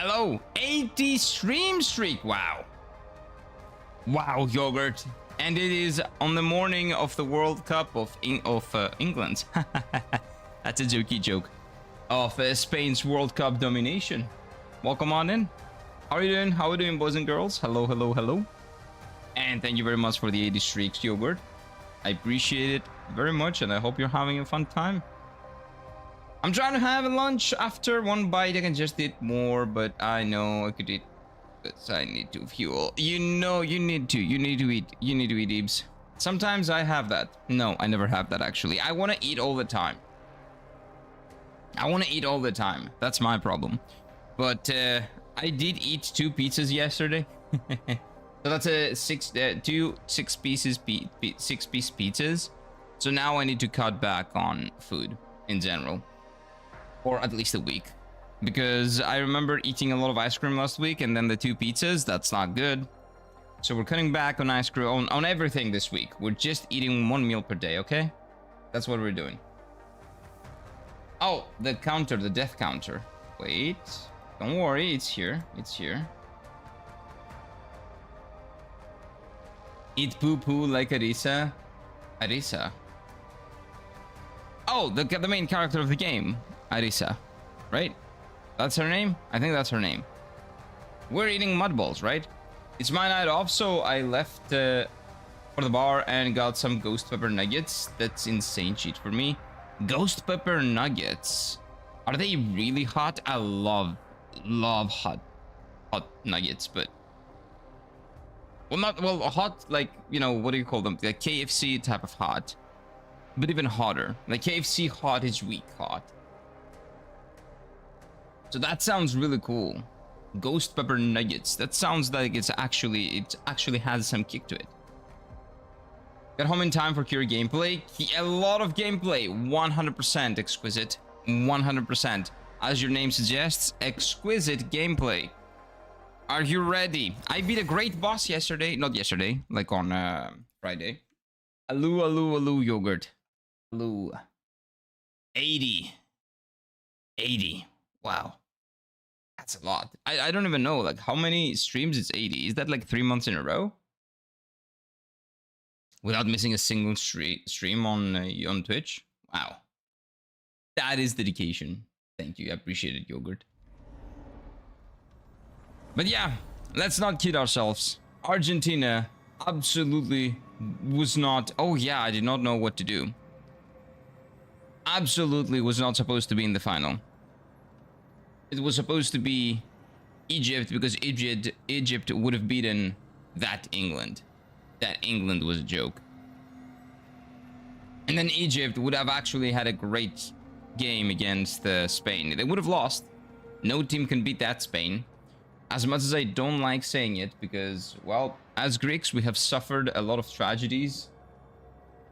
Hello, 80 stream streak. Wow. Wow, Yogurt. And it is on the morning of the World Cup of England. That's a jokey joke. Of Spain's World Cup domination. Welcome on in. How are you doing? How are you doing, boys and girls? Hello, hello, hello. And thank you very much for the 80 streaks, Yogurt. I appreciate it very much, and I hope you're having a fun time. I'm trying to have a lunch. After one bite, I can just eat more, but I know I could eat because I need to fuel. You know, you need to eat. You need to eat, Ibs. Sometimes I have that. No, I never have that, actually. I want to eat all the time. I want to eat all the time. That's my problem. But I did eat 2 pizzas yesterday. So that's a 6 piece pizzas. So now I need to cut back on food in general, or at least a week, because I remember eating a lot of ice cream last week, and then the 2 pizzas. That's not good. So we're cutting back on ice cream, on everything this week. We're just eating 1 meal per day. Okay, that's what we're doing. Oh, the counter, the death counter. Wait, don't worry, it's here. It's here. Eat poo-poo like Arrisa. Arrisa. Oh, the main character of the game. Arrisa. Right? That's her name? I think that's her name. We're eating mud balls, right? It's my night off, so I left for the bar and got some ghost pepper nuggets. That's insane cheat for me. Ghost pepper nuggets. Are they really hot? I love hot nuggets, but... Well, hot, like, you know, what do you call them? The KFC type of hot. But even hotter. Like, KFC hot is weak hot. So that sounds really cool. Ghost pepper nuggets. That sounds like it actually has some kick to it. Got home in time for Cure gameplay. A lot of gameplay. 100% exquisite. 100%. As your name suggests, exquisite gameplay. Are you ready? I beat a great boss yesterday. Not yesterday, like on Friday. Aloo, Yogurt. Aloo. 80. 80. Wow. That's a lot. I don't even know, like, how many streams it's 80. Is that like 3 months in a row? Without missing a single stream on Twitch? Wow. That is dedication. Thank you. I appreciate it, Yogurt. But yeah, let's not kid ourselves. Argentina absolutely was not... Oh yeah, I did not know what to do. Absolutely was not supposed to be in the final. It was supposed to be Egypt, because Egypt would have beaten that England. That England was a joke. And then Egypt would have actually had a great game against Spain. They would have lost. No team can beat that Spain. As much as I don't like saying it, because, well, as Greeks, we have suffered a lot of tragedies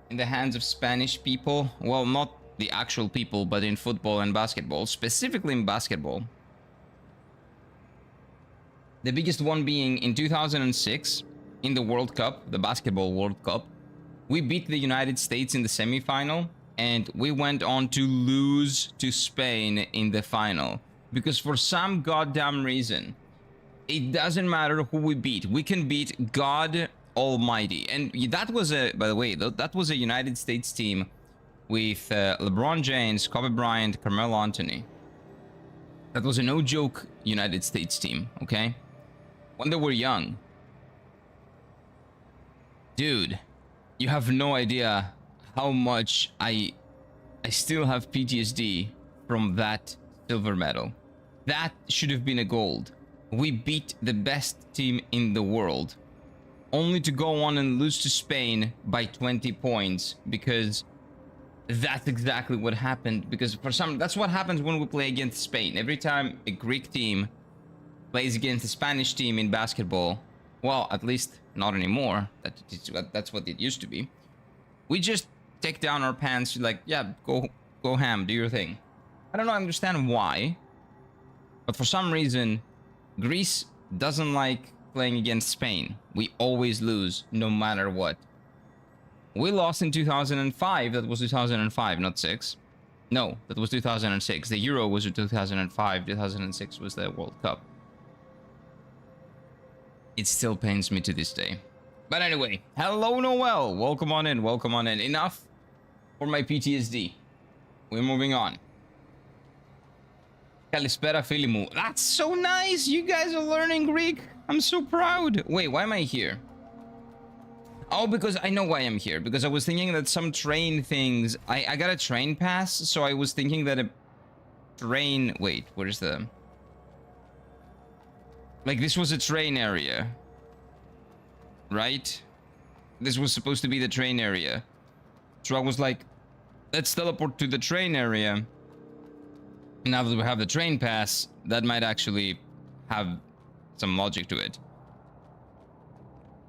in the hands of Spanish people. Well, not the actual people, but in football and basketball, specifically in basketball. The biggest one being in 2006, in the World Cup, the Basketball World Cup. We beat the United States in the semifinal, and we went on to lose to Spain in the final. Because for some goddamn reason, it doesn't matter who we beat. We can beat God Almighty. And that was a, by the way, that was a United States team with LeBron James, Kobe Bryant, Carmelo Anthony. That was a no-joke United States team, okay? When they were young. Dude, you have no idea how much I still have PTSD from that silver medal. That should have been a gold. We beat the best team in the world, only to go on and lose to Spain by 20 points, because that's exactly what happened. Because that's what happens when we play against Spain. Every time a Greek team plays against a Spanish team in basketball, well, at least not anymore. That's what it used to be. We just take down our pants, like, yeah, go ham, do your thing. I don't understand why, but for some reason, Greece doesn't like playing against Spain. We always lose, no matter what. We lost in 2005. That was 2005, not 6. No, that was 2006. The Euro was in 2005. 2006 was the World Cup. It still pains me to this day. But anyway, hello Noel. Welcome on in, welcome on in. Enough for my PTSD. We're moving on. Kalispera Filimu. That's so nice. You guys are learning Greek. I'm so proud. Wait, why am I here? Oh, because I know why I'm here. Because I was thinking that some train things... I got a train pass, so I was thinking that a train... Wait, where's the... Like, this was a train area. Right? This was supposed to be the train area. So I was like, let's teleport to the train area. Now that we have the train pass, that might actually have some logic to it.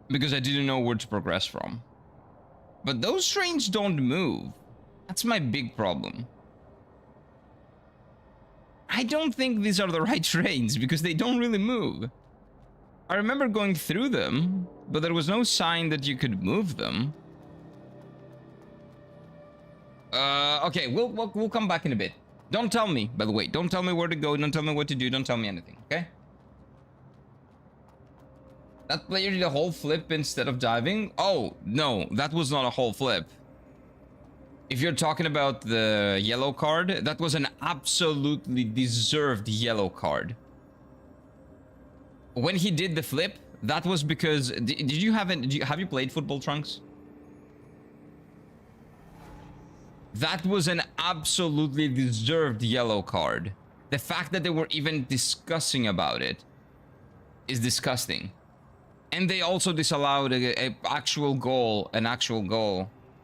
Because I didn't know where to progress from. But those trains don't move. That's my big problem. I don't think these are the right trains because they don't really move. I remember going through them, but there was no sign that you could move them. Okay, we'll come back in a bit. Don't tell me, by the way. Don't tell me where to go. Don't tell me what to do. Don't tell me anything, okay? That player did a whole flip instead of diving? Oh, no, that was not a whole flip. If you're talking about the yellow card, that was an absolutely deserved yellow card. When he did the flip, that was because... Have you played Football Trunks? That was an absolutely deserved yellow card. The fact that they were even discussing about it is disgusting. And they also disallowed an actual goal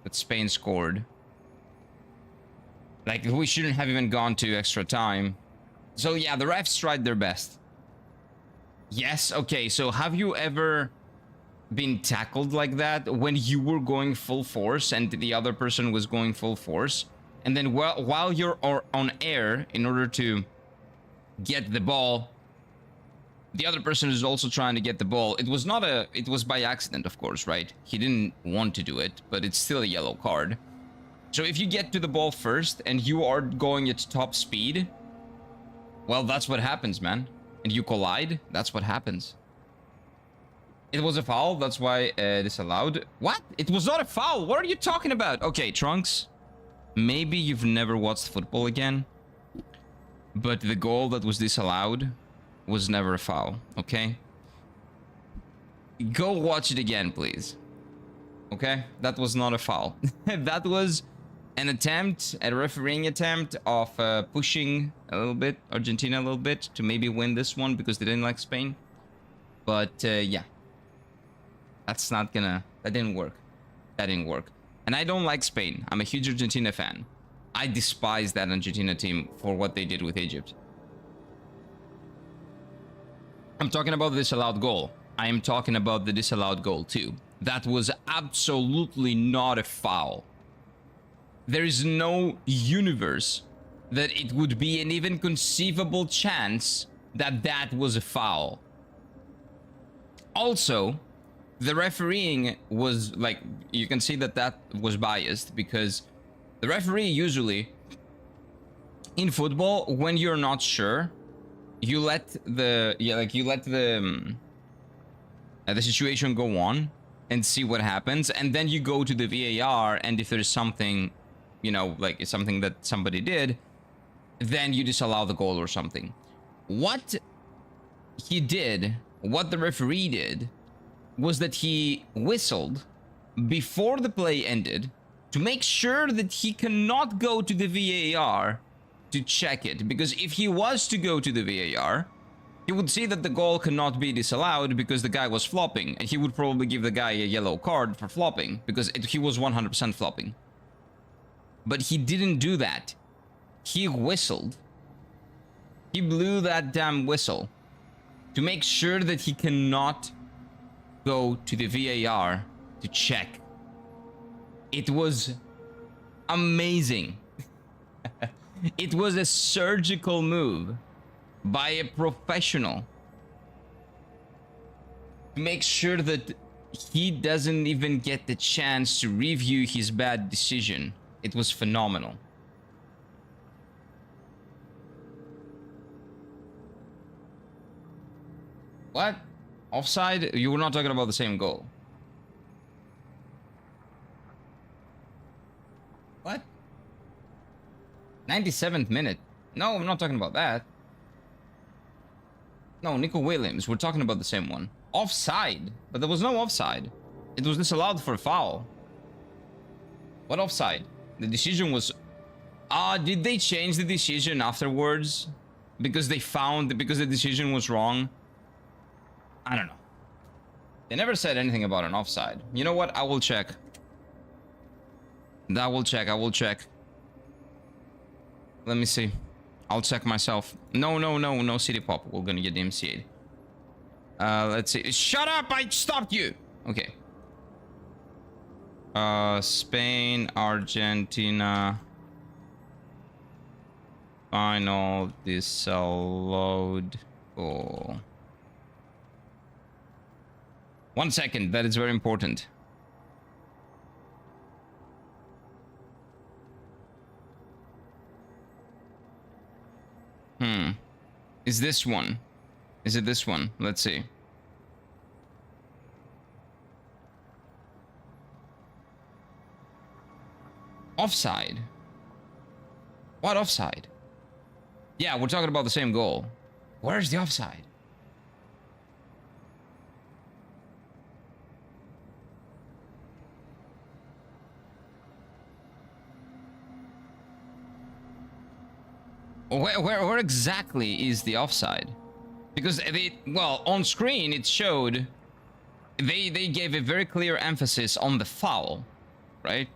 that Spain scored. Like, we shouldn't have even gone to extra time. So yeah, the refs tried their best. Yes, okay, so have you ever been tackled like that when you were going full force and the other person was going full force, and then while you're on air, in order to get the ball, the other person is also trying to get the ball? It was by accident, of course, right? He didn't want to do it, but it's still a yellow card. So if you get to the ball first and you are going at top speed, well, that's what happens, man. And you collide, that's what happens. It was a foul, that's why disallowed. What? It was not a foul. What are you talking about? Okay, Trunks, maybe you've never watched football again, but the goal that was disallowed was never a foul, okay? Go watch it again, please. Okay? That was not a foul. That was an attempt, a refereeing attempt of pushing a little bit, Argentina a little bit, to maybe win this one because they didn't like Spain. But yeah. That's not gonna... That didn't work. That didn't work. And I don't like Spain. I'm a huge Argentina fan. I despise that Argentina team for what they did with Egypt. I'm talking about the disallowed goal. I am talking about the disallowed goal too. That was absolutely not a foul. There is no universe that it would be an even conceivable chance that that was a foul. Also, the refereeing was like, you can see that that was biased because the referee usually in football, when you're not sure, you let the the situation go on and see what happens, and then you go to the VAR, and if there's something, you know, like it's something that somebody did, then you disallow the goal or something. What he did, what the referee did, was that he whistled before the play ended to make sure that he cannot go to the VAR to check it, because if he was to go to the VAR, he would see that the goal cannot be disallowed because the guy was flopping, and he would probably give the guy a yellow card for flopping because he was 100% flopping. But he didn't do that. He whistled. He blew that damn whistle to make sure that he cannot go to the VAR to check. It was amazing. It was a surgical move by a professional to make sure that he doesn't even get the chance to review his bad decision. It was phenomenal. What? Offside? You were not talking about the same goal. What? 97th minute. No, I'm not talking about that. No, Nico Williams. We're talking about the same one. Offside. But there was no offside. It was disallowed for a foul. What offside? The decision was... did they change the decision afterwards? Because they found... Because the decision was wrong? I don't know. They never said anything about an offside. You know what? I will check. I will check. Let me see. I'll check myself. No city pop. We're gonna get DMCA'd. Let's see. Shut up! I stopped you! Okay. Spain, Argentina. Final disallowed. Oh. 1 second. That is very important. Is this one? Is it this one? Let's see. Offside? What offside? Yeah, we're talking about the same goal. Where's the offside? Where exactly is the offside? Because well, on screen it showed they gave a very clear emphasis on the foul, right?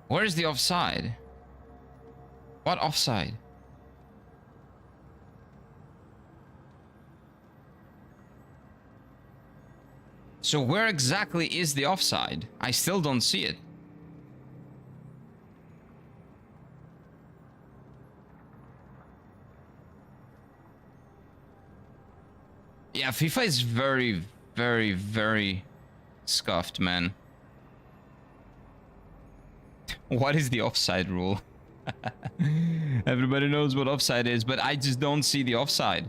Where is the offside? What offside? So where exactly is the offside? I still don't see it. Yeah, FIFA is very scuffed, man. What is the offside rule? Everybody knows what offside is, but I just don't see the offside.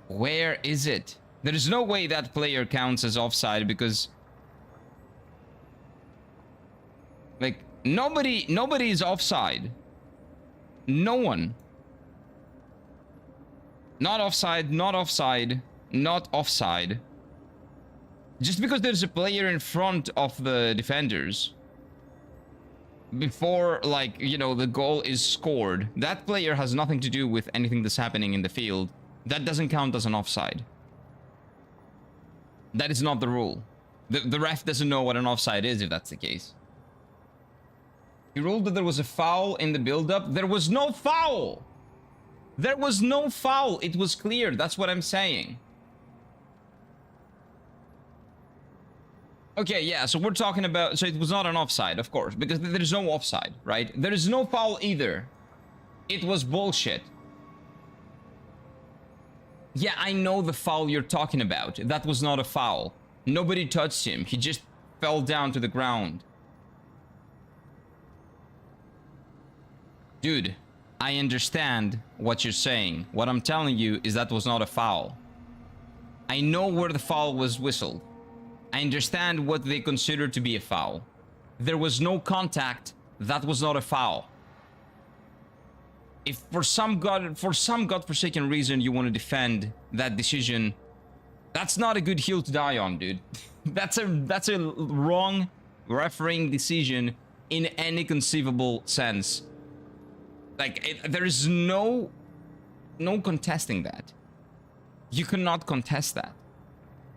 Where is it? There is no way that player counts as offside because... Like, nobody is offside. No one. Not offside, not offside, not offside. Just because there's a player in front of the defenders before, like, you know, the goal is scored, that player has nothing to do with anything that's happening in the field. That doesn't count as an offside. That is not the rule. The ref doesn't know what an offside is if that's the case. He ruled that there was a foul in the build-up. There was no foul! There was no foul. It was clear. That's what I'm saying. Okay, yeah, so we're talking about... So it was not an offside, of course, because there's no offside, right? There is no foul either. It was bullshit. Yeah, I know the foul you're talking about. That was not a foul. Nobody touched him. He just fell down to the ground. Dude, I understand what you're saying. What I'm telling you is that was not a foul. I know where the foul was whistled. I understand what they consider to be a foul. There was no contact. That was not a foul. If for some godforsaken reason you want to defend that decision, that's not a good hill to die on, dude. That's a wrong refereeing decision in any conceivable sense. Like, there is no contesting that. You cannot contest that.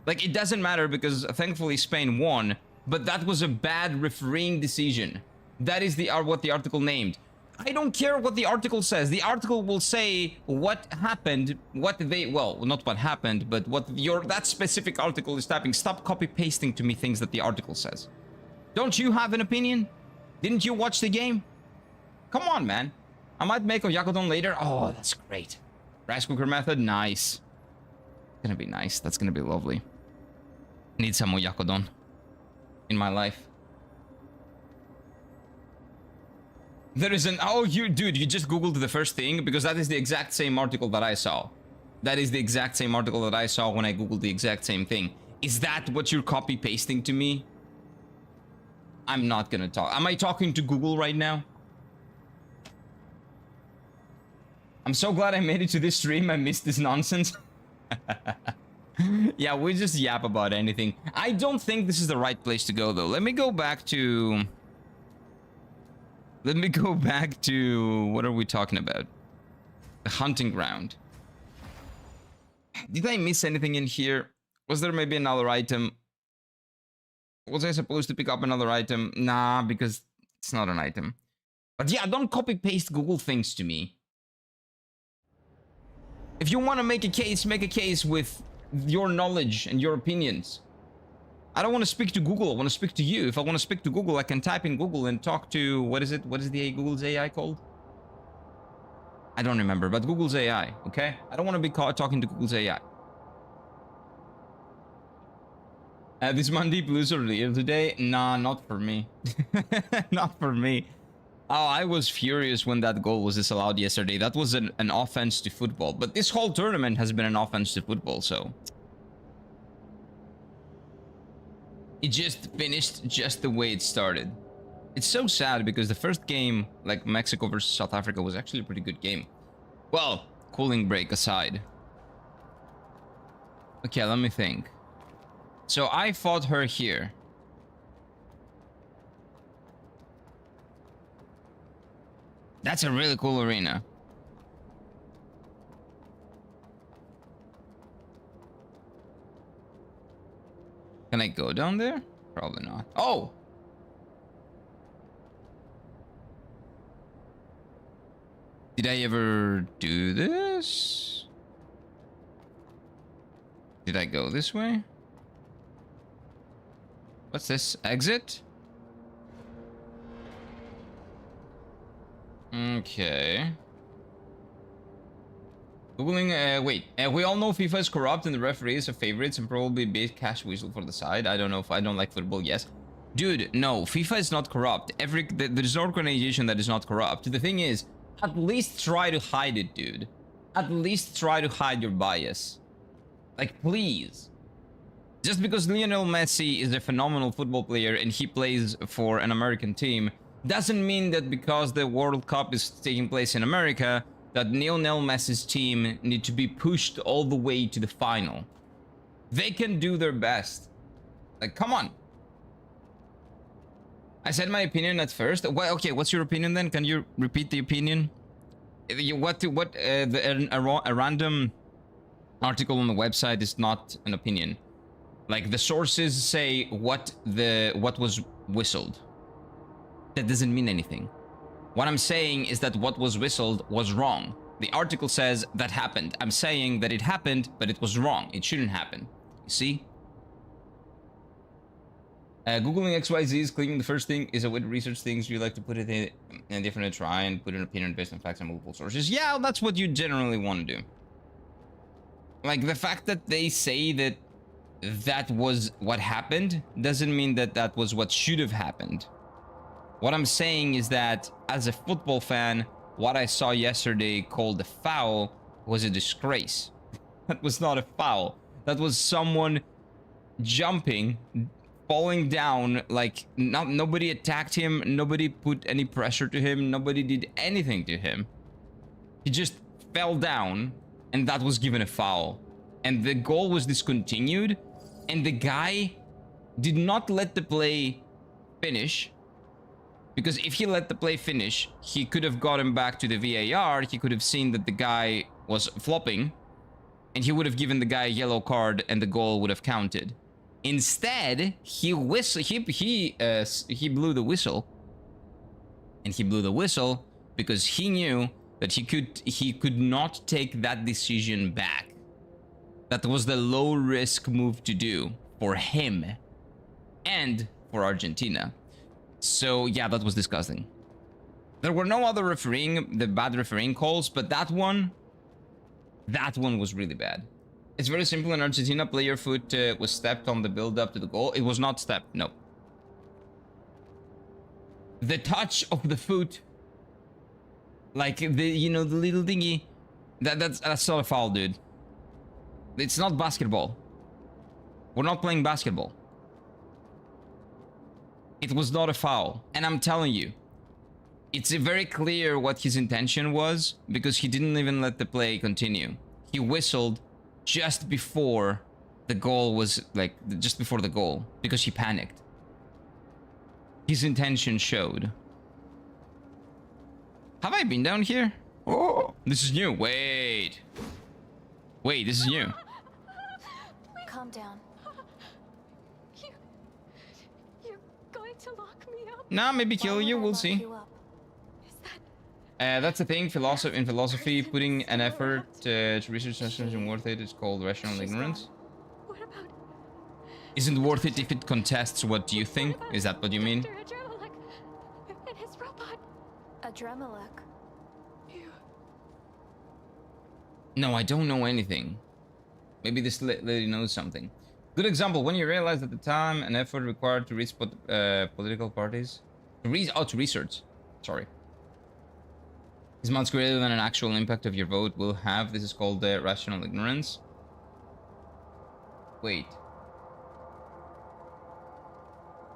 Like, it doesn't matter because thankfully Spain won, but that was a bad refereeing decision. That is what the article named. I don't care what the article says. The article will say what happened, well, not what happened, but what that specific article is typing. Stop copy-pasting to me things that the article says. Don't you have an opinion? Didn't you watch the game? Come on, man. I might make a Yakodon later. Oh, that's great. Rice cooker method, nice. It's gonna be nice. That's gonna be lovely. Need some more Yakodon in my life. There is an... Oh, dude, you just Googled the first thing? Because that is the exact same article that I saw. That is the exact same article that I saw when I Googled the exact same thing. Is that what you're copy-pasting to me? I'm not gonna talk. Am I talking to Google right now? I'm so glad I made it to this stream. I missed this nonsense. Yeah, we just yap about anything. I don't think this is the right place to go, though. Let me go back to... What are we talking about? The hunting ground. Did I miss anything in here? Was there maybe another item? Was I supposed to pick up another item? Nah, because it's not an item. But yeah, don't copy-paste Google things to me. If you want to make a case with your knowledge and your opinions. I don't want to speak to Google, I want to speak to you. If I want to speak to Google, I can type in Google and talk to... What is it? What is the Google's AI called? I don't remember, but Google's AI, okay? I don't want to be talking to Google's AI. This Monday Blues earlier today? Nah, not for me. Not for me. Oh, I was furious when that goal was disallowed yesterday. That was an offense to football. But this whole tournament has been an offense to football, so... It just finished just the way it started. It's so sad because the first game, like Mexico versus South Africa, was actually a pretty good game. Well, cooling break aside. Okay, let me think. So I fought her here. That's a really cool arena. Can I go down there? Probably not. Oh! Did I ever do this? Did I go this way? What's this? Exit? Okay. Googling, wait. We all know FIFA is corrupt and the referees are favorites and probably a big cash whistle for the side. I don't know if I don't like football, yes. Dude, no, FIFA is not corrupt. There's no organization that is not corrupt. The thing is, at least try to hide it, dude. At least try to hide your bias. Like, please. Just because Lionel Messi is a phenomenal football player and he plays for an American team, doesn't mean that because the World Cup is taking place in America, that Lionel Messi's team need to be pushed all the way to the final. They can do their best. Like, come on. I said my opinion at first. Well, okay, what's your opinion then? Can you repeat the opinion? A random article on the website is not an opinion. Like, the sources say what was whistled. That doesn't mean anything. What I'm saying is that what was whistled was wrong. The article says that happened. I'm saying that it happened, but it was wrong. It shouldn't happen. You see? Googling XYZ is clicking the first thing is a way to research things. You like to put it in a different try and put an opinion based on facts and multiple sources. Yeah, that's what you generally want to do. Like, the fact that they say that that was what happened doesn't mean that that was what should have happened. What I'm saying is that, as a football fan, what I saw yesterday called a foul was a disgrace. That was not a foul. That was someone jumping, falling down, like, nobody attacked him, nobody put any pressure to him, nobody did anything to him. He just fell down, and that was given a foul. And the goal was discontinued, and the guy did not let the play finish. Because if he let the play finish, he could have gotten back to the VAR, he could have seen that the guy was flopping, and he would have given the guy a yellow card and the goal would have counted. Instead, he blew the whistle. And he blew the whistle because he knew that he could not take that decision back. That was the low risk move to do for him and for Argentina. So yeah, that was disgusting. There were no other bad refereeing calls, but that one was really bad. It's very simple. In Argentina, player foot was stepped on the build up to the goal. It was not stepped, no. The touch of the foot Like the, you know, the little thingy. That's not a foul, dude. It's not basketball. We're not playing basketball. It was not a foul. And I'm telling you, it's very clear what his intention was, because he didn't even let the play continue. He whistled just before the goal was, like, just before the goal, because he panicked. His intention showed. Have I been down here? Oh, this is new. Wait, this is new. Calm down. You're going to lock me up? Nah, maybe kill you. We'll see. Is that... That's the thing. In philosophy, putting an effort to research something isn't worth it. It's called rational ignorance. What about... Isn't worth it if it contests what you think? Is that what you mean? Dr. Adrenaline and his robot. Adremalek. No, I don't know anything. Maybe this lady knows something. Good example, when you realize that the time and effort required to reach political parties... to research. Sorry. Is much greater than an actual impact of your vote will have. This is called rational ignorance. Wait.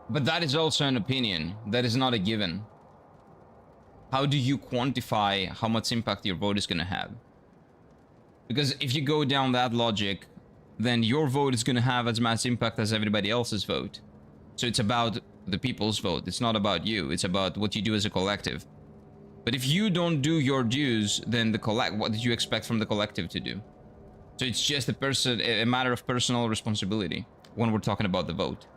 But that is also an opinion. That is not a given. How do you quantify how much impact your vote is going to have? Because if you go down that logic, then your vote is going to have as much impact as everybody else's vote. So it's about the people's vote. It's not about you. It's about what you do as a collective. But if you don't do your dues, then what did you expect from the collective to do? So it's just a matter of personal responsibility when we're talking about the vote.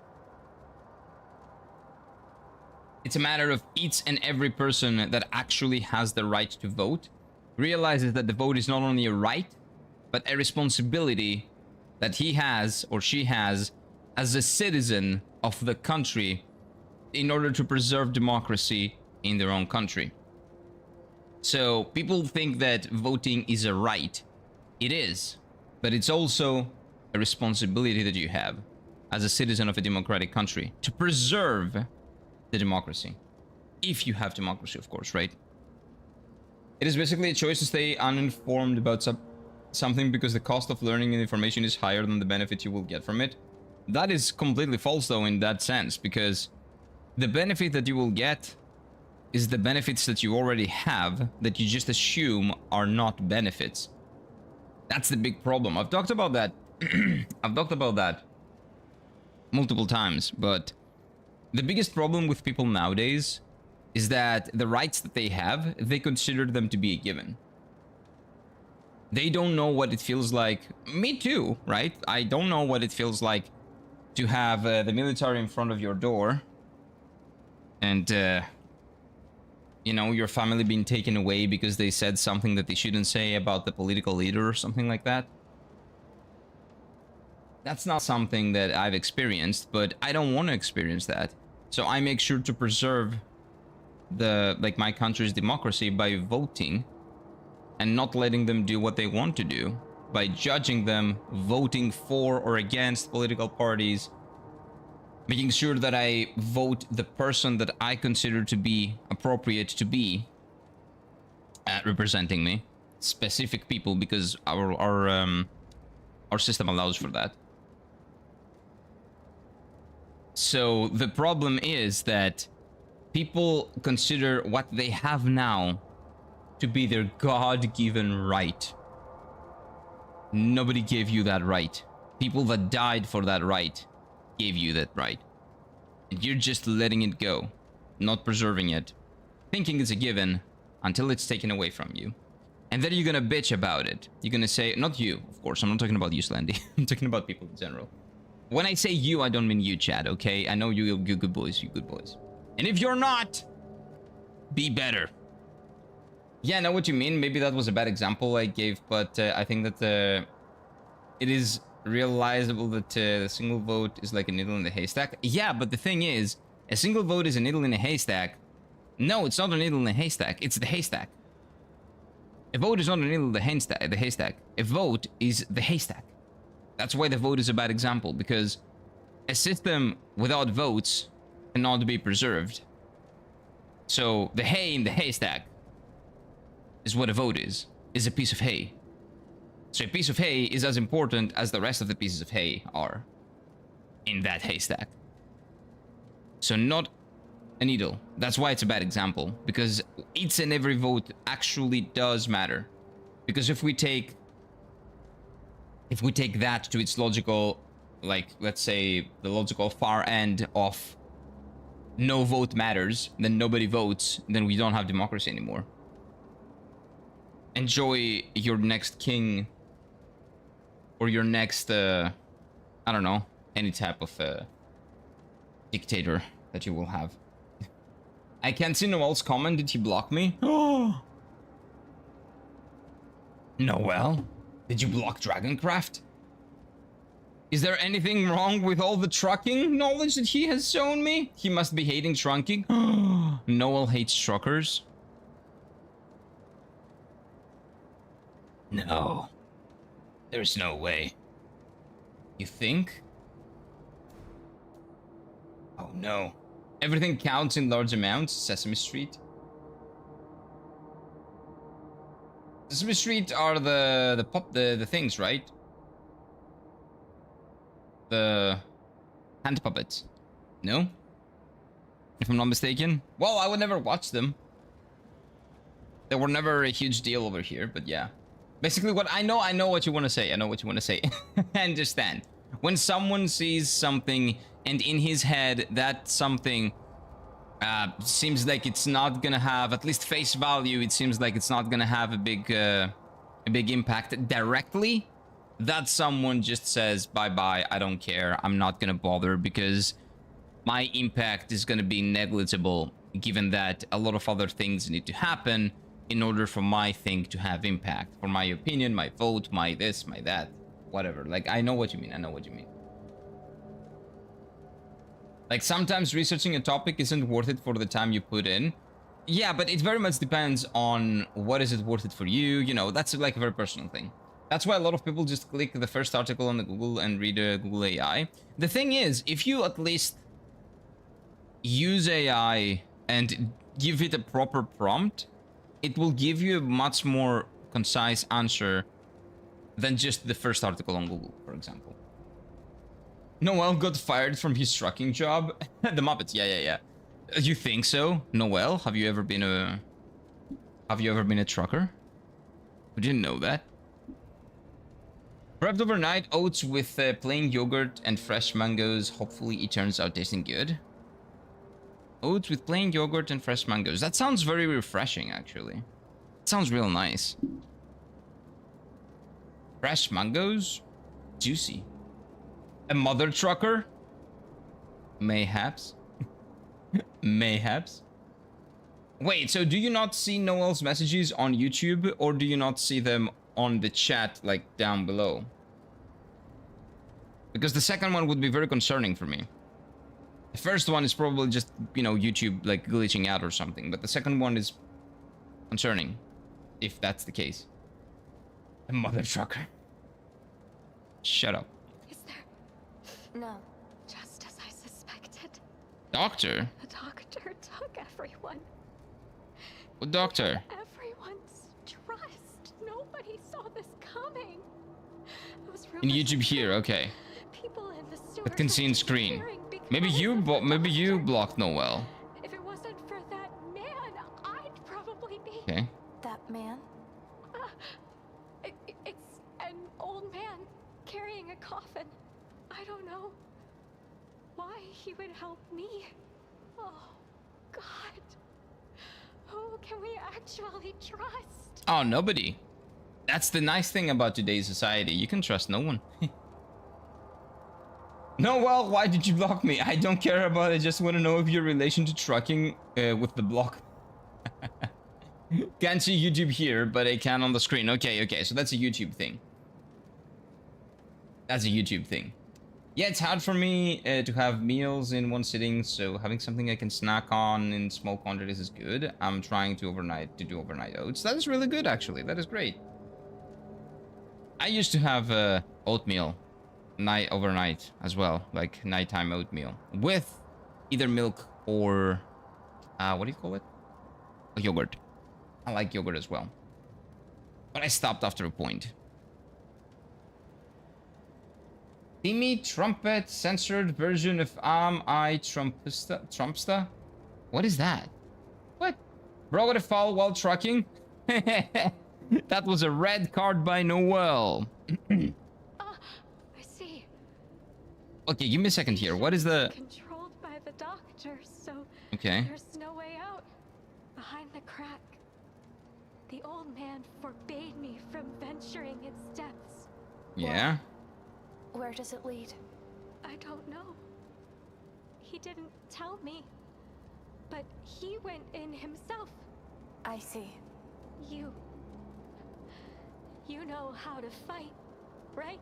It's a matter of each and every person that actually has the right to vote realizes that the vote is not only a right, but a responsibility that he has or she has as a citizen of the country in order to preserve democracy in their own country. So people think that voting is a right. It is, but it's also a responsibility that you have as a citizen of a democratic country to preserve the democracy. If you have democracy, of course, right? It is basically a choice to stay uninformed about something because the cost of learning and information is higher than the benefit you will get from it. That is completely false, though, in that sense, because the benefit that you will get is the benefits that you already have that you just assume are not benefits. That's the big problem. I've talked about that. I've talked about that multiple times, but the biggest problem with people nowadays is that the rights that they have, they consider them to be a given. They don't know what it feels like. Me too, right? I don't know what it feels like to have the military in front of your door and, you know, your family being taken away because they said something that they shouldn't say about the political leader or something like that. That's not something that I've experienced, but I don't want to experience that. So I make sure to preserve my country's democracy by voting and not letting them do what they want to do, by judging them, voting for or against political parties, making sure that I vote the person that I consider to be appropriate to be representing me, specific people, because our system allows for that. So the problem is that people consider what they have now to be their God-given right. Nobody gave you that right. People that died for that right gave you that right. And you're just letting it go, not preserving it, thinking it's a given until it's taken away from you. And then you're gonna bitch about it. You're gonna say, not you, of course, I'm not talking about you, Slendy. I'm talking about people in general. When I say you, I don't mean you, Chad, okay? I know you good boys, you good boys. And if you're not, be better. Yeah, I know what you mean. Maybe that was a bad example I gave, but I think that it is realizable that a single vote is like a needle in the haystack. Yeah, but the thing is, a single vote is a needle in a haystack. No, it's not a needle in a haystack. It's the haystack. A vote is not a needle in the haystack. A vote is the haystack. That's why the vote is a bad example, because a system without votes cannot be preserved. So the hay in the haystack is what a vote is a piece of hay. So a piece of hay is as important as the rest of the pieces of hay are in that haystack. So not a needle. That's why it's a bad example, because each and every vote actually does matter. Because if we take that to its logical, like, let's say the logical far end of no vote matters, then nobody votes, then we don't have democracy anymore. Enjoy your next king or your next I don't know, any type of dictator that you will have. I can't see Noel's comment. Did he block me? Oh, Noel, did you block Dragoncraft? Is there anything wrong with all the trucking knowledge that he has shown me? He must be hating trunking. Noel hates truckers. No. There's no way. You think? Oh no. Everything counts in large amounts. Sesame Street. Sesame Street are the things, right? The hand puppets. No? If I'm not mistaken. Well, I would never watch them. They were never a huge deal over here, but yeah. Basically what I know what you want to say. I know what you want to say. I understand. When someone sees something and in his head that something seems like it's not gonna have, at least face value, it seems like it's not gonna have a big impact directly, that someone just says, bye-bye, I don't care, I'm not gonna bother because my impact is gonna be negligible, given that a lot of other things need to happen in order for my thing to have impact. For my opinion, my vote, my this, my that, whatever. Like, I know what you mean, I know what you mean. Like, sometimes researching a topic isn't worth it for the time you put in. Yeah, but it very much depends on what is it worth it for you. You know, that's like a very personal thing. That's why a lot of people just click the first article on the Google and read Google AI. The thing is, if you at least use AI and give it a proper prompt, it will give you a much more concise answer than just the first article on Google, for example. Noel got fired from his trucking job. The Muppets, yeah. You think so, Noel? Have you ever been a trucker? We didn't know that. Prepped overnight oats with plain yogurt and fresh mangoes. Hopefully it turns out tasting good. Oats with plain yogurt and fresh mangoes. That sounds very refreshing, actually. It sounds real nice. Fresh mangoes? Juicy. A mother trucker? Mayhaps. Mayhaps. Wait, so do you not see Noel's messages on YouTube, or do you not see them on the chat, like, down below? Because the second one would be very concerning for me. The first one is probably just, you know, YouTube, like, glitching out or something, but the second one is concerning, if that's the case. A mother trucker. Shut up. No. Just as I suspected. Doctor? The doctor took everyone. What doctor? Everyone's trust. Nobody saw this coming. Those In rumors YouTube here, okay. People in the sewers But can see in are screen. disappearing because Maybe of the you doctor. blocked Noel. If it wasn't for that man, I'd probably be. Okay. That man? It's an old man carrying a coffin. I don't know why he would help me. Oh, God. Who can we actually trust? Oh, nobody. That's the nice thing about today's society. You can trust no one. Noel, why did you block me? I don't care about it. I just want to know if your relation to trucking with the block. Can't see YouTube here, but I can on the screen. Okay. So that's a YouTube thing. That's a YouTube thing. Yeah, it's hard for me to have meals in one sitting, so having something I can snack on in small quantities is good. I'm trying to do overnight oats. That is really good, actually. That is great. I used to have oatmeal overnight as well, like nighttime oatmeal with either milk or what do you call it? Yogurt. I like yogurt as well. But I stopped after a point. Timmy Trumpet censored version of I Trumpsta? What is that? What? Bro got a foul while trucking? That was a red card by Noel. I see. Okay, give me a second here. What is the... Controlled by the doctor, so Okay. there's no way out. Behind the crack, the old man forbade me from venturing its depths. Yeah. Where does it lead? I don't know. He didn't tell me, but he went in himself. I see. You know how to fight, right?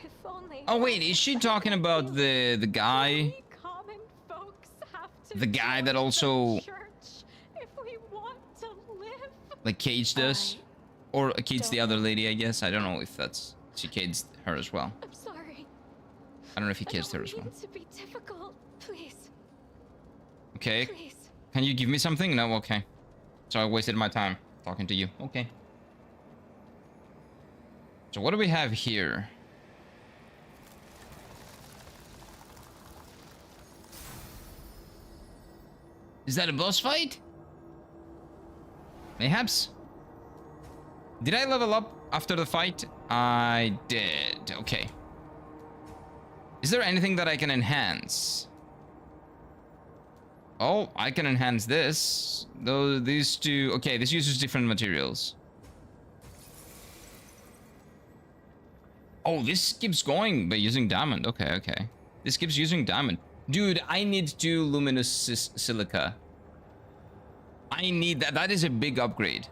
If only. Oh wait, is she talking about the guy? We common folks have to The guy that join also the church if we want to live. like caged us? Or caged the other lady, I guess. I don't know if that's... She caged her as well. I'm sorry. I don't know if he caged her as well. I don't mean to be difficult, please. Okay. Please. Can you give me something? No? Okay. So I wasted my time talking to you. Okay. So what do we have here? Is that a boss fight? Mayhaps? Did I level up after the fight? I did. Okay. Is there anything that I can enhance? Oh, I can enhance this. Though these two... Okay, this uses different materials. Oh, this keeps going by using diamond. Okay, okay. This keeps using diamond. Dude, I need 2 luminous silica. I need that. That is a big upgrade.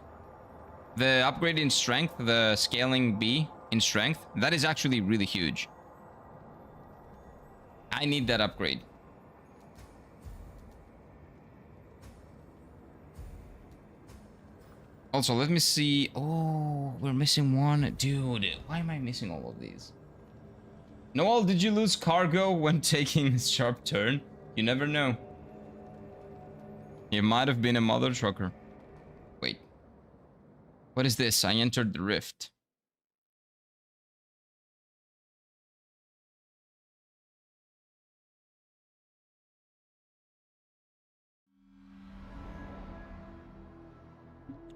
The upgrade in strength, the scaling B in strength, that is actually really huge. I need that upgrade. Also, let me see. Oh, we're missing one. Dude, why am I missing all of these? Noel, did you lose cargo when taking a sharp turn? You never know. You might have been a mother trucker. Wait. What is this? I entered the rift.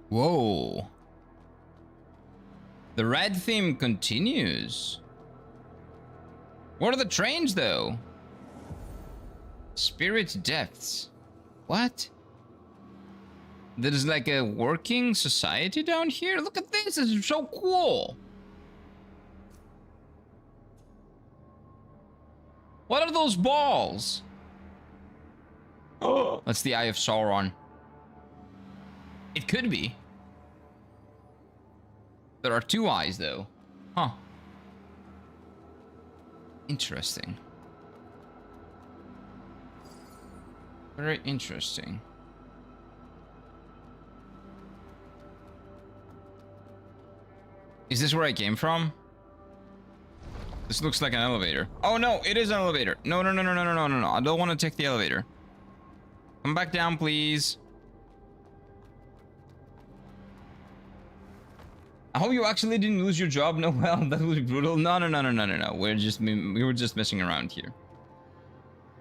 Whoa. The red theme continues. What are the trains, though? Spirit depths. What? There's like a working society down here? Look at this. This is so cool. What are those balls? Oh, that's the Eye of Sauron. It could be. There are 2 eyes, though. Huh. Interesting. Very interesting. Is this where I came from? This looks like an elevator. Oh no, it is an elevator. No, no, no, no, no, no, no, no, no. I don't want to take the elevator. Come back down, please. I hope you actually didn't lose your job. No, well, that would be brutal. No, no, no, no, no, no, no. We were just messing around here.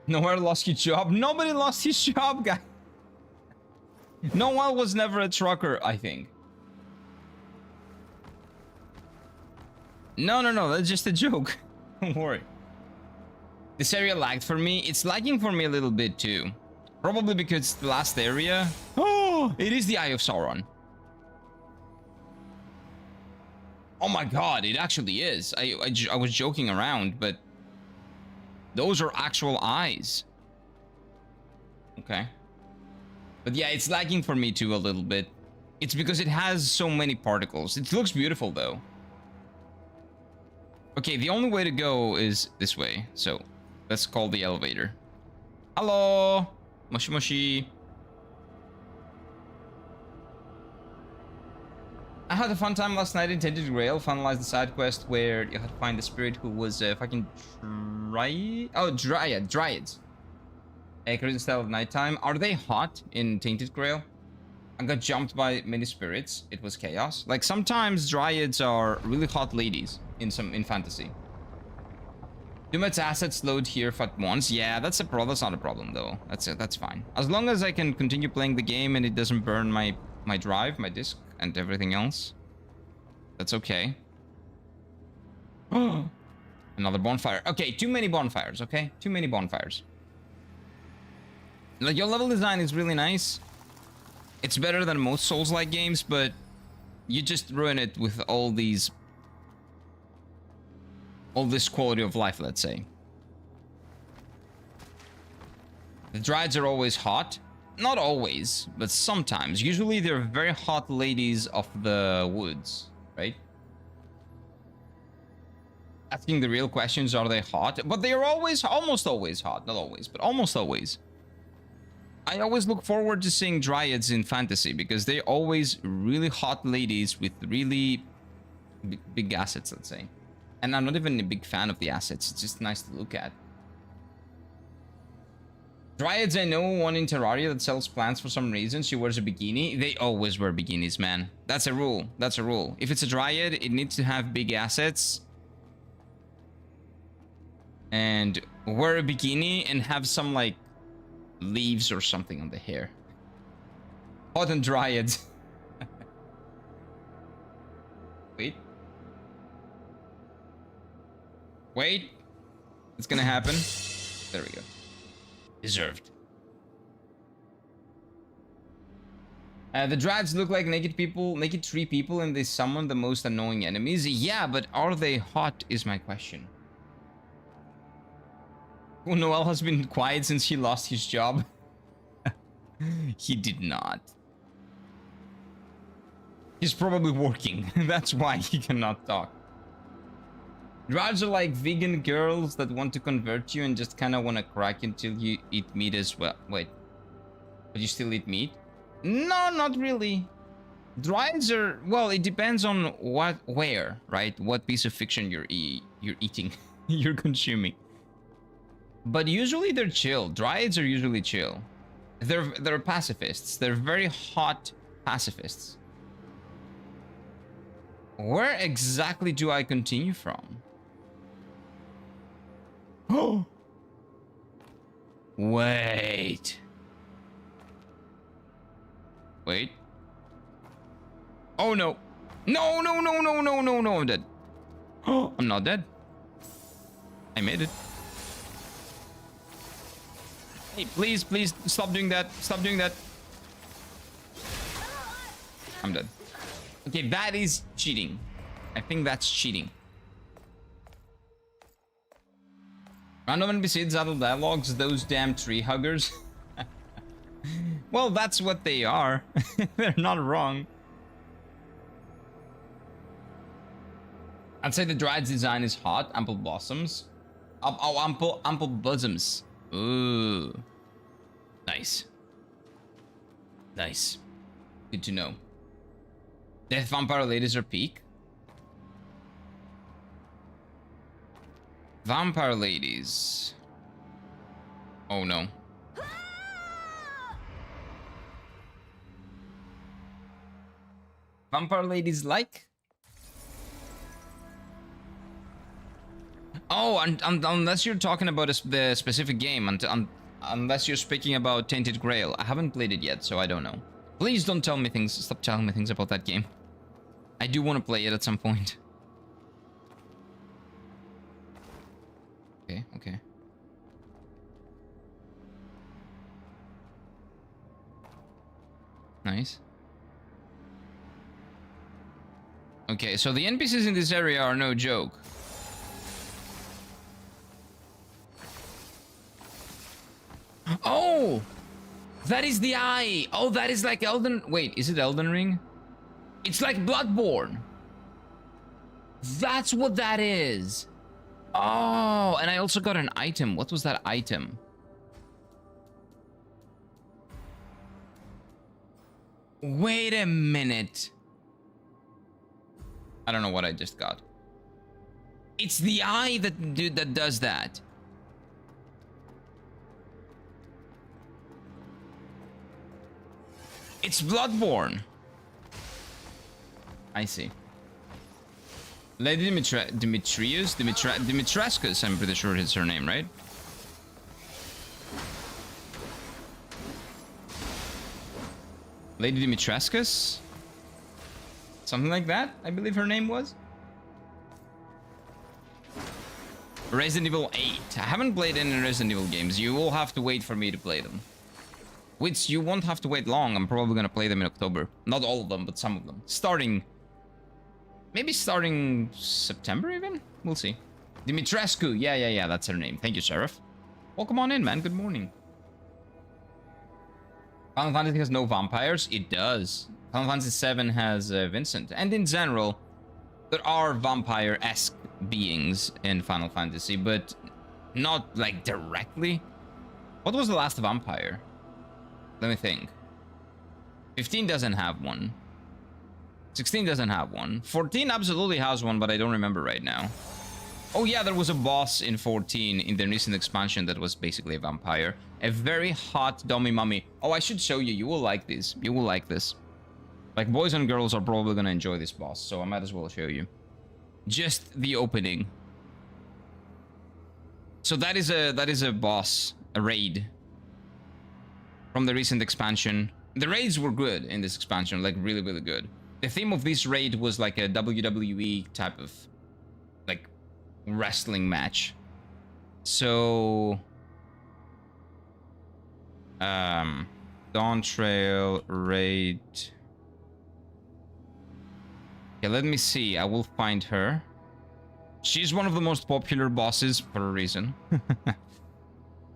Nowhere lost your job. Nobody lost his job, guy. Noel was never a trucker, I think. No, no, no. That's just a joke. Don't worry. This area lagged for me. It's lagging for me a little bit too. Probably because the last area... Oh, it is the Eye of Sauron. Oh my god, it actually is. I was joking around, but those are actual eyes. Okay. But yeah, it's lagging for me too a little bit. It's because it has so many particles. It looks beautiful though. Okay, the only way to go is this way. So let's call the elevator. Hello. Moshi moshi. I had a fun time last night in Tainted Grail. Finalized the side quest where you had to find the spirit who was fucking dryads. Current style of nighttime. Are they hot in Tainted Grail? I got jumped by many spirits. It was chaos. Like sometimes dryads are really hot ladies in fantasy. Too much assets load here at once. Yeah, that's not a problem though. That's fine. As long as I can continue playing the game and it doesn't burn my drive, my disk, and everything else. That's okay. Another bonfire. Okay, too many bonfires, okay? Too many bonfires. Like, your level design is really nice. It's better than most Souls-like games, but you just ruin it with all this quality of life, let's say. The Dryads are always hot. Not always, but sometimes. Usually they're very hot ladies of the woods, right? Asking the real questions, are they hot? But they are always, almost always hot. Not always, but almost always. I always look forward to seeing Dryads in fantasy because they're always really hot ladies with really big assets, let's say. And I'm not even a big fan of the assets. It's just nice to look at. Dryads, I know one in Terraria that sells plants for some reason. She wears a bikini. They always wear bikinis, man. That's a rule. That's a rule. If it's a Dryad, it needs to have big assets. And wear a bikini and have some, like, leaves or something on the hair. Hot and Dryads. Wait. Wait. It's gonna happen. There we go. Deserved. The Dryads look like naked tree people, and they summon the most annoying enemies. Yeah, but are they hot is my question. Oh, Noel has been quiet since he lost his job. He did not. He's probably working. That's why he cannot talk. Dryads are like vegan girls that want to convert you and just kind of want to crack until you eat meat as well. Wait. But you still eat meat? No, not really. Dryads are... Well, it depends on where, right? What piece of fiction you're eating. You're consuming. But usually they're chill. Dryads are usually chill. They're pacifists. They're very hot pacifists. Where exactly do I continue from? Oh! Wait. Wait. Oh no. No, no, no, no, no, no, no, I'm dead. Oh, I'm not dead. I made it. Hey, please, please, stop doing that. Stop doing that. I'm dead. Okay, that is cheating. I think that's cheating. Random NPCs, adult dialogues, those damn tree huggers. Well, that's what they are. They're not wrong. I'd say the Dryad's design is hot. Ample blossoms. Ample bosoms. Ooh. Nice. Nice. Good to know. Death vampire ladies are peak. Vampire ladies. Oh no. Vampire ladies like? Oh, and unless you're talking about the specific game, unless you're speaking about Tainted Grail. I haven't played it yet, so I don't know. Please don't tell me things. Stop telling me things about that game. I do want to play it at some point. Okay, okay. Nice. Okay, so the NPCs in this area are no joke. Oh! That is the eye! Oh, that is like Elden... Wait, is it Elden Ring? It's like Bloodborne. That's what that is. Oh, and I also got an item. What was that item? Wait a minute. I don't know what I just got. It's the eye that does that. It's Bloodborne. I see. Lady Dimitrescus, I'm pretty sure it's her name, right? Lady Dimitrescus? Something like that, I believe her name was. Resident Evil 8. I haven't played any Resident Evil games. You will have to wait for me to play them. Which you won't have to wait long. I'm probably gonna play them in October. Not all of them, but some of them. Maybe starting September even? We'll see. Dimitrescu. Yeah, that's her name. Thank you, Sheriff. Welcome on in, man. Good morning. Final Fantasy has no vampires. It does. Final Fantasy VII has Vincent. And in general, there are vampire-esque beings in Final Fantasy, but not like directly. What was the last vampire? Let me think. 15 doesn't have one. 16 doesn't have one. 14 absolutely has one, but I don't remember right now. Oh yeah, there was a boss in 14 in the recent expansion that was basically a vampire. A very hot dummy mummy. Oh, I should show you. You will like this. You will like this. Like, boys and girls are probably gonna enjoy this boss, so I might as well show you. Just the opening. So that is a boss, a raid from the recent expansion. The raids were good in this expansion, like really, really good. The theme of this raid was like a WWE type of like wrestling match. So Dawn Trail raid. Okay, let me see. I will find her. She's one of the most popular bosses for a reason.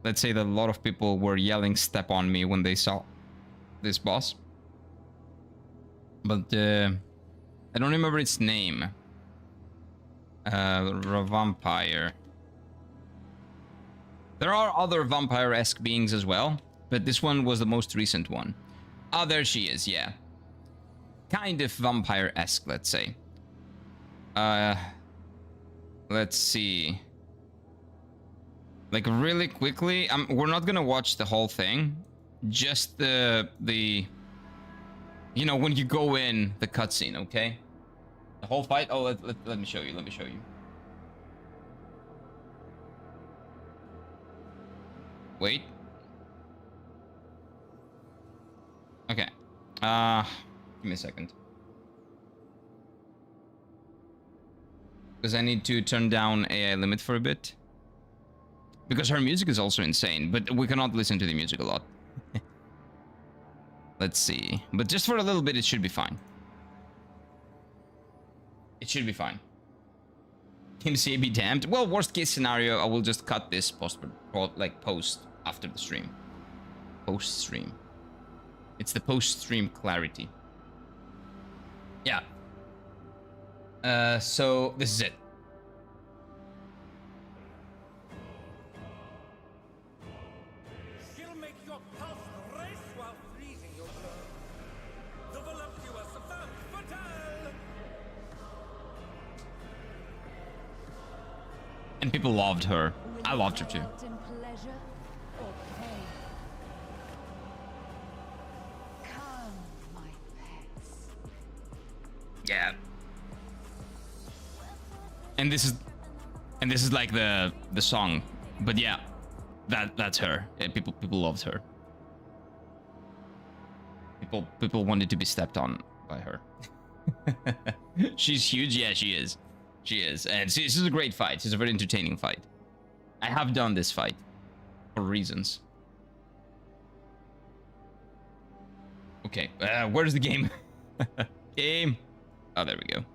Let's say that a lot of people were yelling "step on me" when they saw this boss. But I don't remember its name. Vampire. There are other vampire-esque beings as well, but this one was the most recent one. Ah, there she is, yeah. Kind of vampire-esque, let's say. Let's see. Like, really quickly, we're not gonna watch the whole thing. Just the you know, when you go in, the cutscene, okay? The whole fight? Oh, let me show you, let me show you. Wait. Okay. Give me a second. Because I need to turn down AI limit for a bit. Because her music is also insane, but we cannot listen to the music a lot. Let's see. But just for a little bit, it should be fine. It should be fine. MCA be damned. Well, worst case scenario, I will just cut this post after the stream. Post stream. It's the post stream clarity. Yeah. So this is it. And people loved her. I loved her too. Yeah. And this is like the song, but yeah, that's her. Yeah, people loved her. People wanted to be stepped on by her. She's huge. Yeah, she is. She is. And this is a great fight. It's a very entertaining fight. I have done this fight for reasons. Okay, where's the game? Game. Oh, there we go.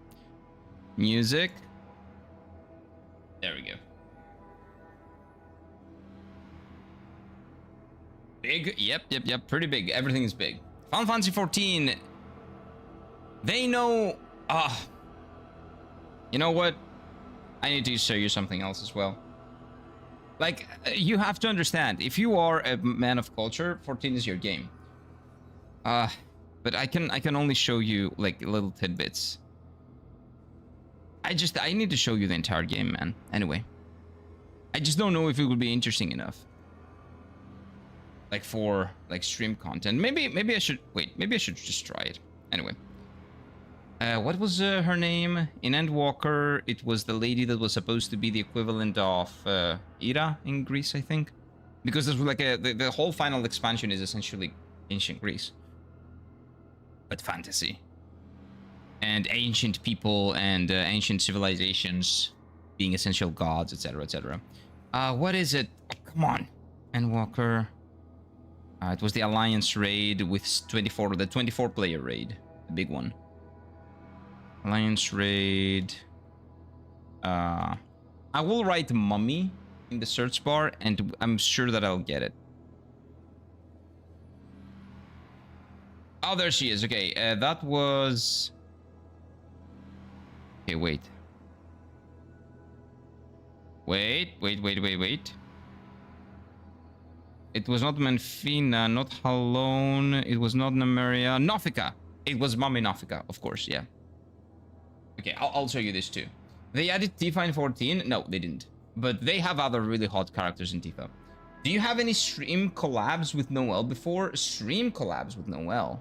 Music. There we go. Big. Yep. Pretty big. Everything is big. Final Fantasy 14. They know. You know what? I need to show you something else as well. Like, you have to understand, if you are a man of culture, 14 is your game. But I can only show you like little tidbits. I need to show you the entire game, man. Anyway, I just don't know if it would be interesting enough. like for like stream content. Maybe I should wait. Maybe I should just try it. Anyway, what was her name in Endwalker? It was the lady that was supposed to be the equivalent of Ira in Greece, I think, because there's like the whole final expansion is essentially ancient Greece, but fantasy and ancient people and ancient civilizations being essential gods, etc., etc. What is it? Oh, come on, Endwalker. It was the Alliance raid with the 24 player raid, the big one. Alliance raid. I will write mummy in the search bar, and I'm sure that I'll get it. Oh, there she is. Okay, that was. Okay, wait. Wait. It was not Menfina, not Halone. It was not Nemeria. Nofika. It was Mummy Nofika, of course, yeah. Okay, I'll show you this too. They added Tifa in 14? No, they didn't. But they have other really hot characters in Tifa. Do you have any stream collabs with Noelle before? Stream collabs with Noelle?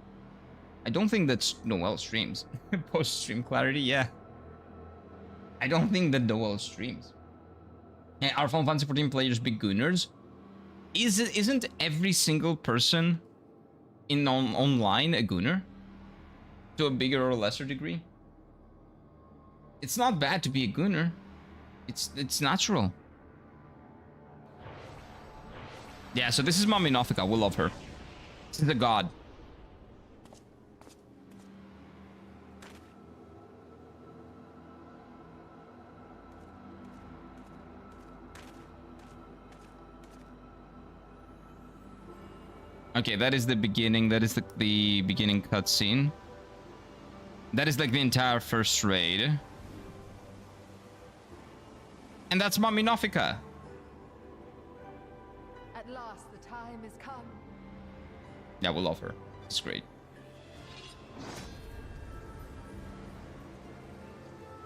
I don't think that Noelle streams. Post-stream clarity, yeah. I don't think that Noelle streams. Yeah, are Final Fantasy 14 players big gooners? Isn't every single person in online a gooner? To a bigger or lesser degree? It's not bad to be a gooner. It's natural. Yeah, so this is Mami Nofika. We love her. This is a god. Okay, that is the beginning. That is the beginning cutscene. That is like the entire first raid. And that's Mami Nofika. At last the time has come. Yeah, we love her. It's great.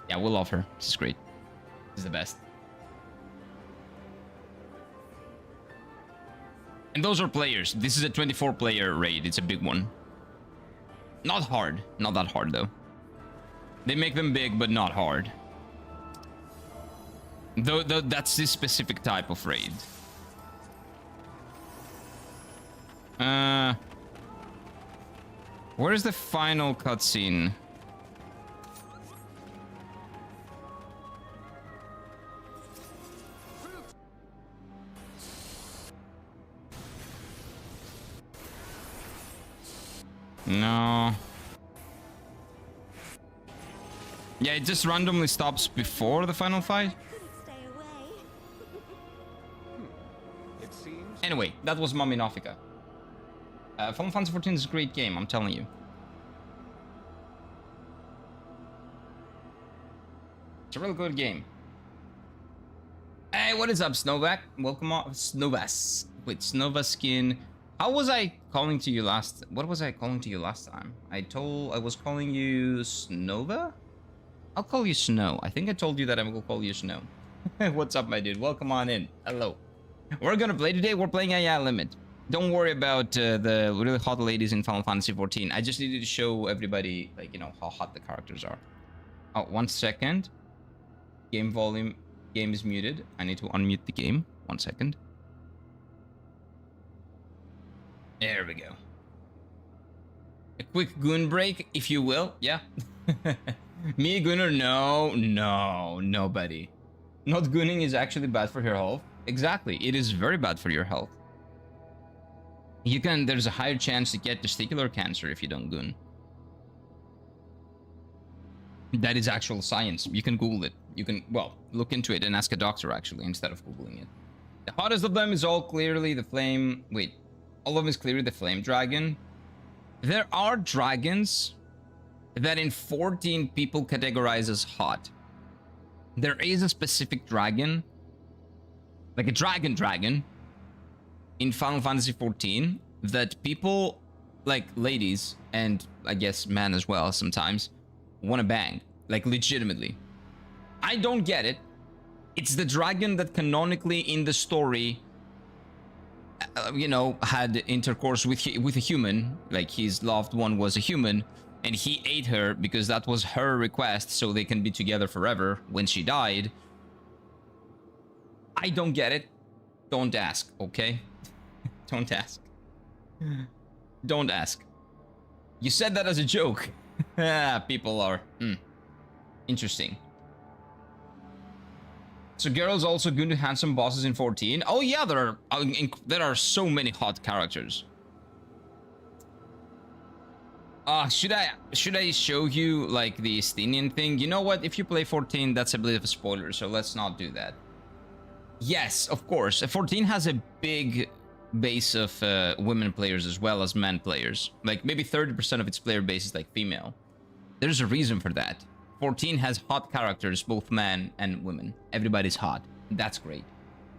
Yeah, we love her. This is great. This is the best. And those are players. This is a 24 player raid. It's a big one. Not hard. Not that hard though. They make them big, but not hard. Though that's this specific type of raid. Where is the final cutscene? No. Yeah, it just randomly stops before the final fight. Anyway, that was Mami Nofika. Final Fantasy 14 is a great game, I'm telling you. It's a real good game. Hey, what is up, Snowvac? Welcome on Snovas. Wait, Snovaskin. How was I calling to you last? What was I calling to you last time? I was calling you Snova? I'll call you Snow. I think I told you that I will call you Snow. What's up, my dude? Welcome on in. Hello. We're gonna play today. We're playing AI Limit. Don't worry about the really hot ladies in Final Fantasy 14. I just needed to show everybody, like, you know, how hot the characters are. Oh, 1 second. Game volume. Game is muted. I need to unmute the game. 1 second. There we go. A quick goon break, if you will. Yeah. Me, gooner? No, nobody. Not gooning is actually bad for your health. Exactly, it is very bad for your health. There's a higher chance to get testicular cancer if you don't goon. That is actual science. You can Google it. You can, well, look into it and ask a doctor actually instead of Googling it. The hottest of them is all clearly the flame. Wait, all of them is clearly the flame dragon. There are dragons that in 14 people categorize as hot. There is a specific dragon, like a dragon in Final Fantasy 14 that people, like ladies and I guess men as well sometimes, want to bang, like legitimately. I don't get it. It's the dragon that canonically in the story you know, had intercourse with a human, like his loved one was a human, and he ate her because that was her request, so they can be together forever when she died. I don't get it. Don't ask, okay? Don't ask. Don't ask. You said that as a joke. People are interesting. So girls also good to handsome bosses in 14. Oh yeah, there are so many hot characters. Should I show you like the Estinian thing? You know what? If you play 14, that's a bit of a spoiler, so let's not do that. Yes, of course. 14 has a big base of women players as well as men players. Like maybe 30% of its player base is like female. There's a reason for that. 14 has hot characters, both men and women. Everybody's hot. That's great.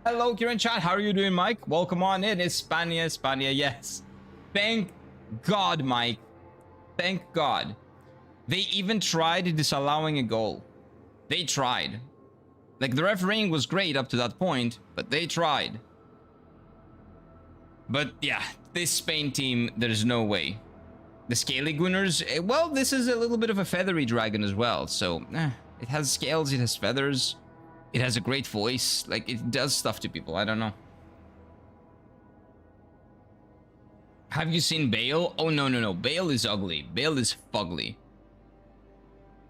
Hello, Kieran chat. How are you doing, Mike? Welcome on in. España, yes. Thank God, Mike. Thank God. They even tried disallowing a goal. They tried. Like, the refereeing was great up to that point, but they tried. But yeah, this Spain team, there's no way. The Scaly Gunners, well, this is a little bit of a feathery dragon as well, so it has scales, it has feathers, it has a great voice, like it does stuff to people, I don't know. Have you seen Bale? Oh no, Bale is ugly, Bale is fugly.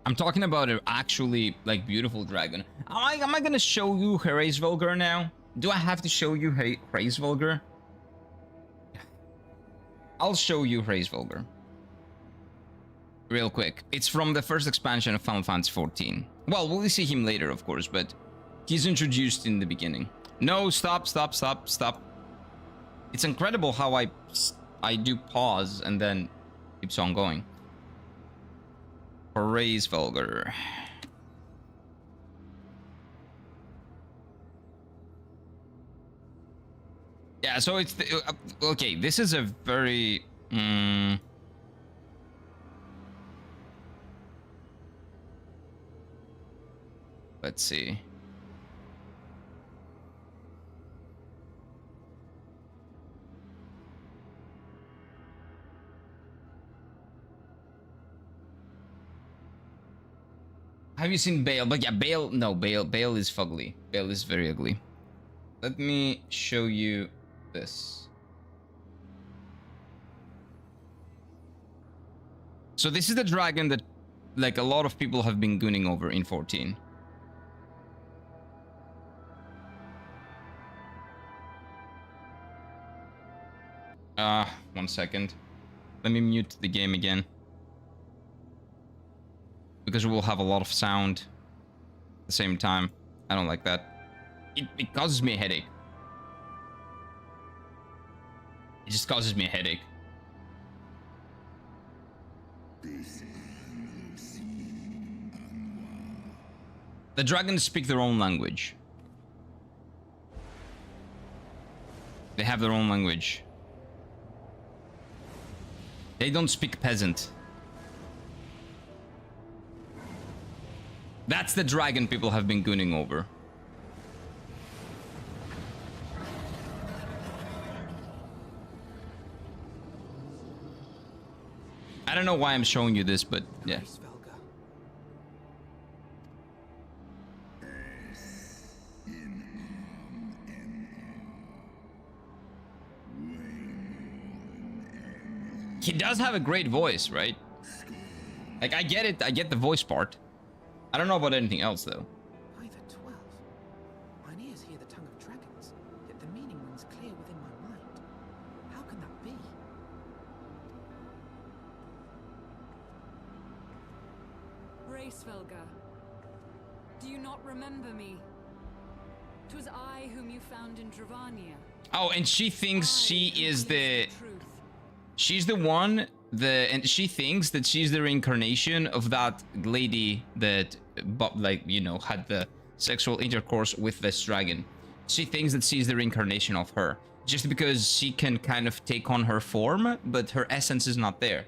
I'm talking about an actually like beautiful dragon. Am I gonna show you Hraesvelgr now? Do I have to show you Hraesvelgr? I'll show you Hraesvelgr. Real quick. It's from the first expansion of Final Fantasy XIV. Well, we'll see him later, of course, but he's introduced in the beginning. No, stop. It's incredible how I do pause and then keeps on going. Hraesvelgr. Yeah, so it's okay. This is a very let's see. Have you seen Bale? But yeah, Bale is fugly. Bale is very ugly. Let me show you this. So this is the dragon that like a lot of people have been gooning over in 14. One second. Let me mute the game again. Because we will have a lot of sound at the same time. I don't like that. It causes me a headache. It just causes me a headache. The dragons speak their own language. They have their own language. They don't speak peasant. That's the dragon people have been gooning over. I don't know why I'm showing you this, but yeah. He does have a great voice, right? Like, I get it. I get the voice part. I don't know about anything else, though. By the 12. Mine ears hear the tongue of dragons, yet the meaning rings clear within my mind. How can that be? Hraesvelgr, do you not remember me? 'Twas I whom you found in Dravania. Oh, and she thinks she is the... She's the one, and she thinks that she's the reincarnation of that lady that, like, you know, had the sexual intercourse with this dragon. She thinks that she's the reincarnation of her, just because she can kind of take on her form, but her essence is not there.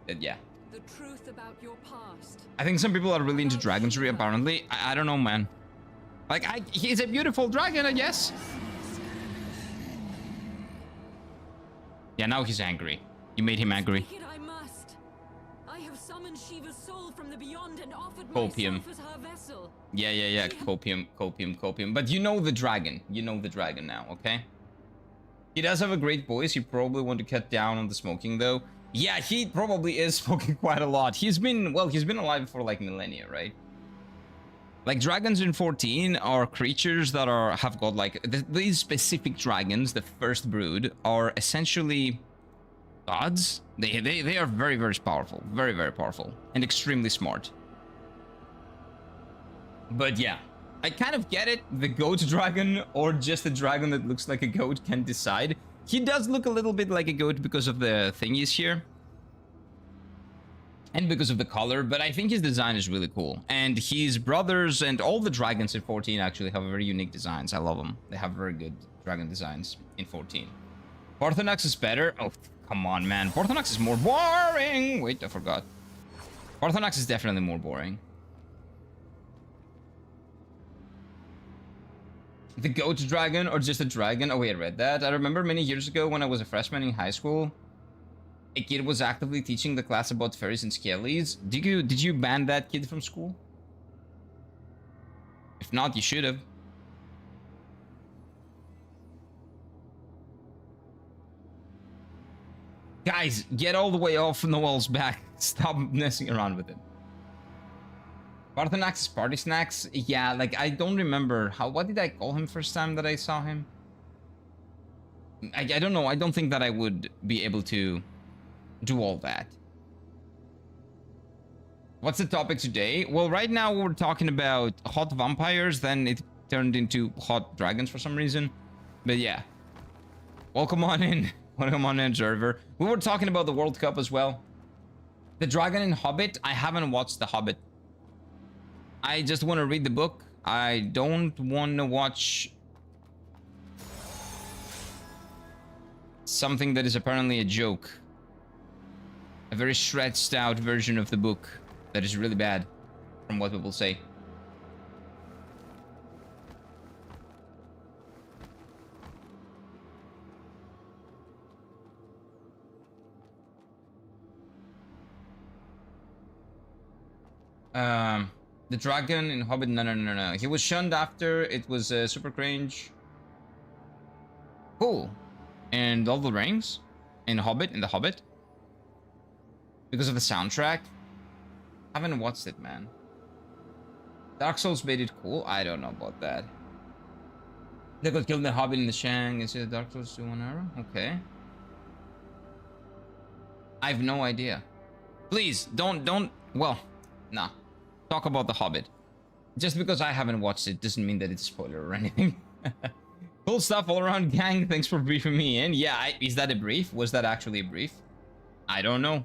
Yeah. The truth about your past. I think some people are really into dragonry, apparently. I don't know, man. Like, he's a beautiful dragon, I guess. Yeah, now he's angry. You made him angry. Speak it I must. I have summoned Shiva's soul from the beyond and offered Copium. myself as her vessel. Yeah. Copium. But you know the dragon. You know the dragon now, okay? He does have a great voice. You probably want to cut down on the smoking, though. Yeah, he probably is smoking quite a lot. He's been alive for like millennia, right? Like dragons in 14 are creatures that have got like these specific dragons, the first brood, are essentially gods. They are very, very powerful, very, very powerful, and extremely smart. But yeah, I kind of get it. The goat dragon or just a dragon that looks like a goat can decide. He does look a little bit like a goat because of the thingies here. And because of the color, but I think his design is really cool. And his brothers and all the dragons in 14 actually have very unique designs. I love them. They have very good dragon designs in 14. Parthenax is better. Oh, come on, man. Parthenax is more boring. Wait, I forgot. Parthenax is definitely more boring. The goat dragon or just a dragon? Oh wait, I read that. I remember many years ago when I was a freshman in high school, a kid was actively teaching the class about fairies and skellies. Did you ban that kid from school? If not, you should have. Guys, get all the way off Noel's back. Stop messing around with him. Parthenax is party snacks? Yeah, like I don't remember what did I call him first time that I saw him? I don't know. I don't think that I would be able to do all that. What's the topic today? Well, right now we're talking about hot vampires, then it turned into hot dragons for some reason. But yeah. Welcome on in. Welcome on in, observer. We were talking about the World Cup as well. The dragon in Hobbit. I haven't watched The Hobbit. I just want to read the book. I don't want to watch something that is apparently a joke. A very stretched out version of the book that is really bad, from what people say. The dragon in Hobbit, no. He was shunned after it was super cringe. Cool. And all the rings in The Hobbit. Because of the soundtrack. Haven't watched it, man. Dark Souls made it cool. I don't know about that. They got killed in the Hobbit in the Shang. Is it Dark Souls 2 1 arrow? Okay. I have no idea. Please, don't. Well, nah. Talk about The Hobbit. Just because I haven't watched it doesn't mean that it's a spoiler or anything. Cool stuff all around, gang. Thanks for briefing me in. Yeah, is that a brief? Was that actually a brief? I don't know.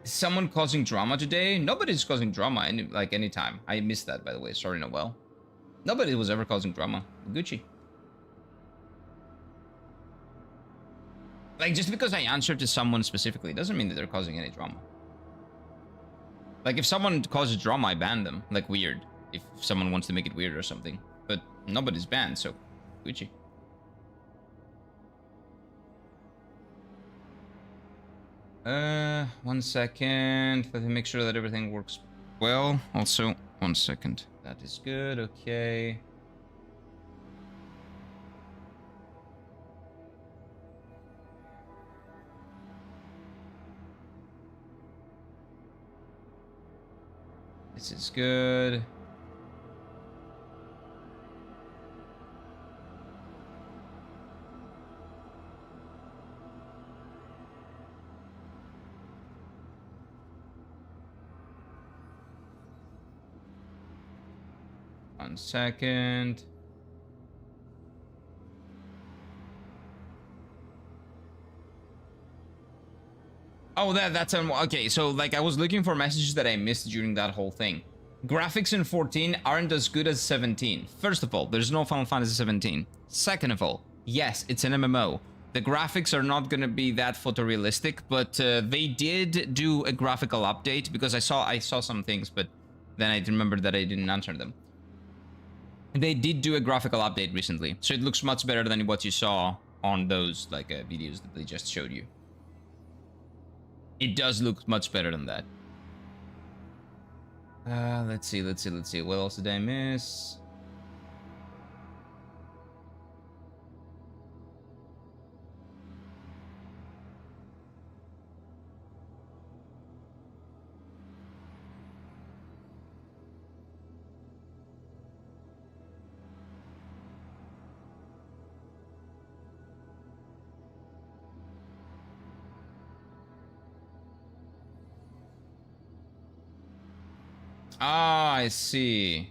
Is someone causing drama today? Nobody's causing drama anytime. I missed that, by the way. Sorry, Noel. Nobody was ever causing drama. Gucci. Like, just because I answered to someone specifically doesn't mean that they're causing any drama. Like, if someone causes drama, I ban them. Like, weird. If someone wants to make it weird or something. But nobody's banned, so Gucci. One second. Let me make sure that everything works well. Also, 1 second. That is good, okay. This is good. One second. Oh, that's okay. So like I was looking for messages that I missed during that whole thing. Graphics in 14 aren't as good as 17. First of all, there's no Final Fantasy 17. Second of all, yes, it's an MMO. The graphics are not going to be that photorealistic, but they did do a graphical update because I saw some things, but then I remembered that I didn't answer them. They did do a graphical update recently, so it looks much better than what you saw on those like videos that they just showed you. It does look much better than that. Let's see. What else did I miss? Ah, I see.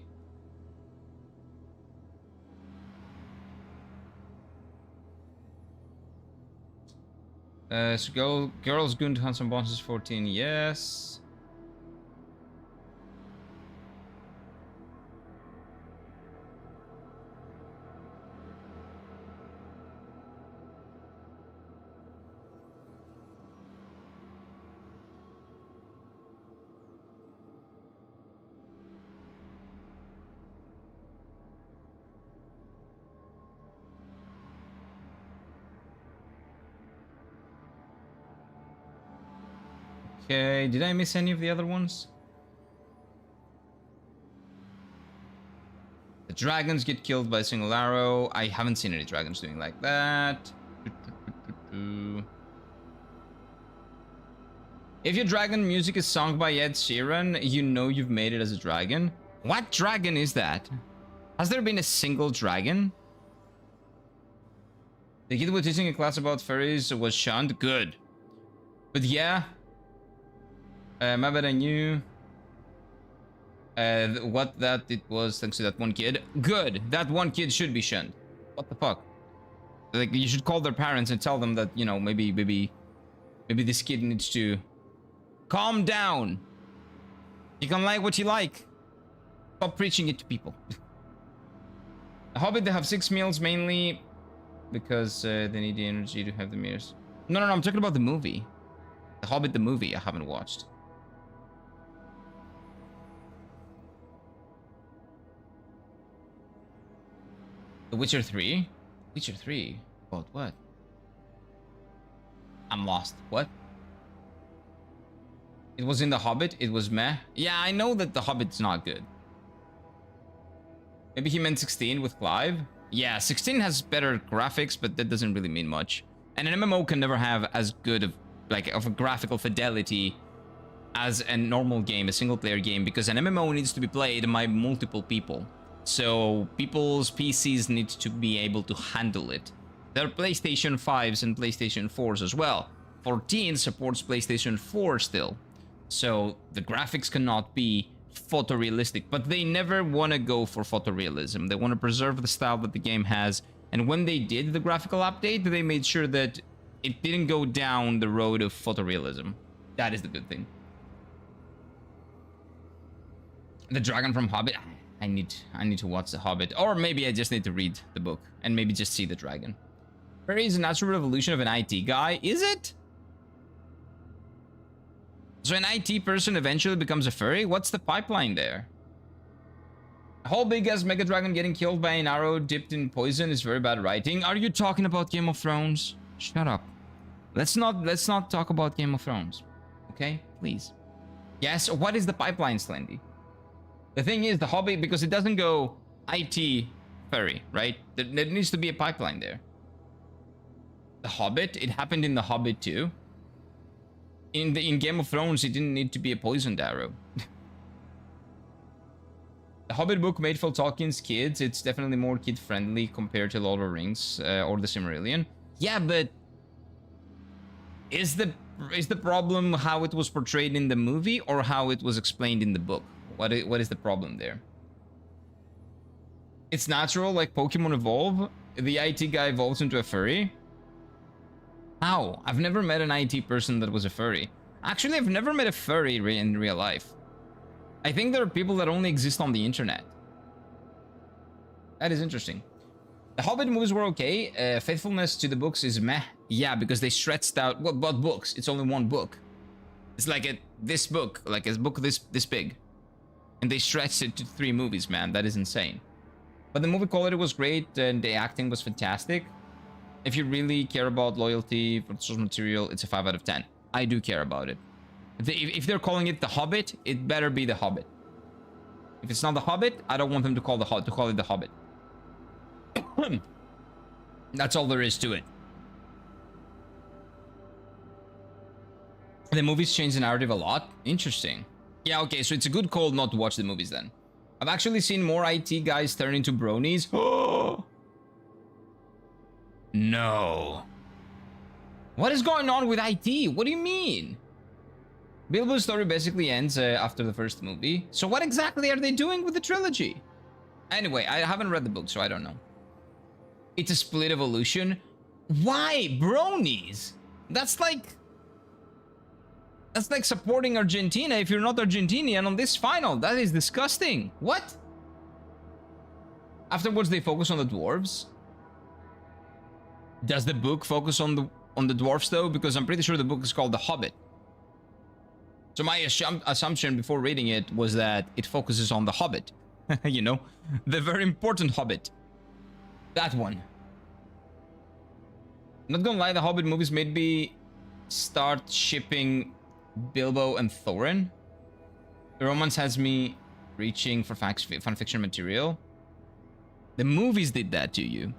So girls going to hunt some bosses 14, yes. Okay, did I miss any of the other ones? The dragons get killed by a single arrow. I haven't seen any dragons doing like that. If your dragon music is sung by Ed Sheeran, you know you've made it as a dragon. What dragon is that? Has there been a single dragon? The kid who was teaching a class about fairies was shunned. Good. But yeah. My bad, I knew what that it was thanks to that one kid. Good. That one kid should be shunned. What the fuck? Like, you should call their parents and tell them that, you know, maybe this kid needs to calm down. You can like what you like. Stop preaching it to people. The Hobbit, they have 6 meals mainly because they need the energy to have the mirrors. No, I'm talking about the movie. The Hobbit, the movie, I haven't watched. The Witcher 3? Witcher 3? About what? I'm lost. What? It was in The Hobbit? It was meh? Yeah, I know that The Hobbit's not good. Maybe he meant 16 with Clive? Yeah, 16 has better graphics, but that doesn't really mean much. And an MMO can never have as good of a graphical fidelity as a normal game, a single player game, because an MMO needs to be played by multiple people. So people's PCs need to be able to handle it. There are PlayStation 5s and PlayStation 4s as well. 14 supports PlayStation 4 still. So the graphics cannot be photorealistic, but they never want to go for photorealism. They want to preserve the style that the game has. And when they did the graphical update, they made sure that it didn't go down the road of photorealism. That is the good thing. The dragon from Hobbit. I need to watch The Hobbit, or maybe I just need to read the book and maybe just see the dragon. Fairy is a natural evolution of an IT guy, is it? So an IT person eventually becomes a furry? What's the pipeline there? A whole big ass mega dragon getting killed by an arrow dipped in poison is very bad writing. Are you talking about Game of Thrones? Shut up. Let's not talk about Game of Thrones. Okay, please. Yes, what is the pipeline, Slendy? The thing is, The Hobbit, because it doesn't go IT furry, right? There needs to be a pipeline there. The Hobbit, it happened in The Hobbit too. In Game of Thrones, it didn't need to be a poisoned arrow. The Hobbit book made for Tolkien's kids. It's definitely more kid-friendly compared to Lord of the Rings or the Silmarillion. Yeah, but is the problem how it was portrayed in the movie or how it was explained in the book? What is the problem there? It's natural, like Pokemon evolve. The IT guy evolves into a furry. How? I've never met an IT person that was a furry. Actually, I've never met a furry in real life. I think there are people that only exist on the internet. That is interesting. The Hobbit movies were okay. Faithfulness to the books is meh. Yeah, because they stretched out... What books? It's only one book. It's like this book. Like a book this big. And they stretched it to 3 movies, man. That is insane. But the movie quality was great and the acting was fantastic. If you really care about loyalty for the source material, it's a 5 out of 10. I do care about it. If they're calling it The Hobbit, it better be The Hobbit. If it's not The Hobbit, I don't want them to call it The Hobbit. That's all there is to it. The movies change the narrative a lot. Interesting. Yeah, okay, so it's a good call not to watch the movies then. I've actually seen more IT guys turn into bronies. Oh no. What is going on with IT? What do you mean? Bilbo's story basically ends after the first movie. So what exactly are they doing with the trilogy? Anyway, I haven't read the book, so I don't know. It's a split evolution. Why bronies? That's like supporting Argentina if you're not Argentinian on this final. That is disgusting. What? Afterwards, they focus on the dwarves. Does the book focus on the dwarves though? Because I'm pretty sure the book is called The Hobbit. So my assumption before reading it was that it focuses on the Hobbit. You know, the very important Hobbit. That one. Not gonna lie, the Hobbit movies made me start shipping Bilbo and Thorin. The romance has me reaching for fanfiction material. The movies did that to you.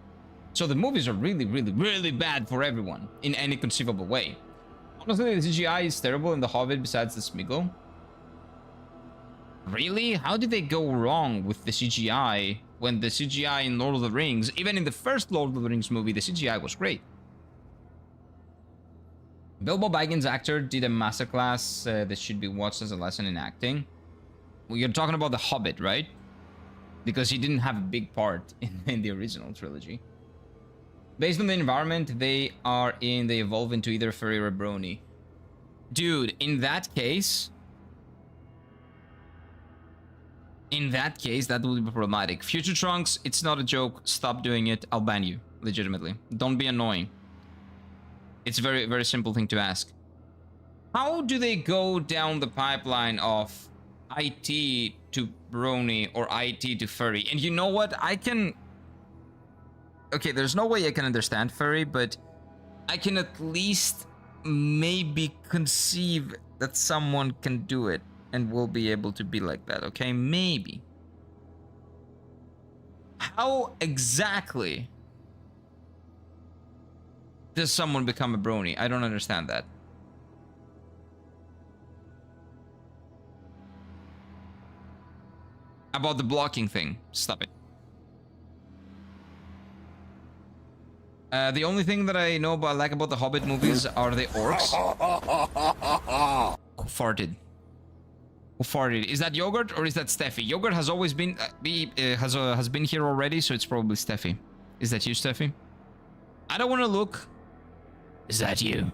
So the movies are really, really, really bad for everyone in any conceivable way. Honestly, the CGI is terrible in The Hobbit besides the Smeagol. Really? How did they go wrong with the CGI when the CGI in Lord of the Rings, even in the first Lord of the Rings movie, the CGI was great? Bilbo Baggins' actor did a masterclass that should be watched as a lesson in acting. Well, you're talking about The Hobbit, right? Because he didn't have a big part in the original trilogy. Based on the environment they are in, they evolve into either furry or brony. Dude, in that case, that would be problematic. Future Trunks, it's not a joke. Stop doing it. I'll ban you, legitimately. Don't be annoying. It's a very, very simple thing to ask. How do they go down the pipeline of IT to brony or IT to furry? And you know what? I can... Okay, there's no way I can understand furry, but I can at least maybe conceive that someone can do it and will be able to be like that, okay? Maybe. How exactly does someone become a brony? I don't understand that. About the blocking thing, stop it. The only thing that I know about, like about the Hobbit movies are the orcs. Who farted? Who farted? Is that Yogurt or is that Steffi? Yogurt has always been has been here already, so it's probably Steffi. Is that you, Steffi? I don't want to look. Is that you?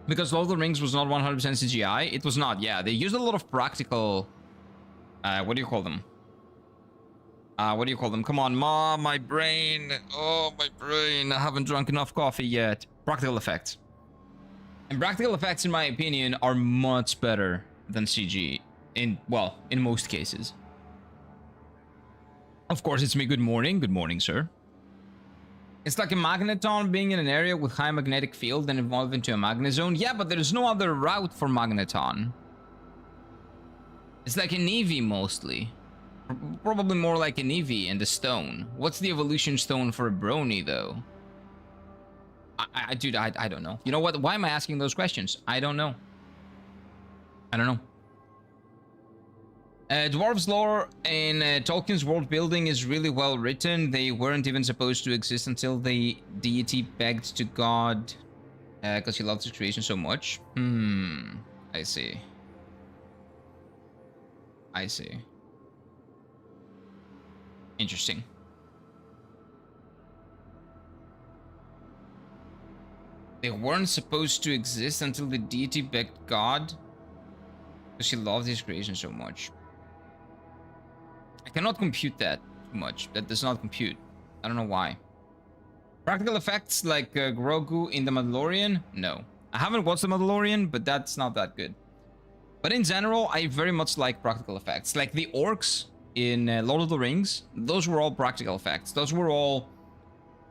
Because Lord of the Rings was not 100% CGI. It was not. Yeah, they used a lot of practical. What do you call them? What do you call them? Come on, Mom, my brain. Oh, my brain. I haven't drunk enough coffee yet. Practical effects. And practical effects, in my opinion, are much better than CG. In most cases. Of course, it's me. Good morning. Good morning, sir. It's like a magneton being in an area with high magnetic field and evolve into a magnezone. Yeah, but there's no other route for magneton. It's like an Eevee mostly. Probably more like an Eevee and a stone. What's the evolution stone for a brony, though? Dude, I don't know. You know what? Why am I asking those questions? I don't know. I don't know. Dwarves lore in Tolkien's world building is really well written. They weren't even supposed to exist until the deity begged to God because he loved his creation so much. I see. I see. Interesting. They weren't supposed to exist until the deity begged God because he loved his creation so much. I cannot compute that too much. That does not compute. I don't know why. Practical effects like Grogu in The Mandalorian? No. I haven't watched The Mandalorian, but that's not that good. But in general, I very much like practical effects. Like the orcs in Lord of the Rings, those were all practical effects. Those were all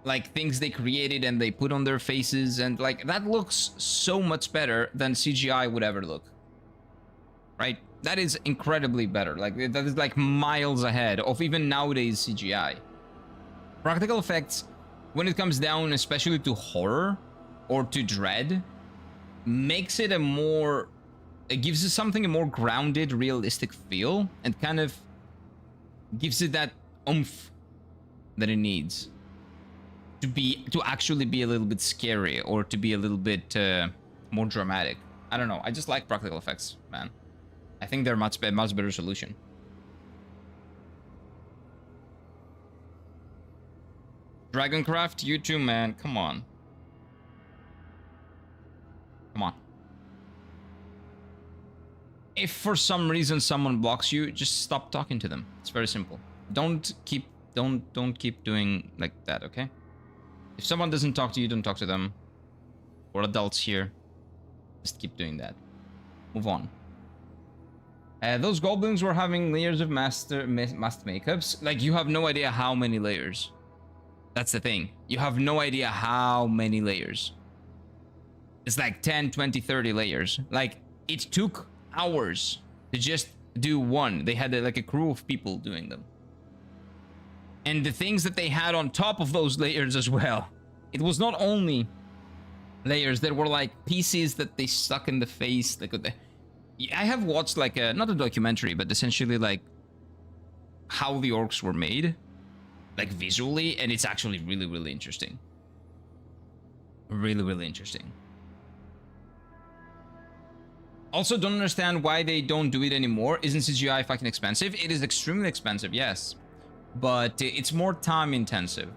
like things they created and they put on their faces, and like that looks so much better than CGI would ever look. Right? That is incredibly better. Like that is like miles ahead of even nowadays CGI. Practical effects, when it comes down especially to horror or to dread, makes it a more, it gives it something a more grounded, realistic feel, and kind of gives it that oomph that it needs to actually be a little bit scary or to be a little bit more dramatic. I don't know. I just like practical effects, man. I think they're much better solution. Dragoncraft, you too, man. Come on. Come on. If for some reason someone blocks you, just stop talking to them. It's very simple. Don't keep doing like that, okay? If someone doesn't talk to you, don't talk to them. We're adults here. Just keep doing that. Move on. Those goblins were having layers of masked makeups. Like, you have no idea how many layers. That's the thing. You have no idea how many layers. It's like 10, 20, 30 layers. Like, it took hours to just do one. They had like a crew of people doing them. And the things that they had on top of those layers as well. It was not only layers, there were like pieces that they stuck in the face. Like, I have watched like a, not a documentary, but essentially like how the orcs were made, like visually, and it's actually really, really interesting. Really, really interesting. Also, don't understand why they don't do it anymore. Isn't CGI fucking expensive? It is extremely expensive, yes. But it's more time intensive.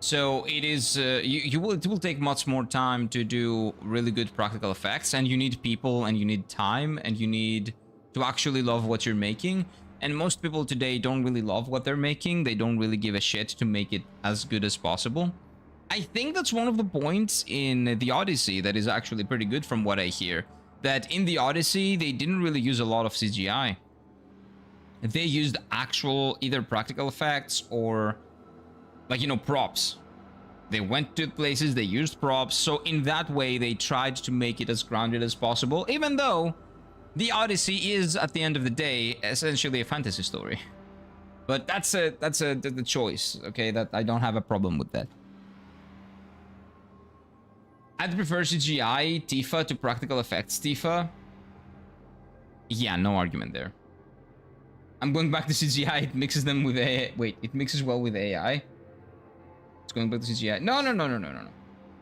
So it is, it will take much more time to do really good practical effects, and you need people, and you need time, and you need to actually love what you're making. And most people today don't really love what they're making. They don't really give a shit to make it as good as possible. I think that's one of the points in the Odyssey that is actually pretty good from what I hear. That in the Odyssey, they didn't really use a lot of CGI. They used actual either practical effects or, like, you know, props. They went to places, they used props. So in that way, they tried to make it as grounded as possible, even though the Odyssey is, at the end of the day, essentially a fantasy story. But that's the choice, okay? That I don't have a problem with that. I'd prefer CGI Tifa to practical effects Tifa. Yeah, no argument there. I'm going back to CGI. It mixes them with AI. Wait, it mixes well with AI. It's going back to CGI. No.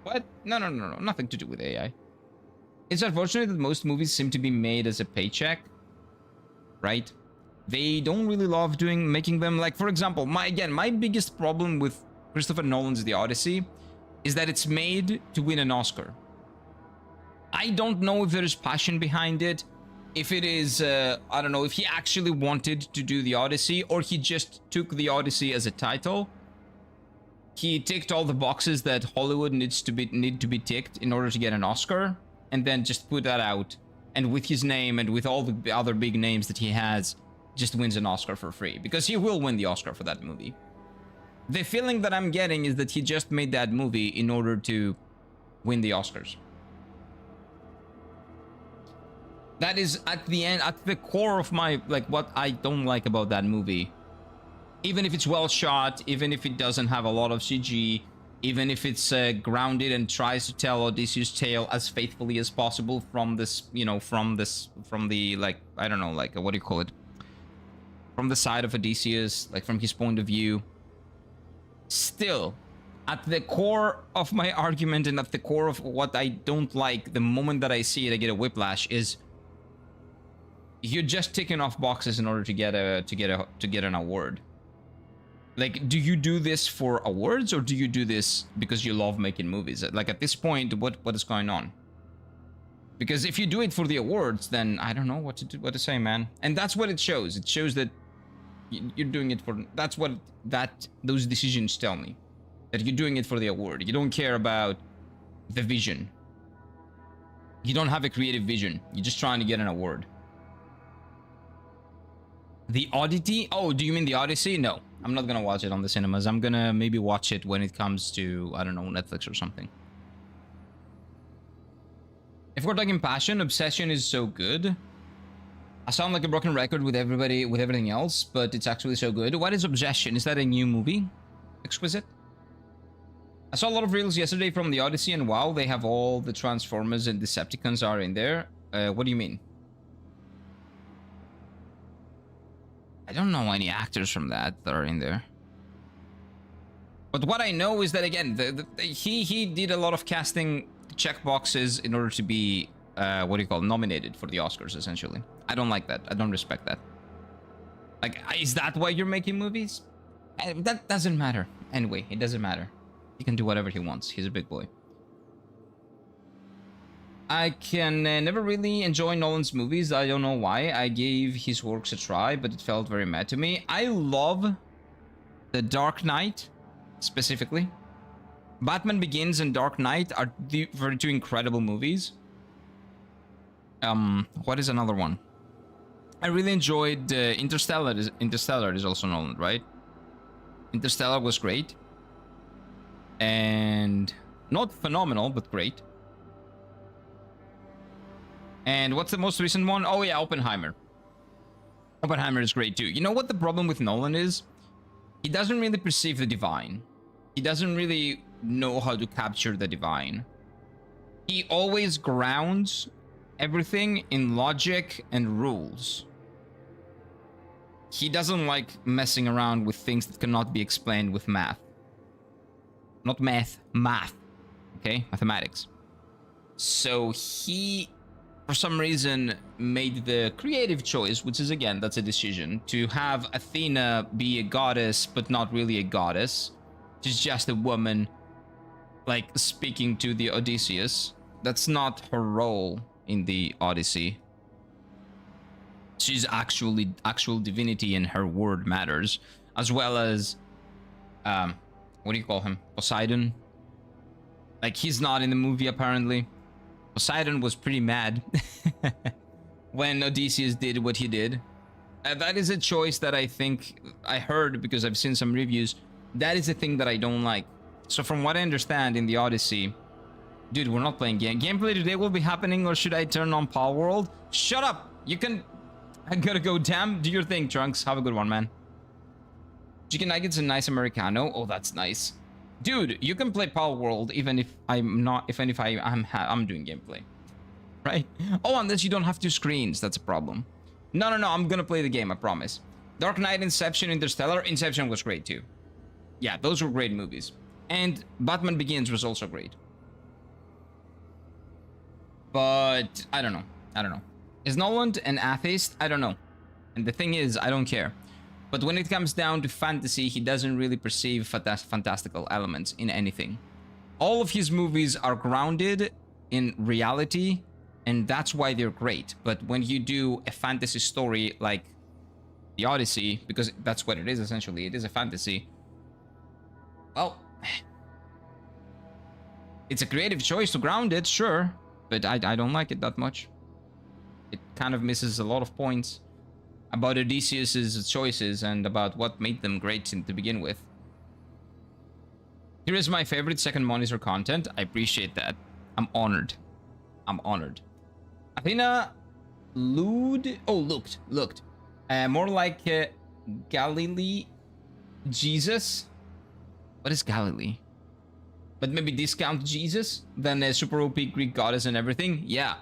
What? No. Nothing to do with AI. It's unfortunate that most movies seem to be made as a paycheck, right? They don't really love making them, like, for example, my biggest problem with Christopher Nolan's The Odyssey is that it's made to win an Oscar. I don't know if there's passion behind it. If it is, I don't know, if he actually wanted to do The Odyssey, or he just took The Odyssey as a title. He ticked all the boxes that Hollywood need to be ticked in order to get an Oscar, and then just put that out. And with his name and with all the other big names that he has, just wins an Oscar for free. Because he will win the Oscar for that movie. The feeling that I'm getting is that he just made that movie in order to win the Oscars. That is at the core of my, like, what I don't like about that movie. Even if it's well shot, even if it doesn't have a lot of CG, even if it's grounded and tries to tell Odysseus' tale as faithfully as possible from this, you know, from the, like, I don't know, like, what do you call it? From the side of Odysseus, like, from his point of view. Still, at the core of my argument and at the core of what I don't like, the moment that I see it, I get a whiplash, is you're just ticking off boxes in order to get an award. Like, do you do this for awards, or do you do this because you love making movies? Like, at this point, what is going on? Because if you do it for the awards, then I don't know what to say, man. And that's what it shows. It shows that you're doing it for, that's what those decisions tell me, that you're doing it for the award. You don't care about the vision. You don't have a creative vision. You're just trying to get an award. The Oddity? Oh, do you mean the Odyssey? No, I'm not gonna watch it on the cinemas. I'm gonna maybe watch it when it comes to, I don't know, Netflix or something. If we're talking passion, Obsession is so good. I sound like a broken record with everything else, but it's actually so good. What is Obsession? Is that a new movie? Exquisite? I saw a lot of reels yesterday from the Odyssey, and wow, they have all the Transformers and Decepticons are in there. What do you mean? I don't know any actors from that are in there. But what I know is that, again, he did a lot of casting checkboxes in order to be, what do you call, nominated for the Oscars, essentially. I don't like that. I don't respect that. Like, is that why you're making movies? That doesn't matter. Anyway, it doesn't matter. He can do whatever he wants. He's a big boy. I can never really enjoy Nolan's movies. I don't know why. I gave his works a try, but it felt very mad to me. I love The Dark Knight, specifically. Batman Begins and Dark Knight are two incredible movies. What is another one? I really enjoyed Interstellar. Interstellar is also Nolan, right? Interstellar was great. And not phenomenal, but great. And what's the most recent one? Oh yeah, Oppenheimer. Oppenheimer is great too. You know what the problem with Nolan is? He doesn't really perceive the divine. He doesn't really know how to capture the divine. He always grounds everything in logic and rules. He doesn't like messing around with things that cannot be explained with math. Not math, math. Okay? Mathematics. So he, for some reason, made the creative choice, which is, again, that's a decision, to have Athena be a goddess, but not really a goddess. She's just a woman, like, speaking to the Odysseus. That's not her role in the Odyssey. She's actual divinity, and her word matters. As well as, what do you call him? Poseidon. Like, he's not in the movie, apparently. Poseidon was pretty mad when Odysseus did what he did. That is a choice that I think I heard, because I've seen some reviews. That is a thing that I don't like. So from what I understand in the Odyssey, dude, we're not playing gameplay today will be happening, or should I turn on Pal World? Shut up! You can... I gotta go, damn. Do your thing, Trunks. Have a good one, man. Chicken nuggets and nice Americano. Oh, that's nice. Dude, you can play Pal World even if I'm not, I'm doing gameplay. Right? Oh, unless you don't have two screens, that's a problem. No, I'm gonna play the game, I promise. Dark Knight, Inception, Interstellar. Inception was great too. Yeah, those were great movies. And Batman Begins was also great. But I don't know. Is Nolan an atheist? I don't know. And the thing is, I don't care. But when it comes down to fantasy, he doesn't really perceive fantastical elements in anything. All of his movies are grounded in reality, and that's why they're great. But when you do a fantasy story like the Odyssey, because that's what it is essentially, it is a fantasy. Well, it's a creative choice to ground it, sure, but I don't like it that much. It kind of misses a lot of points about Odysseus's choices and about what made them great to begin with. Here is my favorite second monitor content. I appreciate that. I'm honored. Athena looked more like Galilee Jesus. What is Galilee? But maybe discount Jesus than a super OP Greek goddess and everything. Yeah.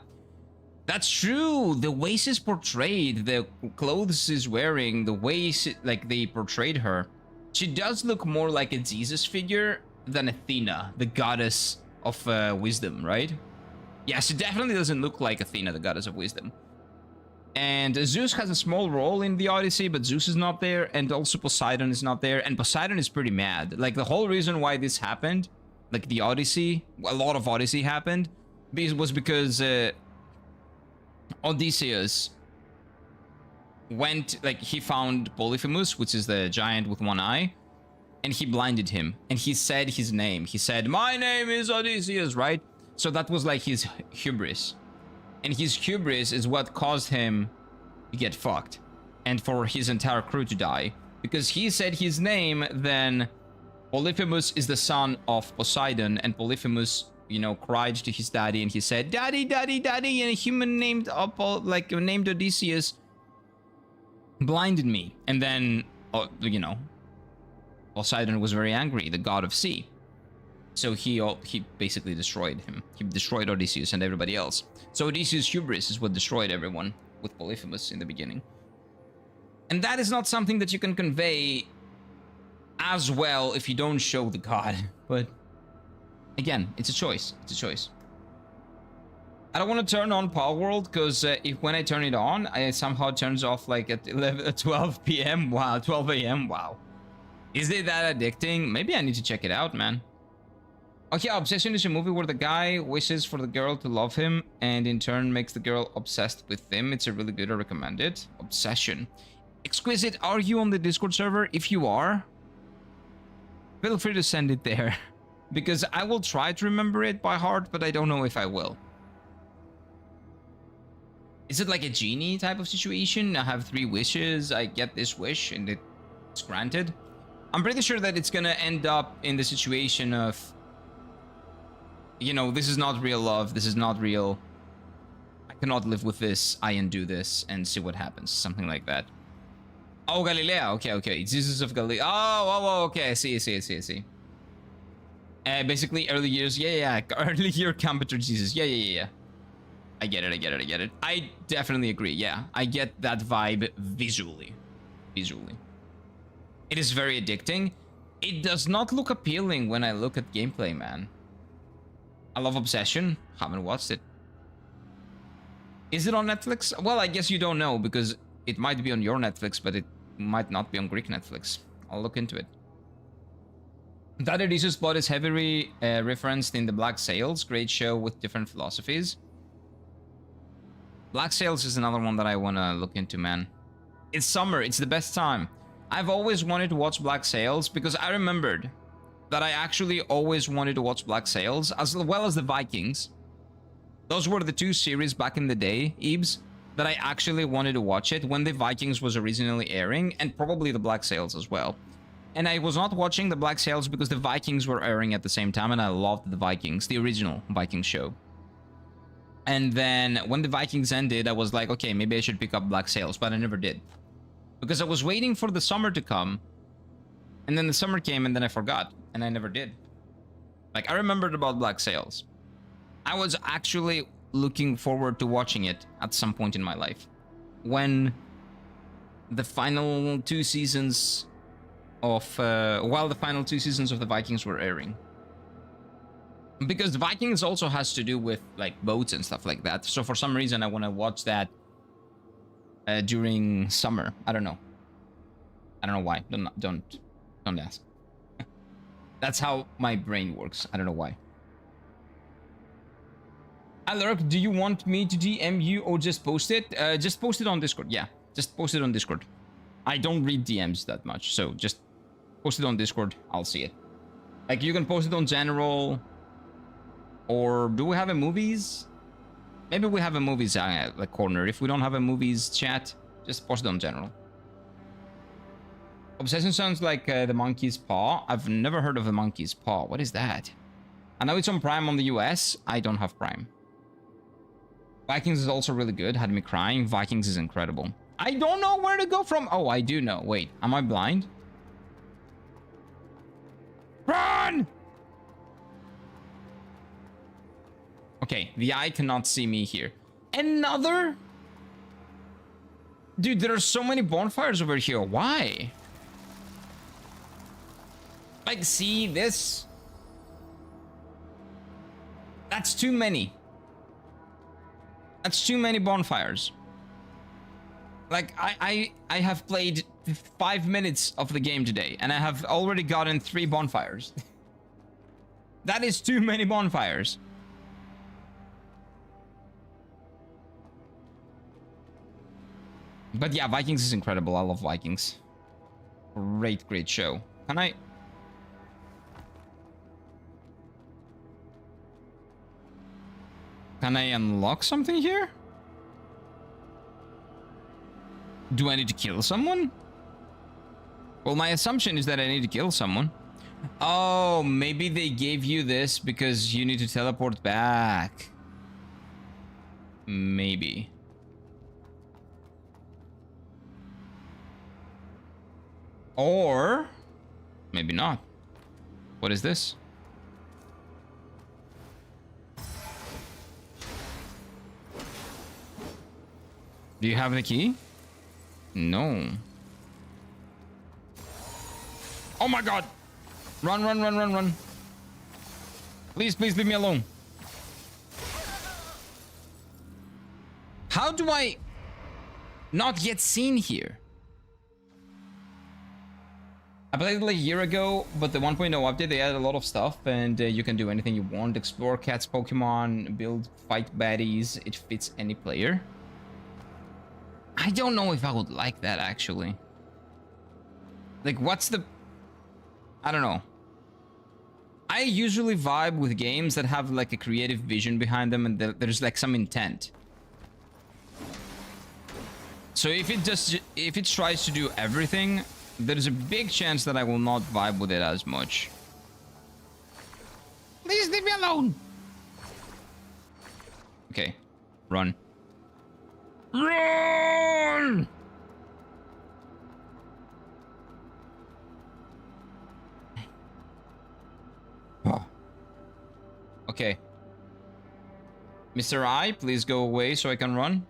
That's true. The way she's portrayed, the clothes she's wearing, the way like they portrayed her, she does look more like a Jesus figure than Athena, the goddess of wisdom, right? Yeah, she definitely doesn't look like Athena, the goddess of wisdom. And Zeus has a small role in the Odyssey, but Zeus is not there, and also Poseidon is not there, and Poseidon is pretty mad. Like, the whole reason why this happened, like the Odyssey, a lot of Odyssey happened, was because Odysseus went, like, he found Polyphemus, which is the giant with one eye, and he blinded him, and he said his name. He said, "My name is Odysseus," right? So that was like his hubris. And his hubris is what caused him to get fucked. and for his entire crew to die. Because he said his name, then Polyphemus is the son of Poseidon, and Polyphemus, you know, cried to his daddy, and he said, "Daddy, daddy, daddy," and a human named named Odysseus blinded me. And then, you know, Poseidon was very angry, the god of sea. So he basically destroyed him. He destroyed Odysseus and everybody else. So Odysseus' hubris is what destroyed everyone with Polyphemus in the beginning. And that is not something that you can convey as well if you don't show the god. But again, it's a choice. It's a choice. I don't want to turn on Power World because if when I turn it on, it somehow turns off like at 12 p.m. Wow, 12 a.m. Wow. Is it that addicting? Maybe I need to check it out, man. Okay, Obsession is a movie where the guy wishes for the girl to love him and in turn makes the girl obsessed with him. It's a really good, I recommend it. Obsession. Exquisite, are you on the Discord server? If you are, feel free to send it there. Because I will try to remember it by heart, but I don't know if I will. Is it like a genie type of situation? I have 3 wishes, I get this wish and it's granted. I'm pretty sure that it's gonna end up in the situation of, you know, this is not real love, this is not real. I cannot live with this, I undo this and see what happens. Something like that. Oh, Galileo, okay. Jesus of Galilee. Oh, okay, I see. Basically, early years, yeah. Early year computer Jesus, yeah. I get it. I definitely agree, yeah. I get that vibe visually. It is very addicting. It does not look appealing when I look at gameplay, man. I love Obsession. Haven't watched it. Is it on Netflix? Well, I guess you don't know because it might be on your Netflix, but it might not be on Greek Netflix. I'll look into it. That Odysseus plot is heavily referenced in the Black Sails. Great show with different philosophies. Black Sails is another one that I want to look into, man. It's summer. It's the best time. I've always wanted to watch Black Sails because I remembered that I actually always wanted to watch Black Sails as well as the Vikings. Those were the 2 series back in the day, Ebs, that I actually wanted to watch it when the Vikings was originally airing, and probably the Black Sails as well. And I was not watching the Black Sails because the Vikings were airing at the same time, and I loved the Vikings, the original Viking show. And then when the Vikings ended, I was like, okay, maybe I should pick up Black Sails, but I never did. Because I was waiting for the summer to come, and then the summer came, and then I forgot, and I never did. Like, I remembered about Black Sails. I was actually looking forward to watching it at some point in my life. When the final 2 seasons of... while the final 2 seasons of the Vikings were airing. Because the Vikings also has to do with, like, boats and stuff like that. So for some reason, I want to watch that during summer. I don't know. I don't know why. Don't ask. That's how my brain works. I don't know why. Alurk, do you want me to DM you or just post it? Just post it on Discord. Yeah, just post it on Discord. I don't read DMs that much, so just post it on Discord. I'll see it. Like, you can post it on general. Or do we have a movies? Maybe we have a movies like corner. If we don't have a movies chat, just post it on general. Obsession sounds like the monkey's paw. I've never heard of the monkey's paw. What is that? I know it's on Prime on the US. I don't have Prime. Vikings is also really good. Had me crying. Vikings is incredible. I don't know where to go from. Oh, I do know. Wait, am I blind? Run! Okay, the eye cannot see me here. Another? Dude, there are so many bonfires over here. Why? Like, see this? That's too many. That's too many bonfires. Like, I have played 5 minutes of the game today, and I have already gotten 3 bonfires. That is too many bonfires. But yeah, Vikings is incredible. I love Vikings. Great show. Can I... Can I unlock something here? Do I need to kill someone? Well, my assumption is that I need to kill someone. Oh, maybe they gave you this because you need to teleport back. Maybe. Or maybe not. What is this? Do you have the key? No. Oh my god! Run, run, run, run, run. Please, please leave me alone. How do I not get seen here? I played it like a year ago, but the 1.0 update, they added a lot of stuff, and you can do anything you want. Explore cats, Pokemon, build, fight baddies. It fits any player. I don't know if I would like that, actually. Like, what's the... I don't know. I usually vibe with games that have, like, a creative vision behind them, and there's, like, some intent. So if it tries to do everything, there's a big chance that I will not vibe with it as much. Please leave me alone! Okay. Run. Run! Oh. Okay. Mr. I, please go away so I can run.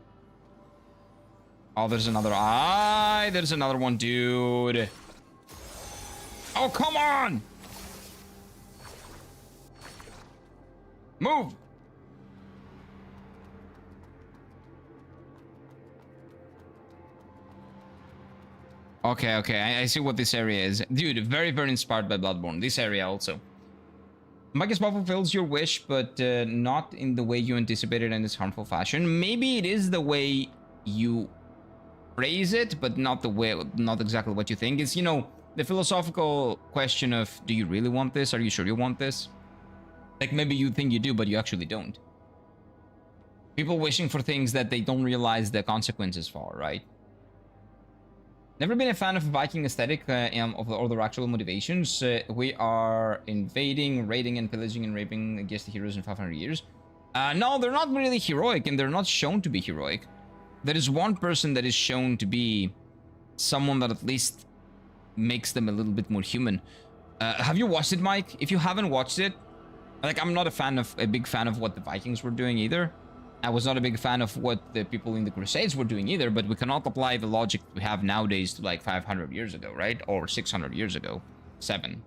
Oh, there's another eye. There's another one, dude. Oh, come on! Move! Okay, okay, I see what this area is. Dude, very, very inspired by Bloodborne. This area also. Mike's Buff fulfills your wish, but not in the way you anticipated in this harmful fashion. Maybe it is the way you phrase it, but not the way, not exactly what you think. It's, you know, the philosophical question of, do you really want this? Are you sure you want this? Like, maybe you think you do, but you actually don't. People wishing for things that they don't realize the consequences for, right? Never been a fan of Viking aesthetic or their actual motivations. We are invading, raiding, and pillaging and raping against the heroes in 500 years. No, they're not really heroic, and they're not shown to be heroic. There is one person that is shown to be someone that at least makes them a little bit more human. Have you watched it, Mike? If you haven't watched it, like, I'm not a big fan of what the Vikings were doing either. I was not a big fan of what the people in the Crusades were doing either, but we cannot apply the logic we have nowadays to like 500 years ago, right? Or 600 years ago. 7.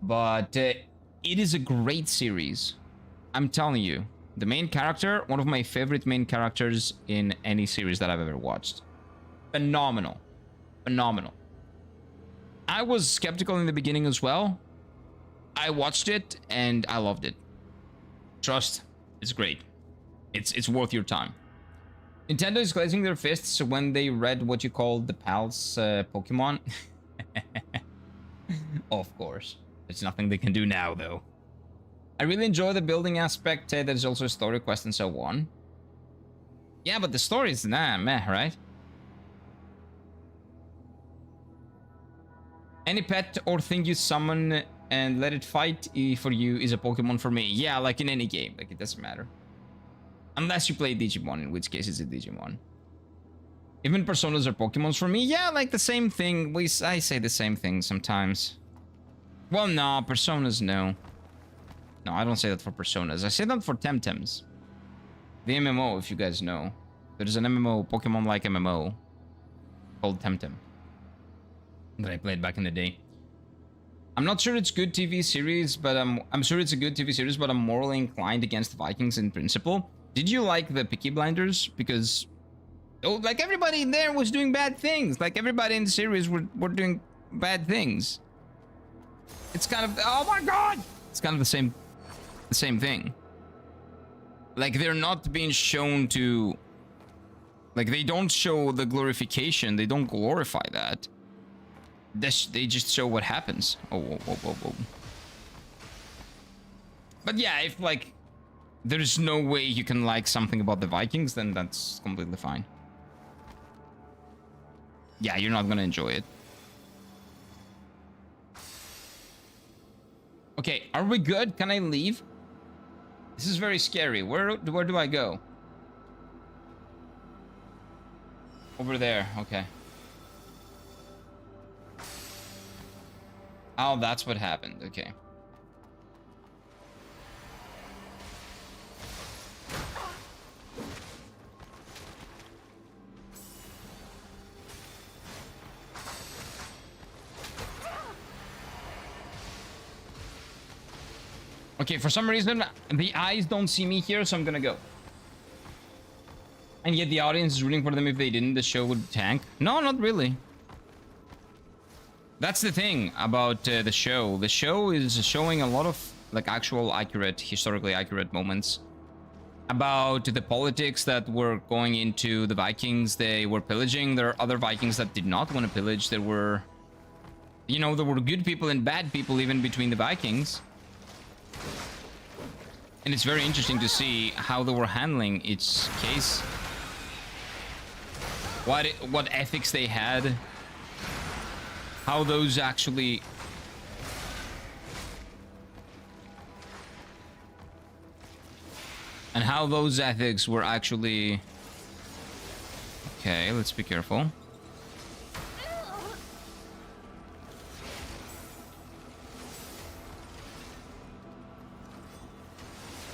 But it is a great series. I'm telling you. The main character, one of my favorite main characters in any series that I've ever watched. Phenomenal. Phenomenal. I was skeptical in the beginning as well. I watched it and I loved it. Trust. It's great. It's worth your time. Nintendo is clenching their fists when they read what you call the PAL's Pokemon. Of course. There's nothing they can do now, though. I really enjoy the building aspect. There's also a story quest and so on. Yeah, but the story is meh, right? Any pet or thing you summon and let it fight for you is a Pokemon for me. Yeah, like in any game. Like, it doesn't matter. Unless you play Digimon, in which case it's a Digimon. Even Personas are Pokemons for me. Yeah, like the same thing. I say the same thing sometimes. Well, no. Personas, no. No, I don't say that for Personas. I say that for Temtems. The MMO, if you guys know. There's an MMO, Pokemon-like MMO. Called Temtem. That I played back in the day. I'm not sure it's good TV series, but I'm sure it's a good TV series, but I'm morally inclined against Vikings in principle. Did you like the Peaky Blinders? Because, oh, like, everybody in there was doing bad things. Like, everybody in the series were doing bad things. It's kind of, oh my god! It's kind of the same thing. Like, they're not being shown to, like, they don't show the glorification. They don't glorify that. They just show what happens. Oh, whoa, whoa, whoa, whoa. But yeah, if, like, there's no way you can like something about the Vikings, then that's completely fine. Yeah, you're not gonna enjoy it. Okay, are we good? Can I leave? This is very scary. Where do I go? Over there. Okay. Oh, that's what happened. Okay. Okay, for some reason, the eyes don't see me here, so I'm gonna go. And yet the audience is rooting for them. If they didn't, the show would tank. No, not really. That's the thing about the show. The show is showing a lot of like actual accurate, historically accurate moments about the politics that were going into the Vikings. They were pillaging. There are other Vikings that did not want to pillage. There were, you know, there were good people and bad people even between the Vikings. And it's very interesting to see how they were handling each case. What ethics they had. How those actually... And how those ethics were actually... Okay, let's be careful.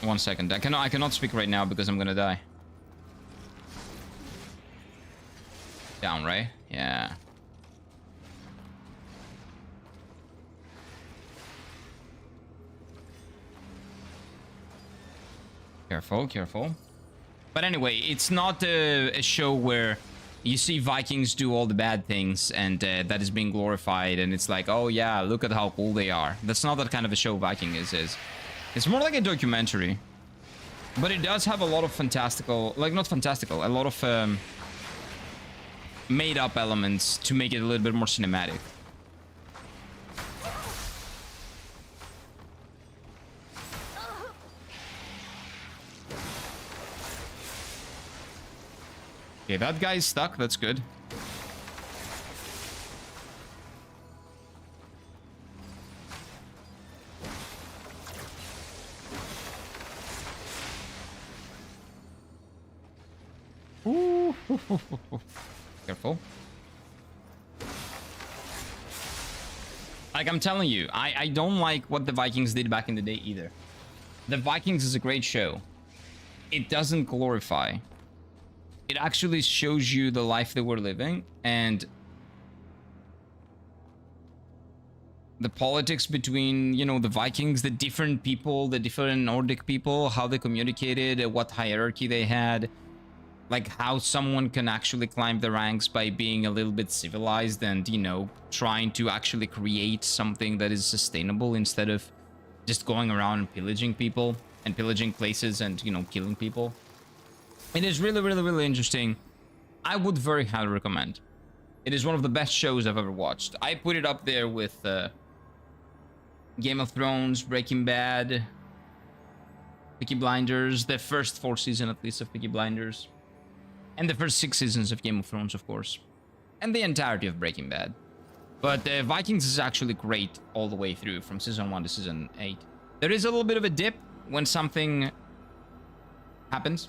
One second. I cannot speak right now because I'm gonna die. Down, right? Yeah. Careful, careful. But anyway, it's not a show where you see Vikings do all the bad things and that is being glorified and it's like, oh yeah, look at how cool they are. That's not that kind of a show Viking is. It's more like a documentary. But it does have a lot of fantastical, like not fantastical, a lot of made up elements to make it a little bit more cinematic. Okay, that guy's stuck. That's good. Ooh. Careful. Like I'm telling you, I don't like what the Vikings did back in the day either. The Vikings is a great show. It doesn't glorify. It actually shows you the life they were living and the politics between, you know, the Vikings, the different people, the different Nordic people, how they communicated, what hierarchy they had, like how someone can actually climb the ranks by being a little bit civilized and, you know, trying to actually create something that is sustainable instead of just going around and pillaging people and pillaging places and, you know, killing people. It is really, really, really interesting. I would very highly recommend. It is one of the best shows I've ever watched. I put it up there with Game of Thrones, Breaking Bad, Peaky Blinders, the first 4 seasons at least of Peaky Blinders, and the first 6 seasons of Game of Thrones, of course, and the entirety of Breaking Bad. But Vikings is actually great all the way through, from season 1 to season 8. There is a little bit of a dip when something happens,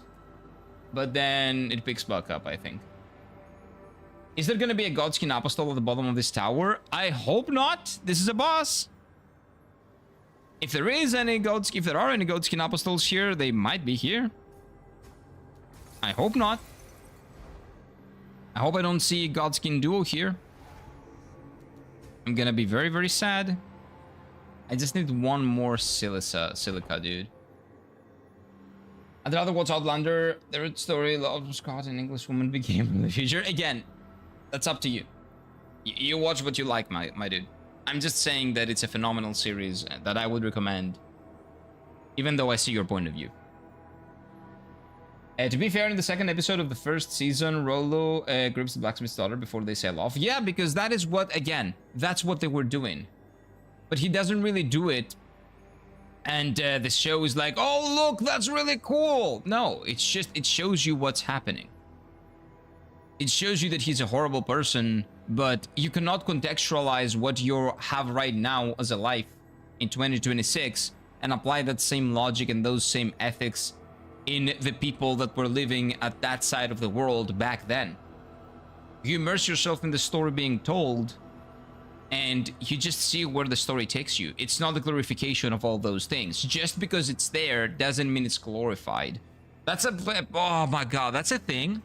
but then it picks back up, I think. Is there gonna be a Godskin Apostle at the bottom of this tower? I hope not. This is a boss. If there is any if there are any Godskin Apostles here, they might be here. I hope not. I hope I don't see Godskin Duo here. I'm gonna be very, very sad. I just need one more silica, dude. I'd rather watch Outlander. The story of Scott, an English woman, became in the future. Again, that's up to you. You watch what you like, my dude. I'm just saying that it's a phenomenal series that I would recommend, even though I see your point of view. To be fair, in the second episode of the first season, Rollo grips the blacksmith's daughter before they sail off. Yeah, because that is what, again, that's what they were doing. But he doesn't really do it. And the show is like, oh, look, that's really cool. No, it's just, it shows you what's happening. It shows you that he's a horrible person, but you cannot contextualize what you have right now as a life in 2026 and apply that same logic and those same ethics in the people that were living at that side of the world back then. You immerse yourself in the story being told, and you just see where the story takes you. It's not the glorification of all those things. Just because it's there doesn't mean it's glorified. That's a... Oh my god, that's a thing.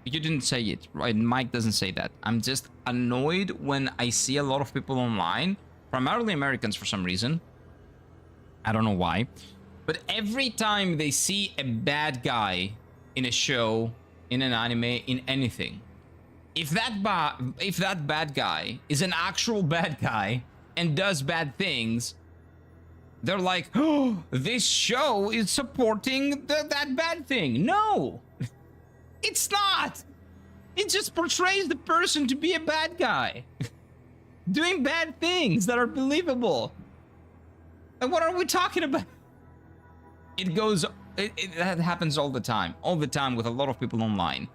You didn't say it, right? Mike doesn't say that. I'm just annoyed when I see a lot of people online, primarily Americans for some reason. I don't know why. But every time they see a bad guy in a show, in an anime, in anything, if that bad guy is an actual bad guy and does bad things, they're like, oh, this show is supporting that bad thing. No, it's not. It just portrays the person to be a bad guy, doing bad things that are believable. And what are we talking about? It goes, that happens all the time with a lot of people online.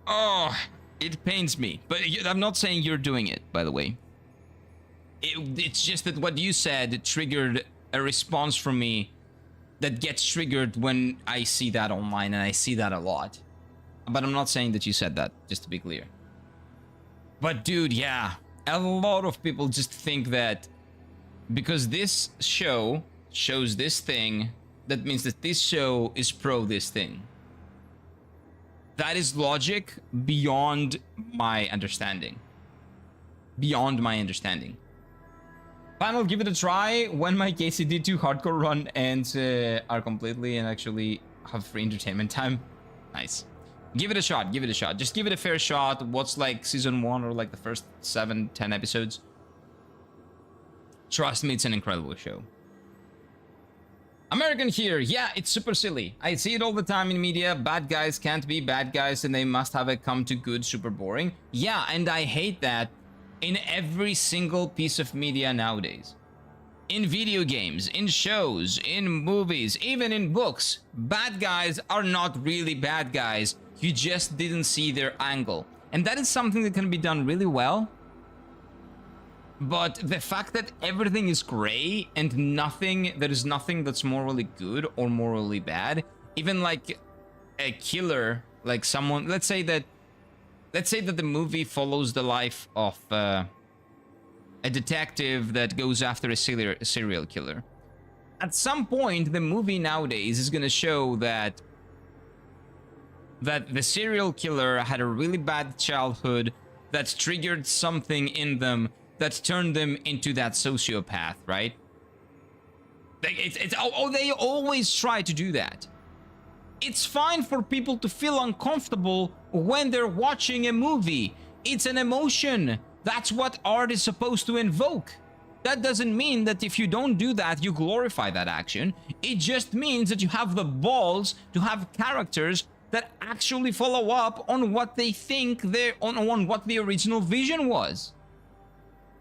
Oh, it pains me, but I'm not saying you're doing it, by the way. It's just that what you said triggered a response from me that gets triggered when I see that online, and I see that a lot. But I'm not saying that you said that, just to be clear. But dude, yeah, a lot of people just think that because this show shows this thing, that means that this show is pro this thing. That is logic beyond my understanding. Beyond my understanding. Fine, I'll give it a try when my KCD2 hardcore run ends are completely and actually have free entertainment time. Nice. Give it a shot, give it a shot. Just give it a fair shot. What's like season 1 or like the first 7-10 episodes? Trust me, it's an incredible show. American here, yeah, it's super silly. I see it all the time in media. Bad guys can't be bad guys and they must have a come to good, super boring. Yeah, and I hate that in every single piece of media nowadays. In video games, in shows, in movies, even in books, bad guys are not really bad guys. You just didn't see their angle. And that is something that can be done really well. But the fact that everything is gray and there is nothing that's morally good or morally bad, even like a killer, like someone, let's say that the movie follows the life of a detective that goes after a serial killer. At some point, the movie nowadays is gonna show that the serial killer had a really bad childhood that triggered something in them that turned them into that sociopath, right? They always try to do that. It's fine for people to feel uncomfortable when they're watching a movie. It's an emotion. That's what art is supposed to invoke. That doesn't mean that if you don't do that, you glorify that action. It just means that you have the balls to have characters that actually follow up on what they think on what the original vision was.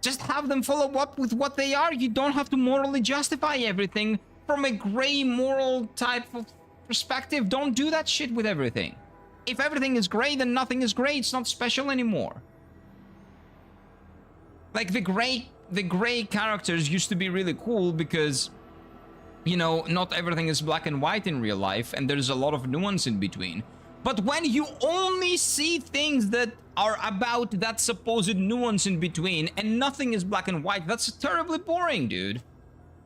Just have them follow up with what they are. You don't have to morally justify everything from a gray moral type of perspective. Don't do that shit with everything. If everything is gray, then nothing is gray. It's not special anymore. Like the gray characters used to be really cool because, you know, not everything is black and white in real life, and there's a lot of nuance in between. But when you only see things that are about that supposed nuance in between and nothing is black and white, that's terribly boring, dude.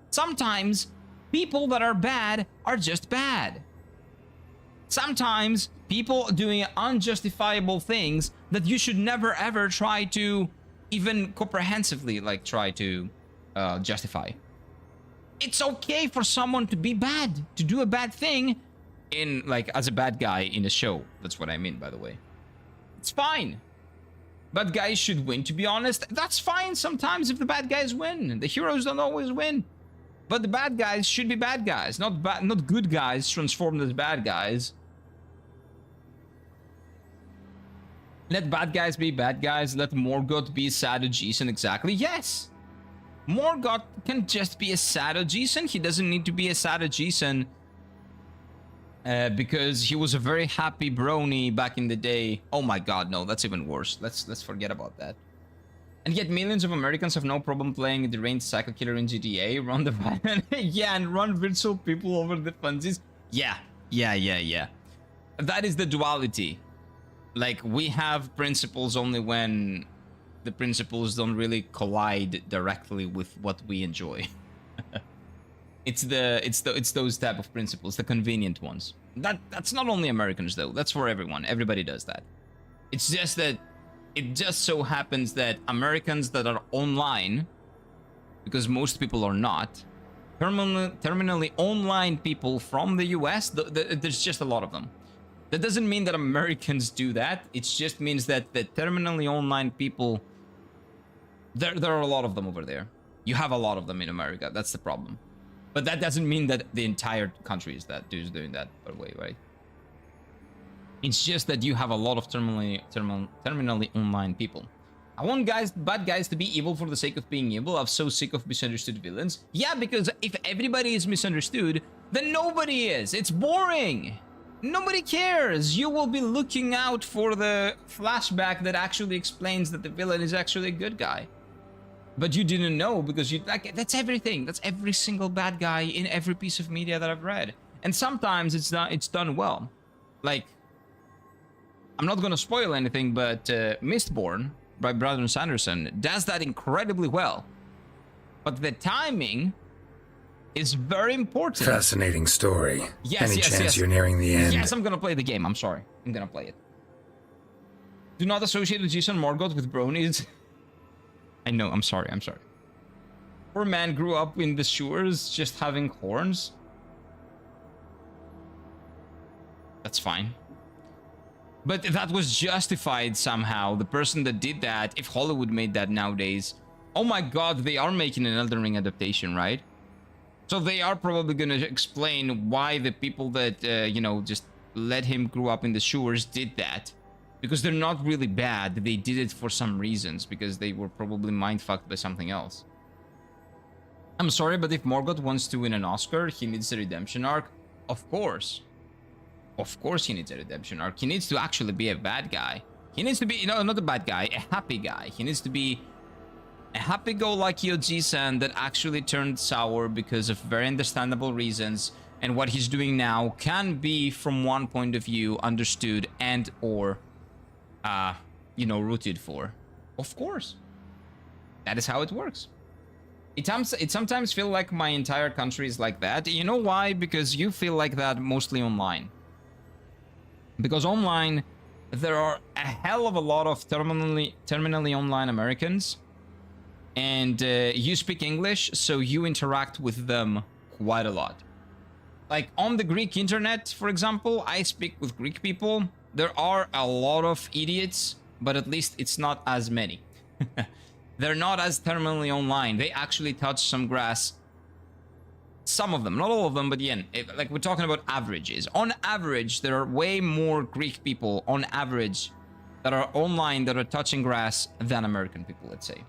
Sometimes people that are bad are just bad. Sometimes people doing unjustifiable things that you should never ever try to even comprehensively like try to justify. It's okay for someone to be bad, to do a bad thing in like as a bad guy in a show. That's what I mean, by the way. It's fine. Bad guys should win, to be honest. That's fine sometimes if the bad guys win. The heroes don't always win. But the bad guys should be bad guys, not good guys transformed as bad guys. Let bad guys be bad guys. Let Morgoth be Sado Jason. Exactly. Yes. Morgoth can just be a Sado Jason. He doesn't need to be a Sado Jason because he was a very happy brony back in the day. Oh my god, no, that's even worse. Let's forget about that. And yet millions of Americans have no problem playing a deranged psycho killer in GTA, run the violent, yeah, and run virtual people over the funsies. Yeah. That is the duality. Like, we have principles only when the principles don't really collide directly with what we enjoy. It's those type of principles, the convenient ones. That's not only Americans though. That's for everyone. Everybody does that. It's just that it just so happens that Americans that are online, because most people are not, terminally online people from the US, there's just a lot of them. That doesn't mean that Americans do that. It just means that the terminally online people, there are a lot of them over there. You have a lot of them in America. That's the problem. But that doesn't mean that the entire country is doing that, by the way, right? It's just that you have a lot of terminally online people. I want bad guys to be evil for the sake of being evil. I'm so sick of misunderstood villains. Yeah, because if everybody is misunderstood, then nobody is. It's boring. Nobody cares. You will be looking out for the flashback that actually explains that the villain is actually a good guy. But you didn't know because you like that's everything. That's every single bad guy in every piece of media that I've read. And sometimes it's done well. Like, I'm not gonna spoil anything, but Mistborn by Brandon Sanderson does that incredibly well. But the timing is very important. Fascinating story. Yes, Any yes, chance yes. you're nearing the end? Yes, I'm gonna play the game. I'm sorry. I'm gonna play it. Do not associate Jason Morgoth with bronies. I know, I'm sorry. Poor man grew up in the sewers just having horns. That's fine. But that was justified somehow. The person that did that, if Hollywood made that nowadays, oh my god, they are making an Elden Ring adaptation, right? So they are probably gonna explain why the people that, you know, just let him grow up in the sewers did that. Because they're not really bad. They did it for some reasons, because they were probably mind-fucked by something else. I'm sorry, but if Morgoth wants to win an Oscar, he needs a redemption arc. Of course. Of course he needs a redemption arc. He needs to actually be a bad guy. He needs to be, no, not a bad guy, a happy guy. He needs to be a happy-go-lucky Oji-san that actually turned sour because of very understandable reasons. And what he's doing now can be, from one point of view, understood and or... you know, rooted for. Of course. That is how it works. It sometimes feel like my entire country is like that. You know why? Because you feel like that mostly online. Because online, there are a hell of a lot of terminally online Americans. And you speak English, so you interact with them quite a lot. Like on the Greek internet, for example, I speak with Greek people. There are a lot of idiots, but at least it's not as many. They're not as terminally online. They actually touch some grass. Some of them, not all of them, but yeah, like we're talking about averages. On average, there are way more Greek people on average that are online that are touching grass than American people, let's say.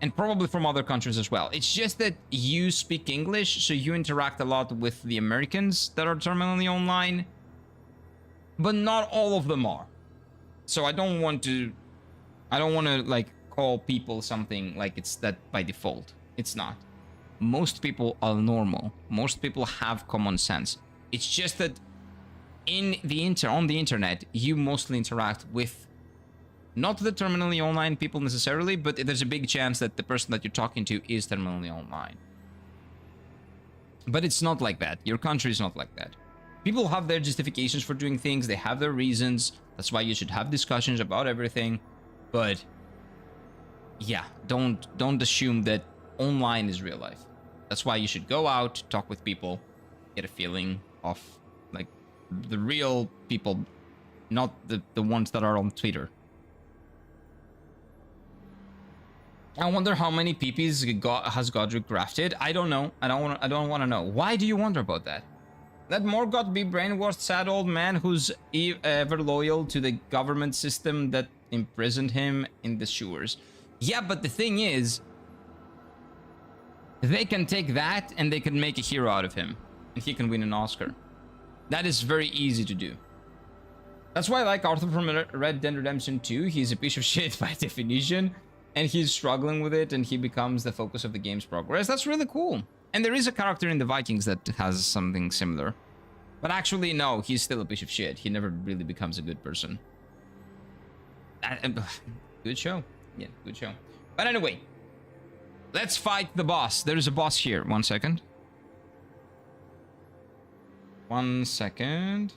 And probably from other countries as well. It's just that you speak English, so you interact a lot with the Americans that are terminally online. But not all of them are. So I don't want to like call people something like it's that by default. It's not. Most people are normal. Most people have common sense. It's just that on the internet, you mostly interact with not the terminally online people necessarily, but there's a big chance that the person that you're talking to is terminally online. But it's not like that. Your country is not like that. People have their justifications for doing things. They have their reasons. That's why you should have discussions about everything. But yeah, don't assume that online is real life. That's why you should go out, talk with people, get a feeling of like the real people, not the ones that are on Twitter. I wonder how many PPs has Godric crafted. I don't know. I don't want to know. Why do you wonder about that? Let Morgoth be brainwashed sad old man who's ever loyal to the government system that imprisoned him in the sewers. Yeah, but the thing is, they can take that and they can make a hero out of him. And he can win an Oscar. That is very easy to do. That's why I like Arthur from Red Dead Redemption 2. He's a piece of shit by definition, and he's struggling with it, and he becomes the focus of the game's progress. That's really cool. And there is a character in the Vikings that has something similar. But actually, no, he's still a piece of shit. He never really becomes a good person. Good show. Yeah, good show. But anyway, let's fight the boss. There's a boss here. 1 second. 1 second.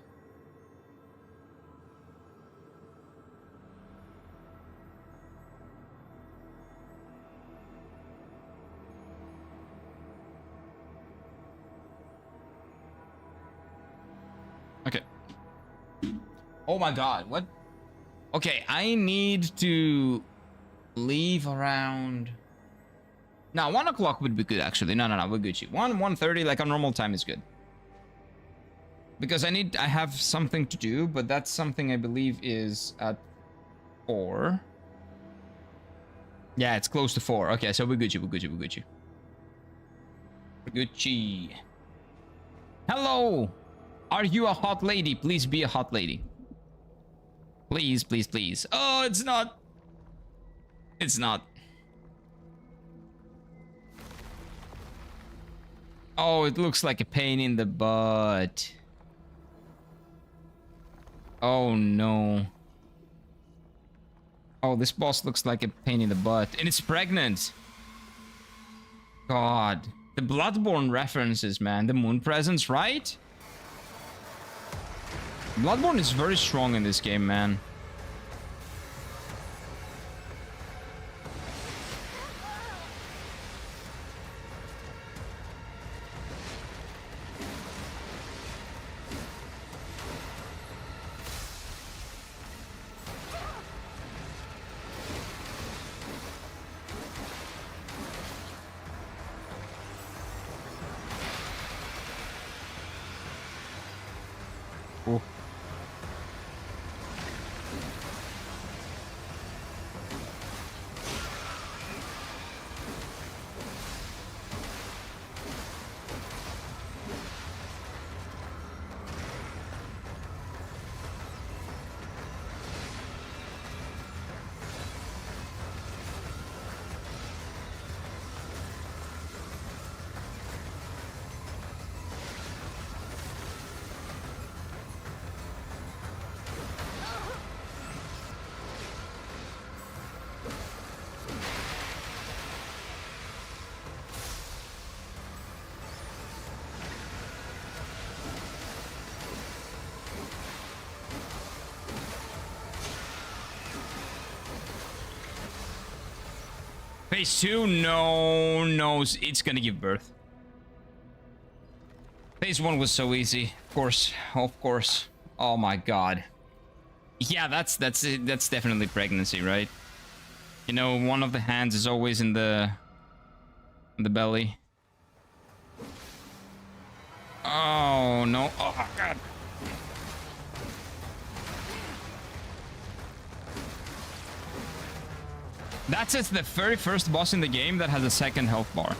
Okay. Oh my god, what? Okay, I need to leave around... Now, 1 o'clock would be good, actually. No, we're Gucci. 1:30, like a normal time is good. Because I have something to do, but that's something I believe is at 4. Yeah, it's close to 4. Okay, so we're Gucci. Gucci. Hello! Are you a hot lady? Please be a hot lady. Please, please, please. Oh, it's not. It's not. Oh, it looks like a pain in the butt. Oh, no. Oh, this boss looks like a pain in the butt. And it's pregnant. God. The Bloodborne references, man. The moon presence, right? Bloodborne is very strong in this game, man. Oh. Phase 2, no, it's gonna give birth. Phase 1 was so easy, of course. Oh my god. Yeah, that's definitely pregnancy, right? You know, one of the hands is always in the belly. Oh no! Oh my god! That's just the very first boss in the game that has a second health bar.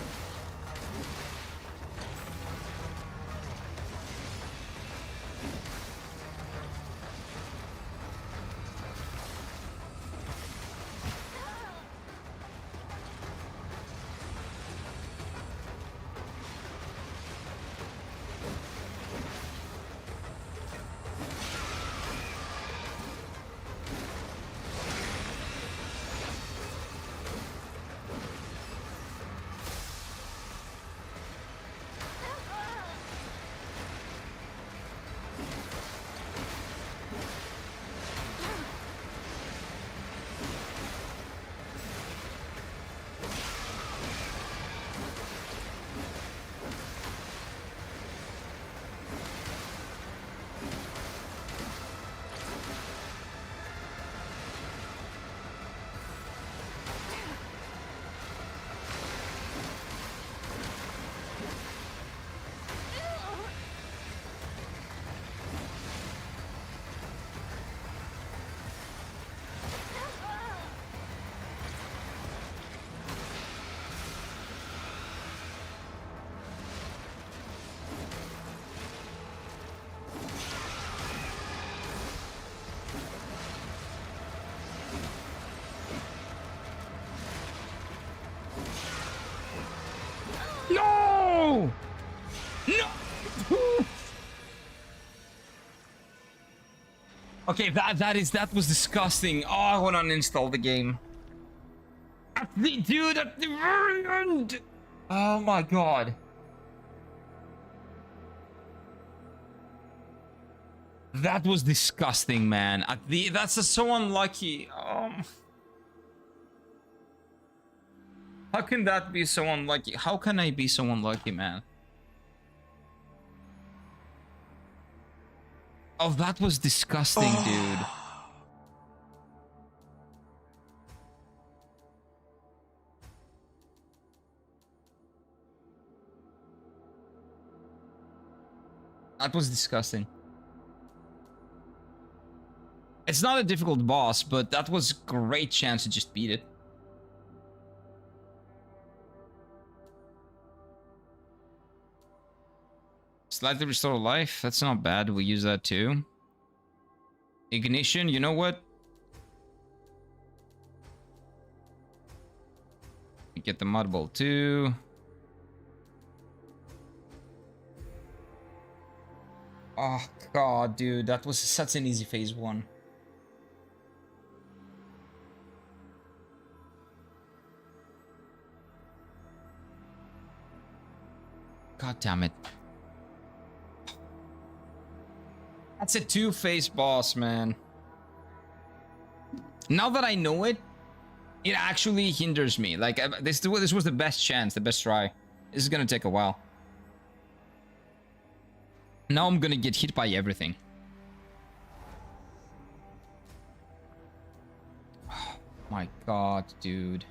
Okay, that was disgusting. Oh, I want to uninstall the game. Dude, at the very end. Oh my god. That was disgusting, man. That's so unlucky. How can that be so unlucky? How can I be so unlucky, man? Oh, that was disgusting, dude. That was disgusting. It's not a difficult boss, but that was a great chance to just beat it. Slightly restore life. That's not bad. We use that too. Ignition. You know what? We get the mud ball too. Oh god, dude, that was such an easy phase 1. God damn it. That's a 2-phase boss, man. Now that I know it, it actually hinders me. Like, this was the best chance, the best try. This is gonna take a while. Now I'm gonna get hit by everything. Oh my god, dude.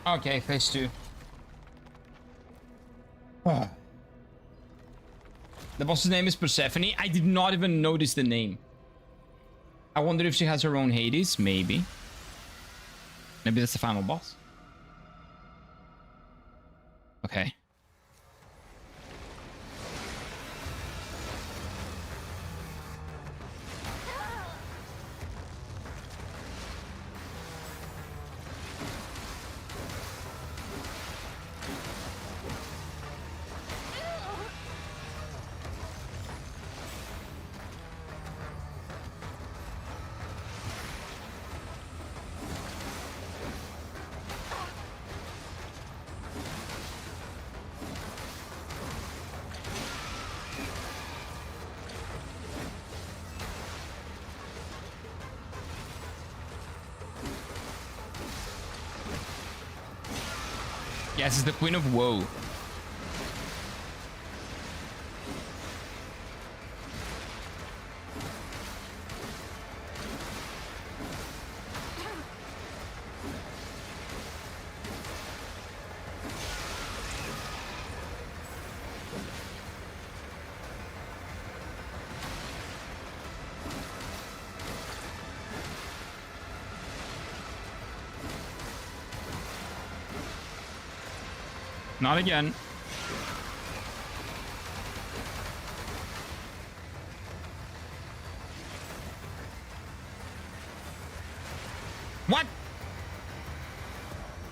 Okay, phase 2. The boss's name is Persephone. I did not even notice the name. I wonder if she has her own Hades. Maybe. Maybe that's the final boss. Okay. Yes, it's the Queen of Woe. Not again. What?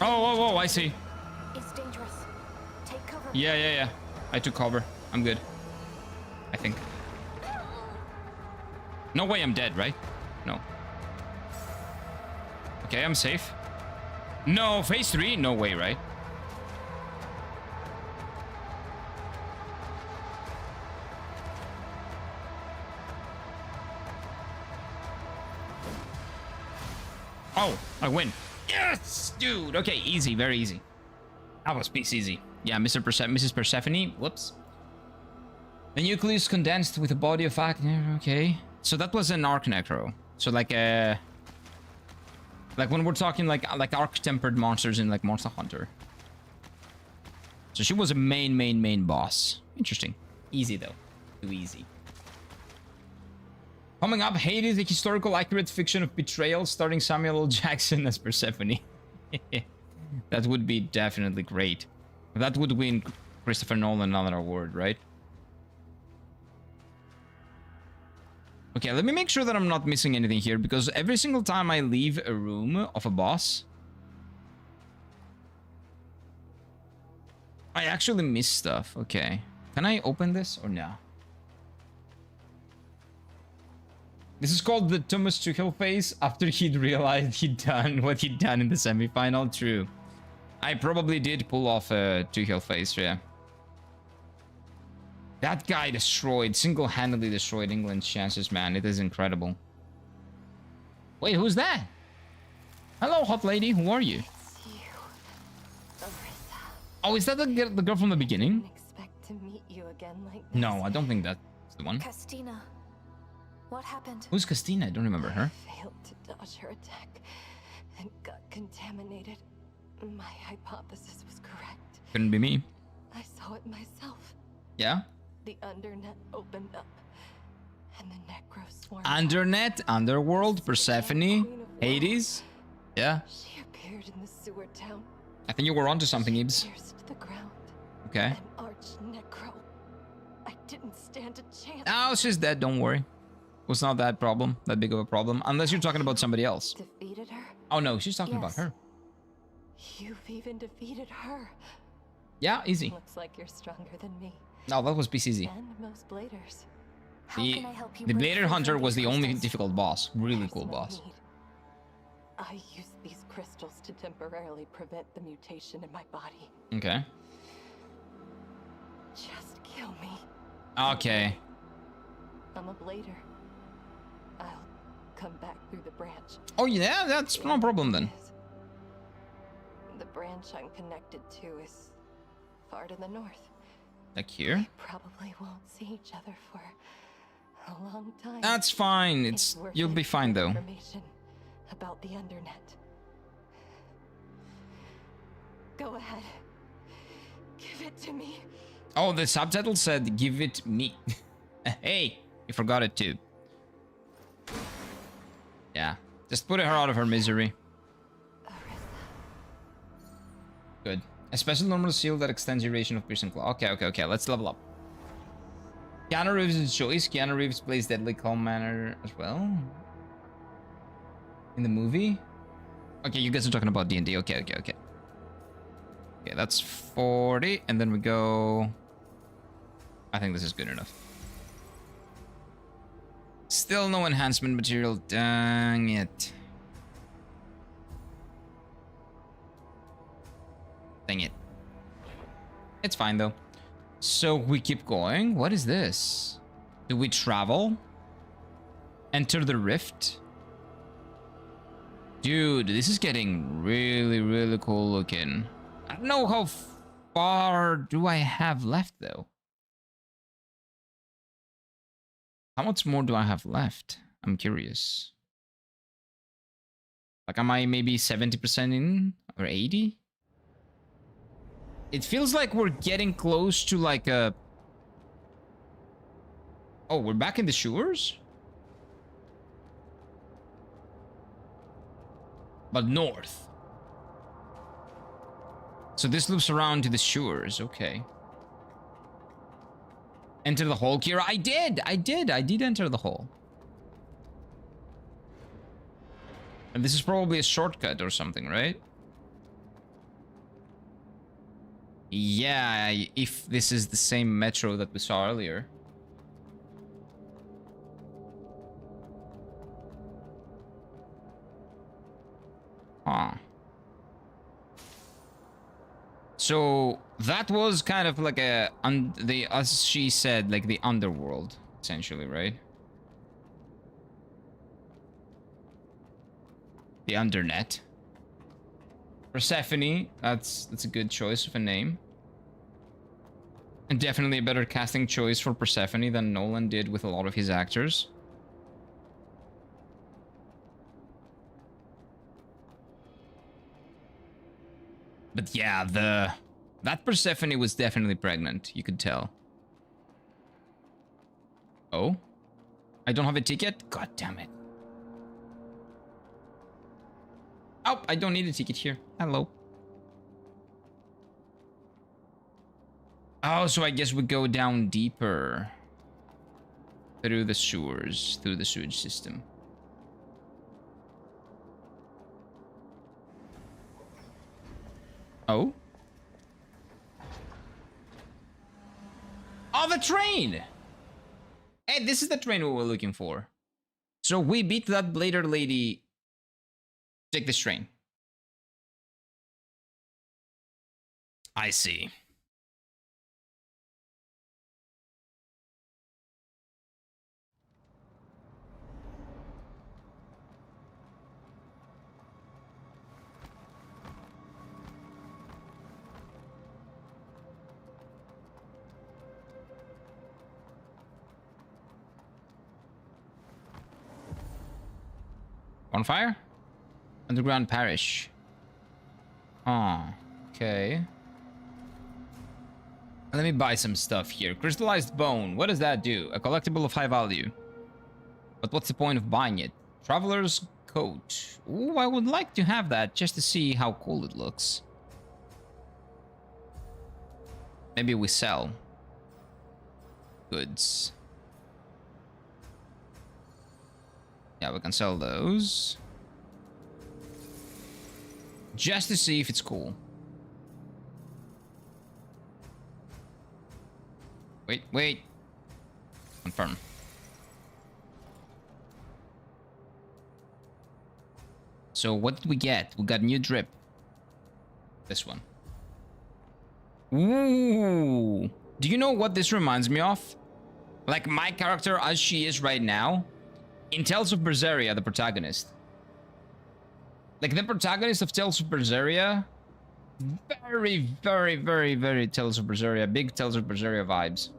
Oh, I see. It's dangerous. Take cover. Yeah. I took cover. I'm good. I think. No way I'm dead, right? No. Okay, I'm safe. No, phase 3? No way, right? Oh, I win. Yes, dude. Okay, easy, very easy. That was piece easy. Yeah, Mrs. Persephone. Whoops. The nucleus condensed with a body of fat. Okay. So that was an arc necro. So like when we're talking like arc tempered monsters in like Monster Hunter. So she was a main boss. Interesting. Easy though. Too easy. Coming up, Hades, the historical accurate fiction of betrayal, starring Samuel L. Jackson as Persephone. That would be definitely great. That would win Christopher Nolan another award, right? Okay, let me make sure that I'm not missing anything here, because every single time I leave a room of a boss, I actually miss stuff. Okay. Can I open this or no? This is called the Thomas Tuchel phase after he'd realized he'd done what he'd done in the semi-final. True. I probably did pull off a Tuchel phase, yeah. That guy single-handedly destroyed England's chances, man. It is incredible. Wait, who's that? Hello, hot lady. Who are you? It's you, Arrisa. Oh, is that the girl from the beginning? Didn't expect to meet you again like this. No, I don't think that's the one. Castina, what happened? Who's Castina? I don't remember her. I failed to dodge her attack and got contaminated. My hypothesis was correct. Couldn't be me. I saw it myself. Yeah? The undernet opened up, and the necro swarmed. Undernet, Underworld, Persephone, Hades. Yeah. She appeared in the sewer town. I think you were onto something, Ibs. Pierced the ground. Okay. An arch necro. I didn't stand a chance. Oh, she's dead. Don't worry. Was not that big of a problem. Unless you're talking about somebody else. Defeated her? Oh no, she's talking about Yes. her. You've even defeated her. Yeah, easy. Looks like you're stronger than me. No, that was piece easy. And most bladers. How The can I help you the break Blader free Hunter from was these the only crystals? difficult boss. Really There's cool no boss. need. I used these crystals to temporarily prevent the mutation in my body. Okay. Just kill me. Okay. I'm a blader. I'll come back through the branch. Oh yeah, that's no problem then. The branch I'm connected to is far to the north. Like here? Probably won't see each other for a long time. That's fine. worth You'll it be fine for though. Information about the undernet. Go ahead. Give it to me. Oh, the subtitle said "Give it me." Hey, you forgot it too. Yeah, just put her out of her misery. Good. A special normal shield that extends duration of piercing claw. Okay. Let's level up. Keanu Reeves is choice. Keanu Reeves plays Deadly Calm Manor as well. In the movie? Okay, you guys are talking about D&D. Okay. Okay, that's 40. And then we go... I think this is good enough. Still no enhancement material. Dang it. Dang it. It's fine though. So we keep going. What is this? Do we travel? Enter the rift? Dude, this is getting really cool looking. I don't know how far do I have left though. How much more do I have left? I'm curious. Like, am I maybe 70% in or 80? It feels like we're getting close to like a... Oh, we're back in the shores? But north. So this loops around to the shores. Okay. Enter the hole, Kira. I did enter the hole. And this is probably a shortcut or something, right? Yeah, if this is the same metro that we saw earlier. Huh. So that was kind of like a as she said, like the underworld, essentially, right? The undernet. Persephone, that's a good choice of a name. And definitely a better casting choice for Persephone than Nolan did with a lot of his actors. But yeah, that Persephone was definitely pregnant, you could tell. Oh? I don't have a ticket? God damn it. Oh, I don't need a ticket here. Hello. Oh, so I guess we go down deeper. Through the sewers, through the sewage system. Oh? Oh, the train! Hey, this is the train we were looking for. So we beat that blader lady. Take this train. I see. Bonfire? Underground parish. Oh, okay. Let me buy some stuff here. Crystallized bone. What does that do? A collectible of high value. But what's the point of buying it? Traveler's coat. Ooh, I would like to have that just to see how cool it looks. Maybe we sell goods. Yeah, we can sell those. Just to see if it's cool. Wait. Confirm. So what did we get? We got new drip. This one. Ooh. Do you know what this reminds me of? Like my character as she is right now. In Tales of Berseria, the protagonist. Like the protagonist of Tales of Berseria. Very Tales of Berseria. Big Tales of Berseria vibes.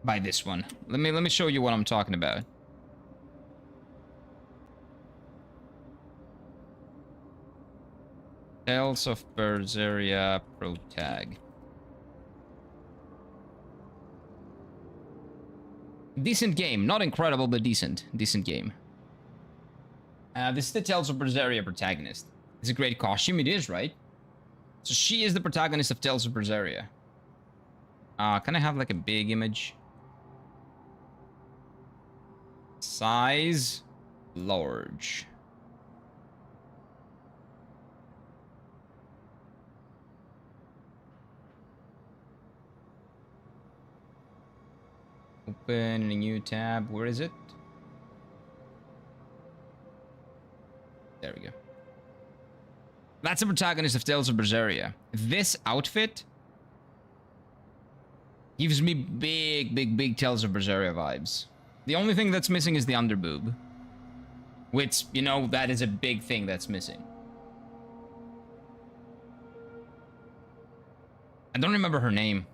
By this one. Let me show you what I'm talking about. Tales of Berseria protag. Decent game. Not incredible, but decent. Decent game. This is the Tales of Berseria protagonist. It's a great costume. It is, right? So she is the protagonist of Tales of Berseria. Can I have like a big image? Size large. Open in a new tab. Where is it? There we go. That's the protagonist of Tales of Berseria. This outfit gives me big Tales of Berseria vibes. The only thing that's missing is the underboob. Which, you know, that is a big thing that's missing. I don't remember her name.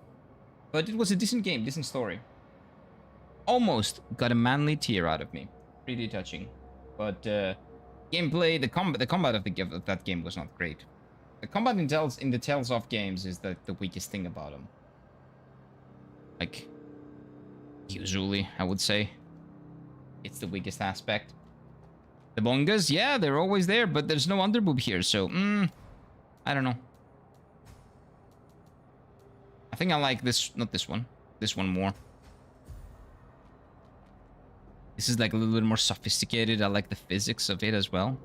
But it was a decent game, decent story. Almost got a manly tear out of me. Pretty touching. But, gameplay, the combat of that game was not great. The combat in the Tales of games is the weakest thing about them. Like, usually, I would say. It's the weakest aspect. The bongas, yeah, they're always there, but there's no underboob here, so, I don't know. I think I like this, not this one more. This is like a little bit more sophisticated. I like the physics of it as well.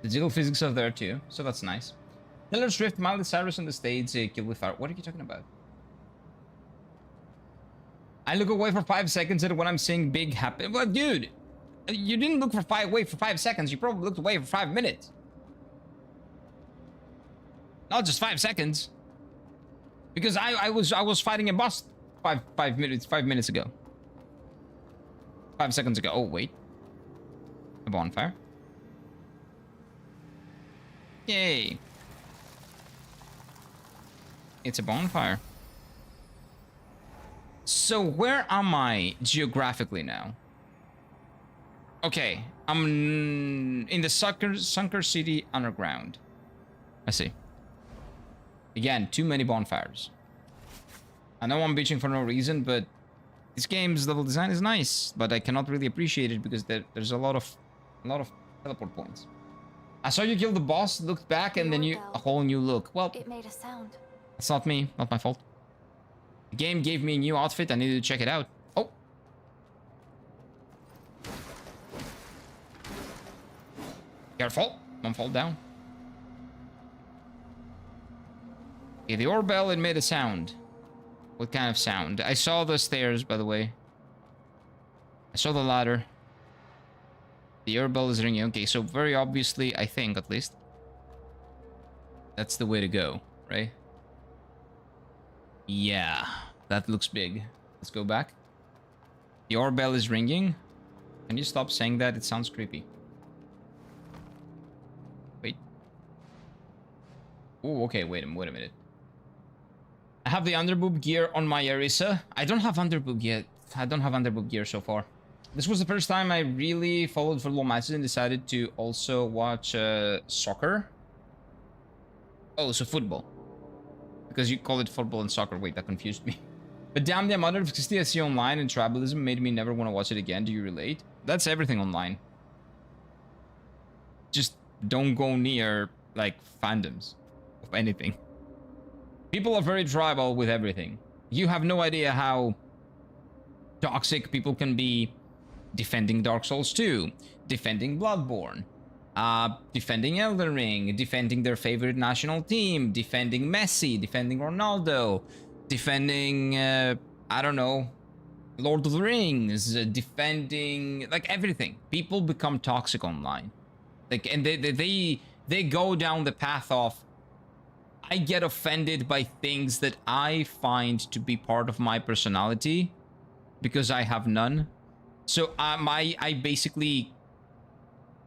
The jiggle physics are there too, so that's nice. Taylor Swift, Miley Cyrus on the stage, Kill with Fire. What are you talking about? I look away for 5 seconds and when I'm seeing big happen. Well, dude, you didn't look away for 5 seconds. You probably looked away for 5 minutes. Not just 5 seconds. Because I was fighting a boss 5 minutes ago. 5 seconds ago. Oh wait, a bonfire. Yay! It's a bonfire. So where am I geographically now? Okay, I'm in the Sunker City underground. I see. Again, too many bonfires. I know I'm bitching for no reason, but this game's level design is nice, but I cannot really appreciate it because there's a lot of teleport points. I saw you kill the boss, looked back, and then a whole new look. Well, It made a sound. it's not me, not my fault. The game gave me a new outfit, I needed to check it out. Oh! Careful, don't fall down. Okay, the oorbell, it made a sound. What kind of sound? I saw the stairs, by the way. I saw the ladder. The oorbell is ringing. Okay, so very obviously, I think, at least, that's the way to go, right? Yeah, that looks big. Let's go back. The oorbell is ringing. Can you stop saying that? It sounds creepy. Wait. Oh, okay, wait a minute. I have the underboob gear on my Arrisa. I don't have underboob yet. I don't have underboob gear so far. This was the first time I really followed football matches and decided to also watch soccer. Oh, so football. Because you call it football and soccer. Wait, that confused me. But damn, the amount of toxicity I see online and tribalism made me never want to watch it again. Do you relate? That's everything online. Just don't go near, like, fandoms of anything. People are very tribal with everything. You have no idea how toxic people can be defending Dark Souls 2, defending Bloodborne, defending Elden Ring, defending their favorite national team, defending Messi, defending Ronaldo, defending, I don't know, Lord of the Rings, defending, like, everything. People become toxic online. Like, and they go down the path of, I get offended by things that I find to be part of my personality because I have none. So I basically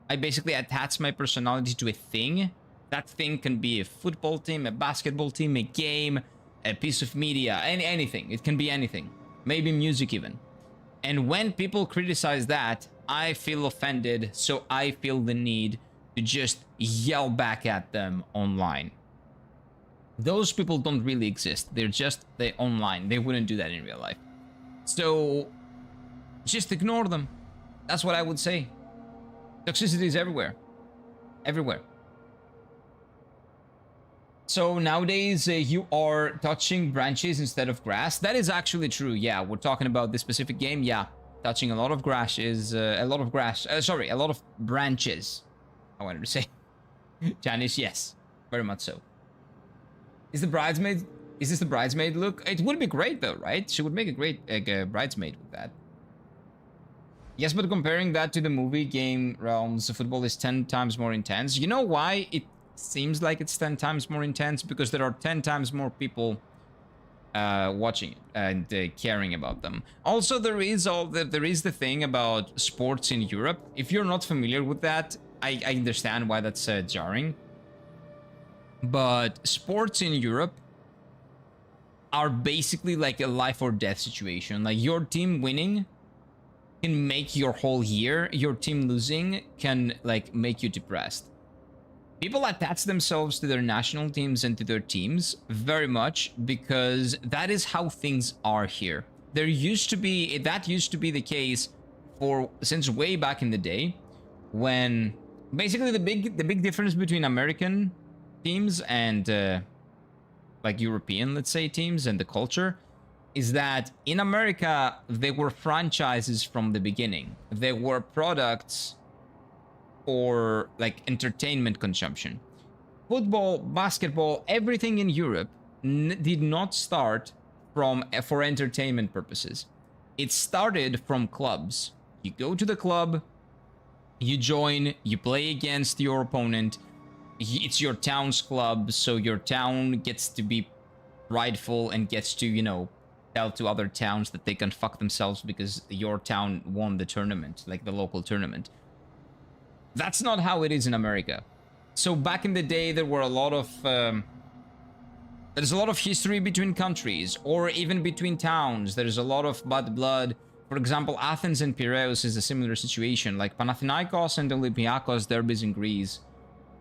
attach my personality to a thing. That thing can be a football team, a basketball team, a game, a piece of media, anything. It can be anything. Maybe music even. And when people criticize that, I feel offended, so I feel the need to just yell back at them online. Those people don't really exist. They're online. They wouldn't do that in real life. So just ignore them. That's what I would say. Toxicity is everywhere. Everywhere. So nowadays you are touching branches instead of grass. That is actually true. Yeah, we're talking about this specific game. Yeah, touching a lot of grass is a lot of branches. I wanted to say. Janice, yes, very much so. Is this the bridesmaid look? It would be great though, right? She would make a great bridesmaid with that. Yes, but comparing that to the movie game realms, football is 10 times more intense. You know why it seems like it's 10 times more intense? Because there are 10 times more people watching it and caring about them. Also, there is the thing about sports in Europe. If you're not familiar with that, I understand why that's jarring. But sports in Europe are basically like a life or death situation. Like your team winning can make your whole year. Your team losing can like make you depressed. People attach themselves to their national teams and to their teams very much because that is how things are here. That used to be the case since way back in the day, when basically the big difference between American teams and like European, let's say, teams and the culture is that in America, they were franchises from the beginning. They were products for like entertainment consumption. Football, basketball, everything in Europe did not start for entertainment purposes. It started from clubs. You go to the club, you join, you play against your opponent. It's your town's club, so your town gets to be prideful and gets to, you know, tell to other towns that they can fuck themselves because your town won the tournament, like the local tournament. That's not how it is in America. So back in the day, there were a lot of there's a lot of history between countries, or even between towns. There's a lot of bad blood. For example, Athens and Piraeus is a similar situation. Like Panathinaikos and Olympiakos derbies in Greece.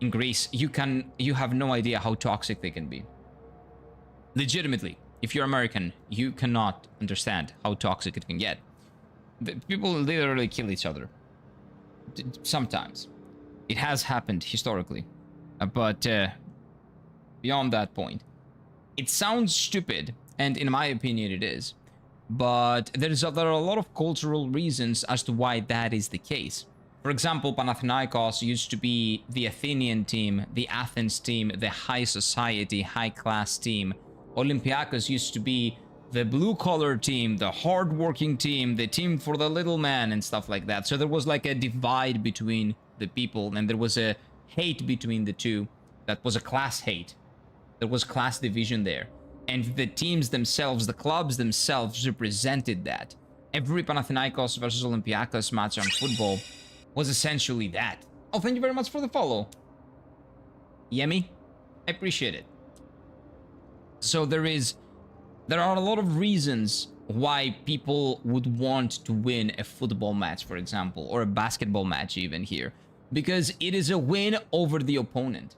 In Greece, you have no idea how toxic they can be. Legitimately, if you're American, you cannot understand how toxic it can get. People literally kill each other. Sometimes. It has happened historically. But beyond that point, it sounds stupid, and in my opinion it is. But there are a lot of cultural reasons as to why that is the case. For example, Panathinaikos used to be the Athenian team, the Athens team, the high society, high class team. Olympiakos used to be the blue-collar team, the hard-working team, the team for the little man and stuff like that. So there was like a divide between the people, and there was a hate between the two. That was a class hate. There was class division there. And the teams themselves, the clubs themselves represented that. Every Panathinaikos versus Olympiakos match on football was essentially that. Oh, thank you very much for the follow. Yemi, I appreciate it. So there are a lot of reasons why people would want to win a football match, for example, or a basketball match even here. Because it is a win over the opponent.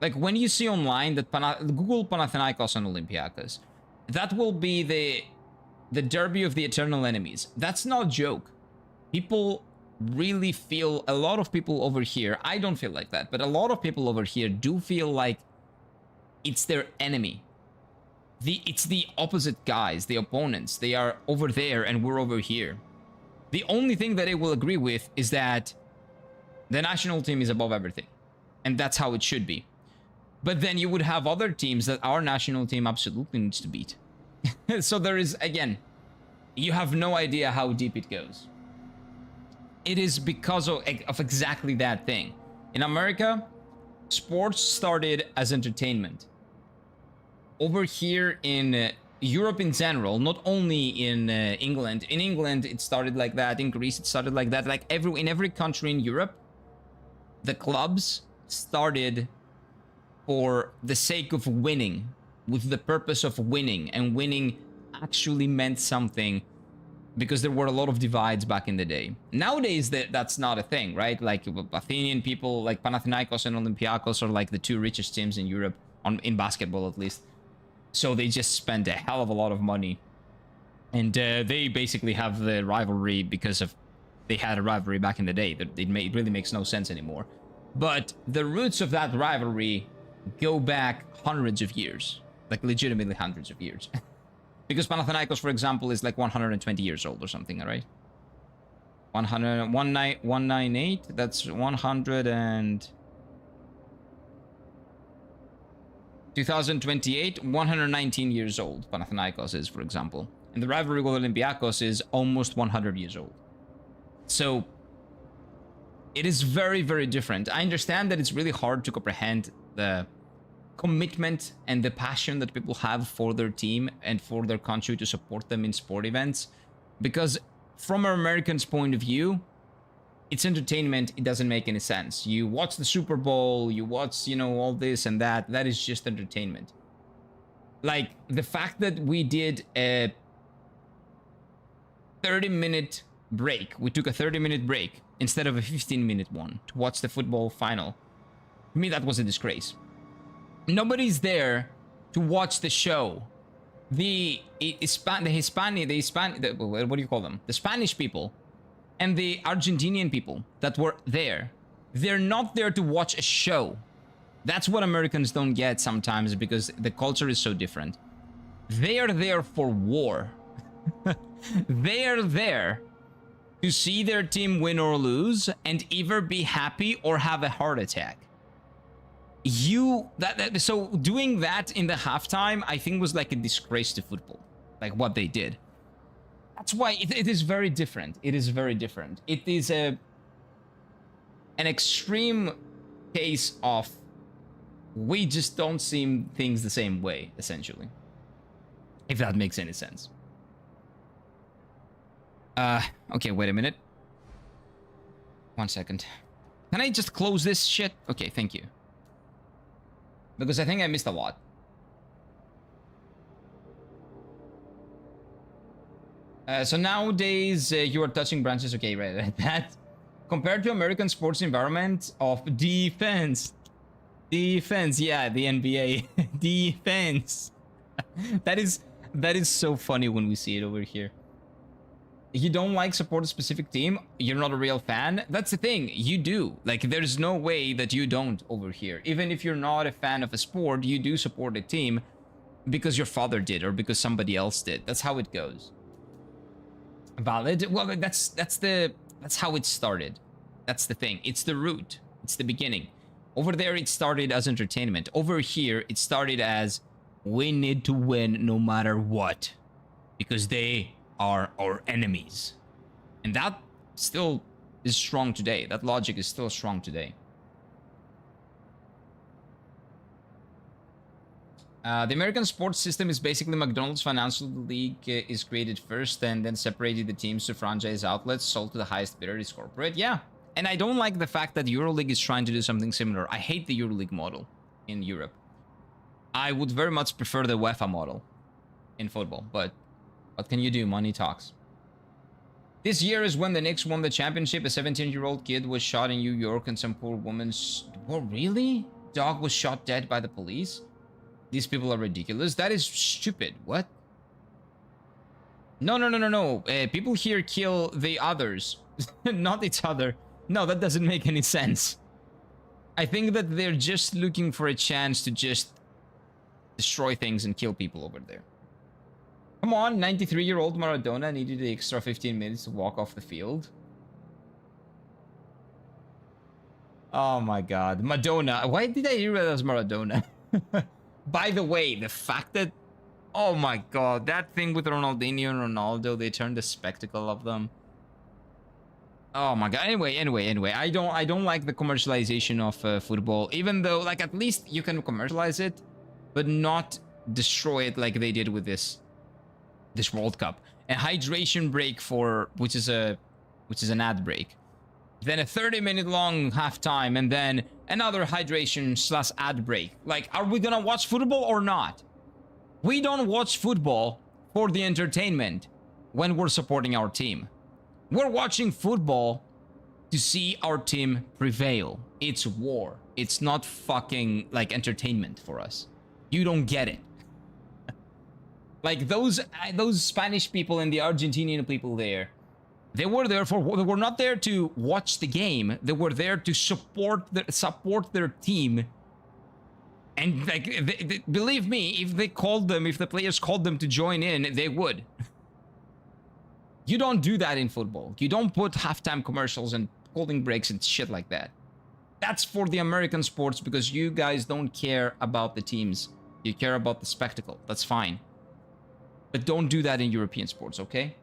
Like when you see online that Google Panathinaikos and Olympiakos, that will be the derby of the eternal enemies. That's not a joke. People really feel, a lot of people over here, I don't feel like that, but a lot of people over here do feel like it's their enemy. It's the opposite guys, the opponents. They are over there and we're over here. The only thing that I will agree with is that the national team is above everything. And that's how it should be. But then you would have other teams that our national team absolutely needs to beat. So there is, again, you have no idea how deep it goes. It is because of exactly that thing. In America, sports started as entertainment. Over here in Europe in general, not only in England. In England, it started like that. In Greece, it started like that. Like in every country in Europe, the clubs started for the sake of winning, with the purpose of winning, and winning actually meant something because there were a lot of divides back in the day. Nowadays, that's not a thing, right? Like Athenian people, like Panathinaikos and Olympiakos are like the two richest teams in Europe, in basketball at least. So they just spend a hell of a lot of money. And they basically have the rivalry because of, they had a rivalry back in the day. It really makes no sense anymore. But the roots of that rivalry go back hundreds of years, like legitimately hundreds of years. Because Panathinaikos, for example, is like 120 years old or something, right? 198, that's 100 and 2028, 119 years old Panathinaikos is, for example. And the rivalry with Olympiakos is almost 100 years old. So it is very, very different. I understand that it's really hard to comprehend the commitment and the passion that people have for their team and for their country to support them in sport events. Because from an American's point of view, it's entertainment. It doesn't make any sense. You watch the Super Bowl, you watch, you know, all this and that. That is just entertainment. Like the fact that we did a 30-minute break. We took a 30-minute break instead of a 15-minute one to watch the football final. To me, that was a disgrace. Nobody's there to watch the show. What do you call them? The Spanish people and the Argentinian people that were there. They're not there to watch a show. That's what Americans don't get sometimes because the culture is so different. They are there for war. They are there to see their team win or lose and either be happy or have a heart attack. So doing that in the halftime, I think was like a disgrace to football, like what they did. That's why it is very different. It is very different. It is an extreme case of we just don't see things the same way, essentially. If that makes any sense. Okay, wait a minute. 1 second. Can I just close this shit? Okay, thank you. Because I think I missed a lot. So nowadays, you are touching branches. Okay, right. That compared to American sports environment of defense. Defense, yeah, the NBA. Defense. That is so funny when we see it over here. You don't like support a specific team, you're not a real fan. That's the thing, you do. Like, there's no way that you don't over here. Even if you're not a fan of a sport, you do support a team because your father did or because somebody else did. That's how it goes. Valid? Well, that's how it started. That's the thing. It's the root. It's the beginning. Over there, it started as entertainment. Over here, it started as we need to win no matter what because they are our enemies. And that still is strong today. That logic is still strong today. The American sports system is basically McDonald's financial league is created first and then separated the teams to franchise outlets sold to the highest bidder is corporate. Yeah. And I don't like the fact that EuroLeague is trying to do something similar. I hate the EuroLeague model in Europe. I would very much prefer the UEFA model in football, but what can you do? Money talks. This year is when the Knicks won the championship. A 17-year-old kid was shot in New York and some poor woman's... Oh, really? Dog was shot dead by the police? These people are ridiculous. That is stupid. What? No. People here kill the others, not each other. No, that doesn't make any sense. I think that they're just looking for a chance to just destroy things and kill people over there. Come on, 93-year-old Maradona needed the extra 15 minutes to walk off the field. Oh my god. Madonna. Why did I hear it as Maradona? By the way, the fact that... Oh my god, that thing with Ronaldinho and Ronaldo, they turned the spectacle of them. Oh my god. Anyway, I don't like the commercialization of football, even though, like, at least you can commercialize it, but not destroy it like they did with this World Cup. A hydration break which is an ad break. Then a 30-minute long halftime, and then another hydration / ad break. Like, are we gonna watch football or not? We don't watch football for the entertainment when we're supporting our team. We're watching football to see our team prevail. It's war. It's not fucking, like, entertainment for us. You don't get it. Like, those Spanish people and the Argentinian people there, they were not there to watch the game. They were there to support their team. And, like, believe me, if the players called them to join in, they would. You don't do that in football. You don't put halftime commercials and holding breaks and shit like that. That's for the American sports because you guys don't care about the teams. You care about the spectacle. That's fine. But don't do that in European sports, okay?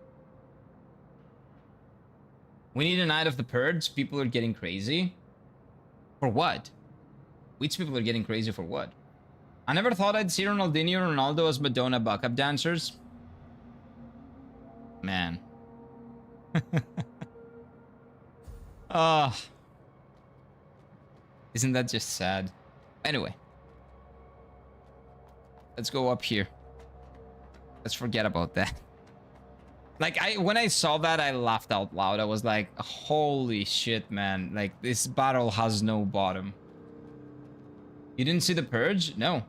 We need a night of the purge. People are getting crazy. For what? Which people are getting crazy for what? I never thought I'd see Ronaldinho and Ronaldo as Madonna backup dancers. Man. Isn't that just sad? Anyway. Let's go up here. Let's forget about that. Like, when I saw that, I laughed out loud. I was like, holy shit, man. Like, this battle has no bottom. You didn't see the purge? No.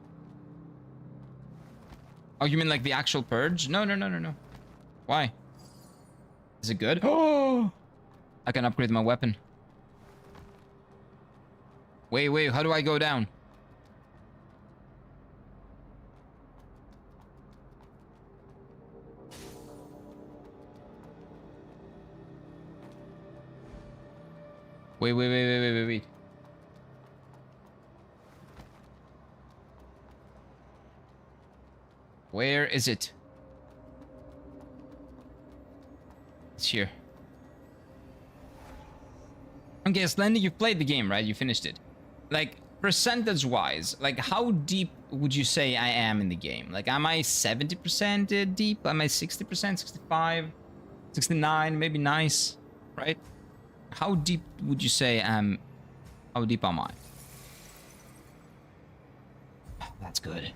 Oh, you mean like the actual purge? No. Why? Is it good? Oh! I can upgrade my weapon. Wait, how do I go down? Wait. Where is it? It's here. Okay, Slendy, you've played the game, right? You finished it. Like, percentage-wise, like, how deep would you say I am in the game? Like, am I 70% deep? Am I 60%, 65, 69? Maybe nice, right? How deep would you say how deep am I? That's good.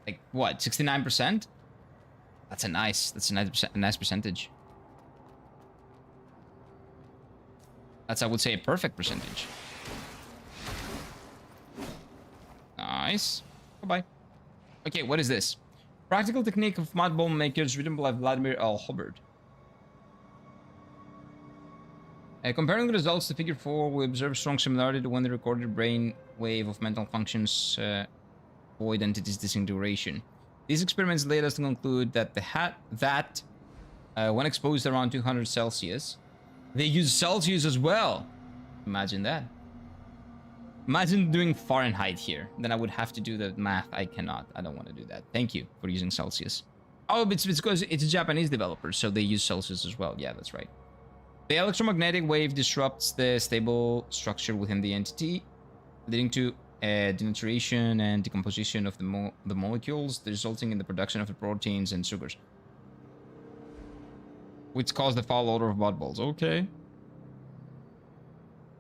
Like, what, 69%? That's a nice percentage. That's, I would say, a perfect percentage. Nice. Bye-bye. Okay, what is this? Practical technique of mud bomb makers written by Vladimir L. Hubbard. Comparing the results to figure 4, we observe strong similarity to when the recorded brain wave of mental functions void entities disintegration. These experiments led us to conclude that when exposed around 200 Celsius, they use Celsius as well. Imagine that. Imagine doing Fahrenheit here. Then I would have to do the math. I cannot. I don't want to do that. Thank you for using Celsius. Oh, it's because it's a Japanese developer, so they use Celsius as well. Yeah, that's right. The electromagnetic wave disrupts the stable structure within the entity, leading to denaturation and decomposition of the molecules, resulting in the production of the proteins and sugars, which cause the foul odor of blood balls. Okay.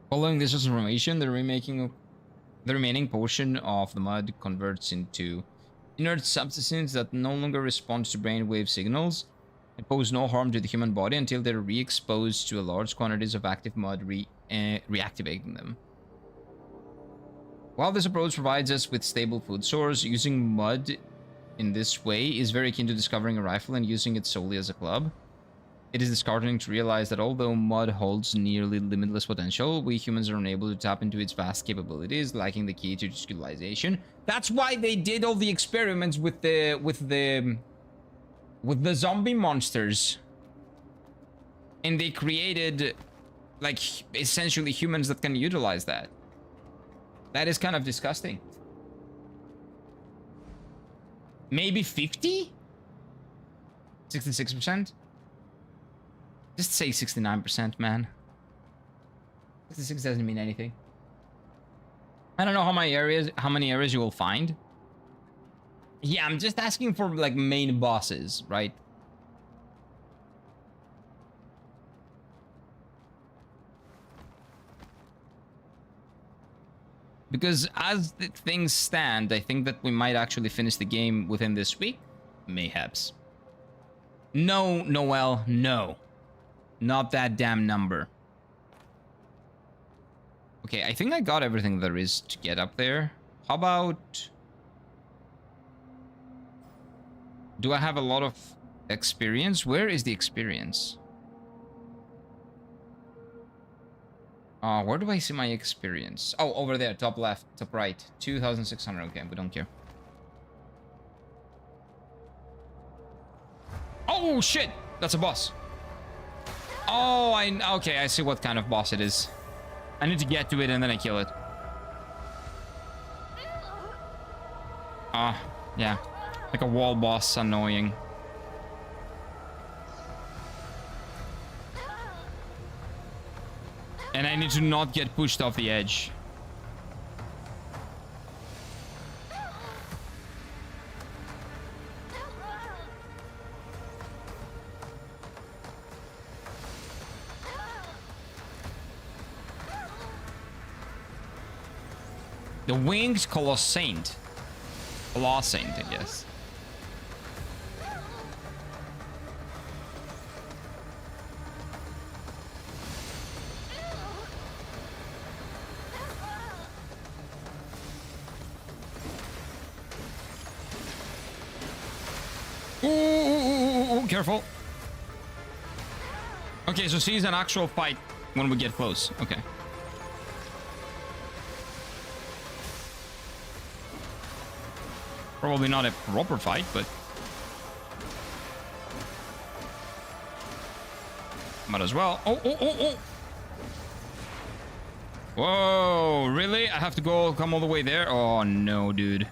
Following this transformation, the remaining portion of the mud converts into inert substances that no longer respond to brainwave signals and pose no harm to the human body until they're re-exposed to a large quantities of active mud, reactivating them. While this approach provides us with stable food source, using mud in this way is very akin to discovering a rifle and using it solely as a club. It is disheartening to realize that although mud holds nearly limitless potential, we humans are unable to tap into its vast capabilities, lacking the key to its utilization. That's why they did all the experiments with the zombie monsters, and they created, like, essentially humans that can utilize that. That is kind of disgusting. Maybe 50? 66%? Just say 69%, man. 66 doesn't mean anything. I don't know how many areas you will find. Yeah, I'm just asking for, like, main bosses, right? Because as things stand, I think that we might actually finish the game within this week. Mayhaps. No, Noel, no. Not that damn number. Okay, I think I got everything there is to get up there. How about... Do I have a lot of experience? Where is the experience? Where do I see my experience? Oh, over there, top left, top right. 2,600, okay, we don't care. Oh, shit! That's a boss. Oh, okay, I see what kind of boss it is. I need to get to it and then I kill it. Yeah. Like a wall boss, annoying. And I need to not get pushed off the edge. The winged Colossaint. Colossaint, I guess. Ooh, careful. Okay, so she's an actual fight when we get close. Okay. Probably not a proper fight, but... Might as well. Oh! Whoa, really? I have to come all the way there? Oh no, dude.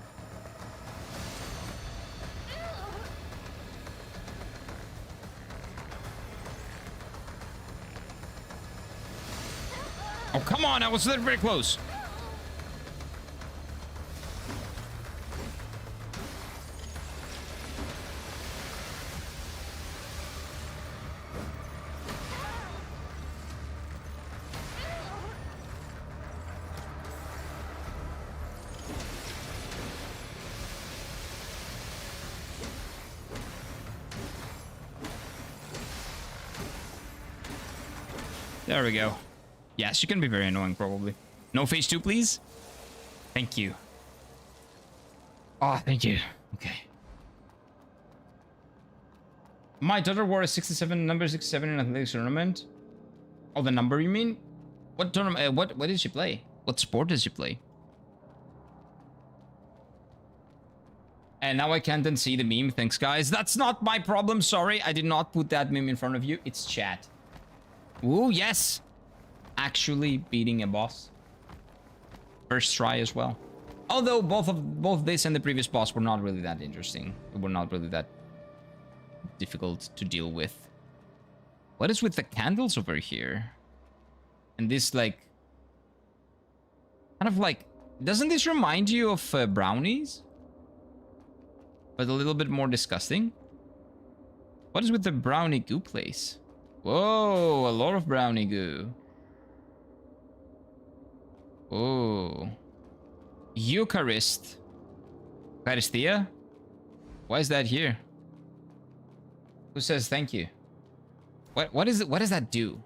Oh, come on, I was very close. There we go. Yes, you can be very annoying, probably. No phase 2, please. Thank you. Oh, thank you. Okay. My daughter wore a 67, number 67 in an athletics tournament. Oh, the number you mean? What tournament? What did she play? What sport did she play? And now I can't unsee the meme. Thanks, guys. That's not my problem. Sorry, I did not put that meme in front of you. It's chat. Ooh, yes. Actually beating a boss. First try as well. Although both this and the previous boss were not really that interesting. They were not really that difficult to deal with. What is with the candles over here? And this, like... kind of like... doesn't this remind you of brownies? But a little bit more disgusting? What is with the brownie goo place? Whoa, a lot of brownie goo. Oh. Eucharist. Eucharistia? Why is that here? Who says thank you? What is it? What does that do?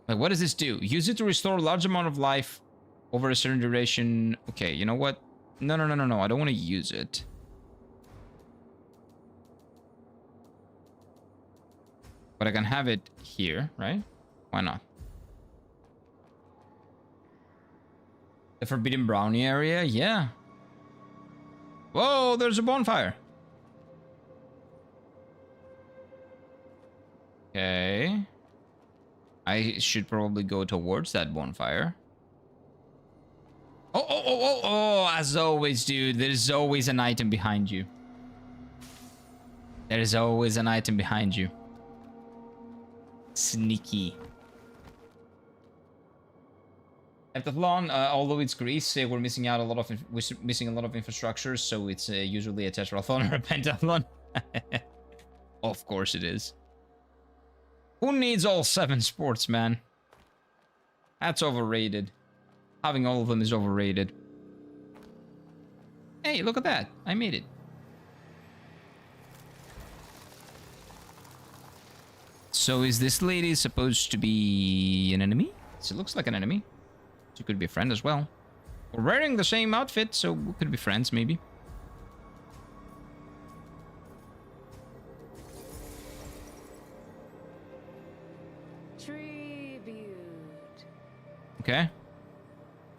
Like, what does this do? Use it to restore a large amount of life over a certain duration. Okay, you know what? No. I don't want to use it. But I can have it here, right? Why not? The Forbidden Brownie area? Yeah. Whoa, there's a bonfire. Okay. I should probably go towards that bonfire. Oh, as always, dude. There's always an item behind you. There's always an item behind you. Sneaky. Heptathlon, although it's Greece, we're missing out a lot of infrastructure, so it's usually a tetrathlon or a pentathlon. Of course it is. Who needs all 7 sports, man? That's overrated. Having all of them is overrated. Hey, look at that. I made it. So is this lady supposed to be an enemy? She looks like an enemy. She could be a friend as well. We're wearing the same outfit, so we could be friends, maybe. Tribute. Okay.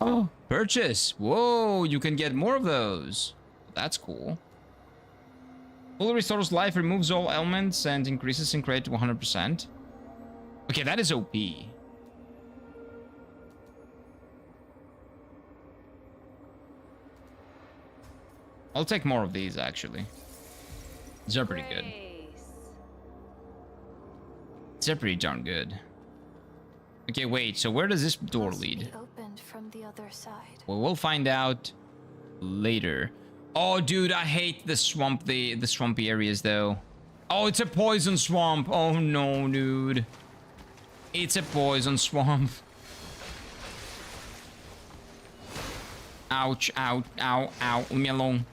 Oh, purchase. Whoa, you can get more of those. That's cool. Fully restores life, removes all ailments, and increases in crate to 100%. Okay, that is OP. I'll take more of these, actually. These are pretty good. These are pretty darn good. Okay, wait, so where does this door lead? Opened from the other side. Well, we'll find out later. Oh, dude, I hate the swamp, the swampy areas, though. Oh, it's a poison swamp. Oh, no, dude. It's a poison swamp. Ouch, ow, ow, ow. Leave me alone.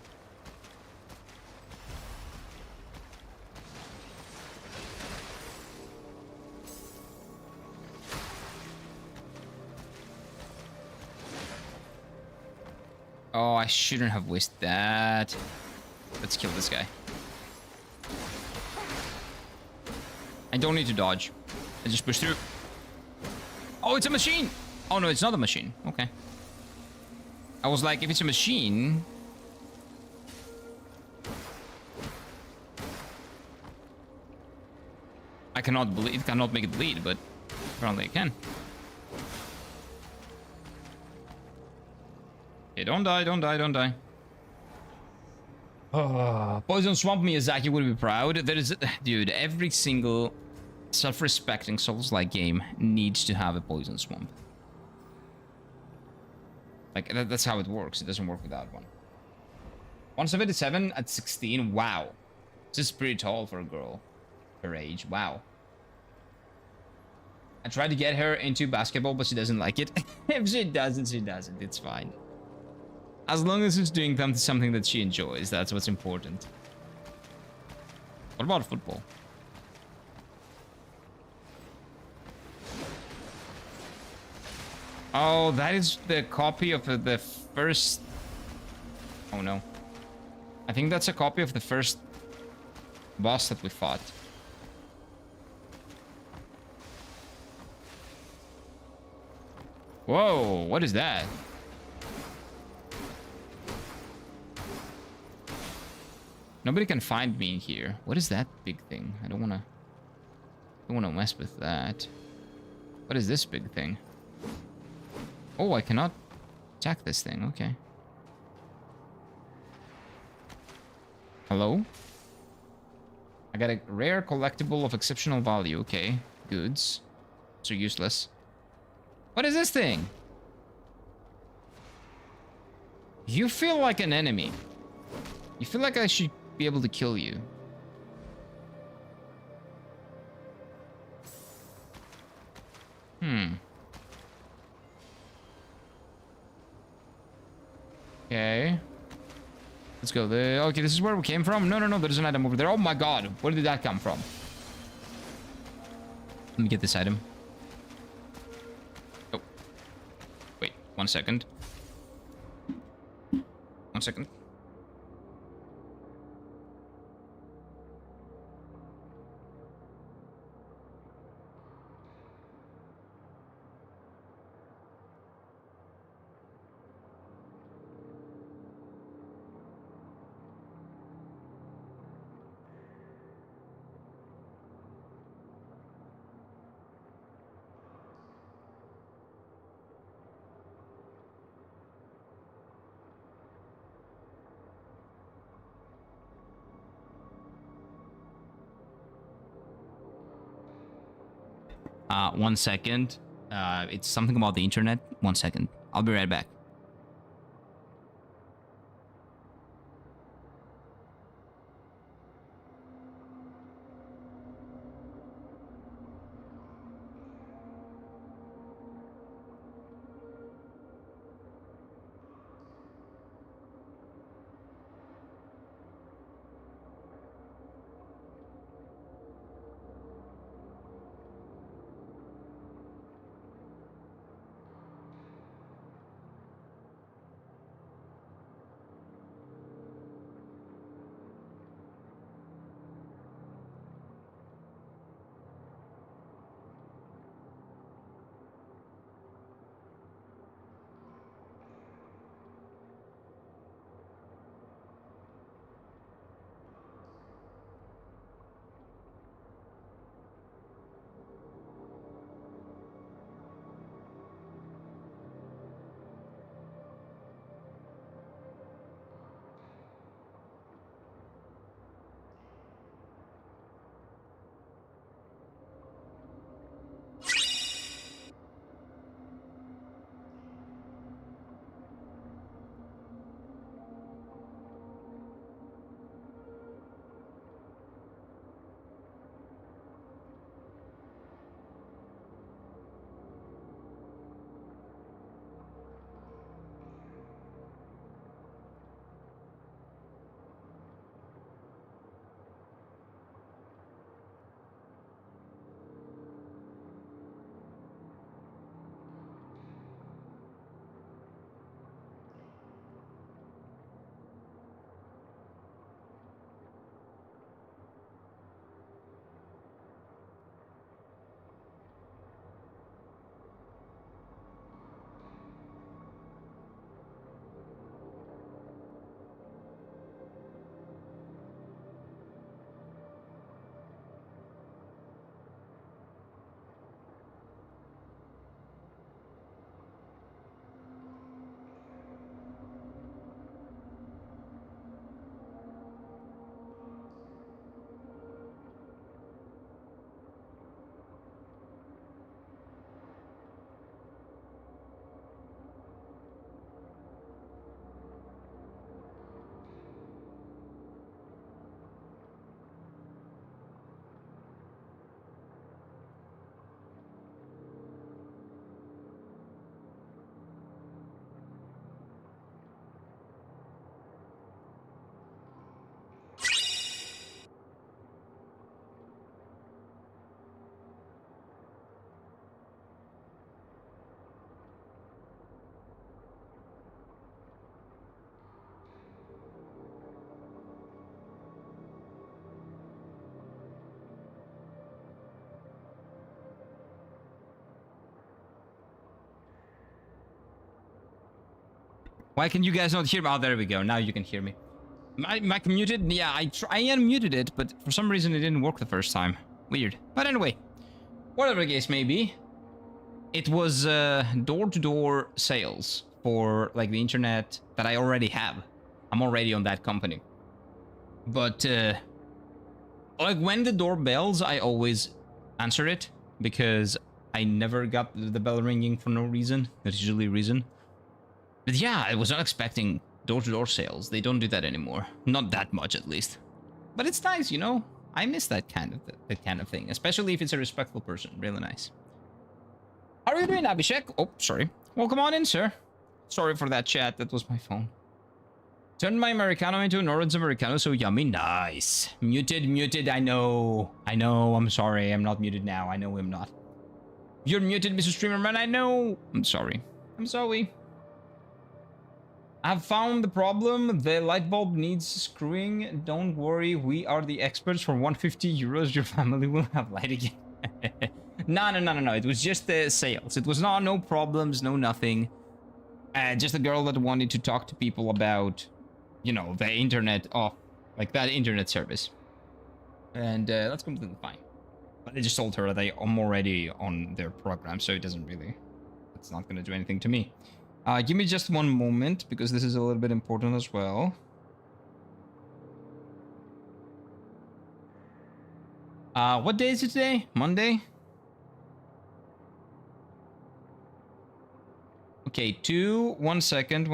Oh, I shouldn't have wasted that. Let's kill this guy. I don't need to dodge. I just push through. Oh, it's a machine! Oh, no, it's not a machine. Okay. I was like, if it's a machine... I cannot bleed. Cannot make it bleed, but... Apparently I can. Okay, don't die, don't die, don't die. Oh, Poison Swamp Miyazaki would be proud. There is, dude, every single self-respecting Souls-like game needs to have a Poison Swamp. Like, that's how it works. It doesn't work without one. 177 at 16? Wow. This is pretty tall for a girl her age. Wow. I tried to get her into basketball, but she doesn't like it. If she doesn't, she doesn't. It's fine. As long as it's doing something that she enjoys, that's what's important. What about football? Oh, that is the copy of the first... Oh no. I think that's a copy of the first boss that we fought. Whoa, what is that? Nobody can find me here. What is that big thing? I don't wanna mess with that. What is this big thing? Oh, I cannot attack this thing. Okay. Hello? I got a rare collectible of exceptional value. Okay. Goods. So useless. What is this thing? You feel like an enemy. You feel like I should be able to kill you. Okay. Let's go. Okay, this is where we came from? No, there's an item over there. Oh my god. Where did that come from? Let me get this item. Oh. Wait, 1 second. 1 second. One second. It's something about the internet. 1 second. I'll be right back. Why can you guys not hear me? Oh, there we go. Now you can hear me. Mic muted? Yeah, I unmuted it, but for some reason it didn't work the first time. Weird. But anyway, whatever the case may be, it was door-to-door sales for like the internet that I already have. I'm already on that company. But like when the door bells, I always answer it because I never got the bell ringing for no reason. There's usually a reason. But yeah, I was not expecting door-to-door sales. They don't do that anymore. Not that much, at least. But it's nice, you know? I miss that kind of thing, especially if it's a respectful person. Really nice. How are you doing, Abhishek? Oh, sorry. Welcome on in, sir. Sorry for that chat. That was my phone. Turned my Americano into an orange Americano, so yummy. Nice. Muted. I know. I'm sorry. I'm not muted now. I know I'm not. You're muted, Mr. Streamerman. I know. I'm sorry. I've found the problem. The light bulb needs screwing. Don't worry, we are the experts. For 150 euros, your family will have light again. No. It was just the sales. It was no problems, no nothing. Just a girl that wanted to talk to people about, you know, the internet off, like that internet service. And that's completely fine. But I just told her that I'm already on their program, so it doesn't really, it's not going to do anything to me. Give me just one moment, because this is a little bit important as well. What day is it today? Monday? Okay, 1 second.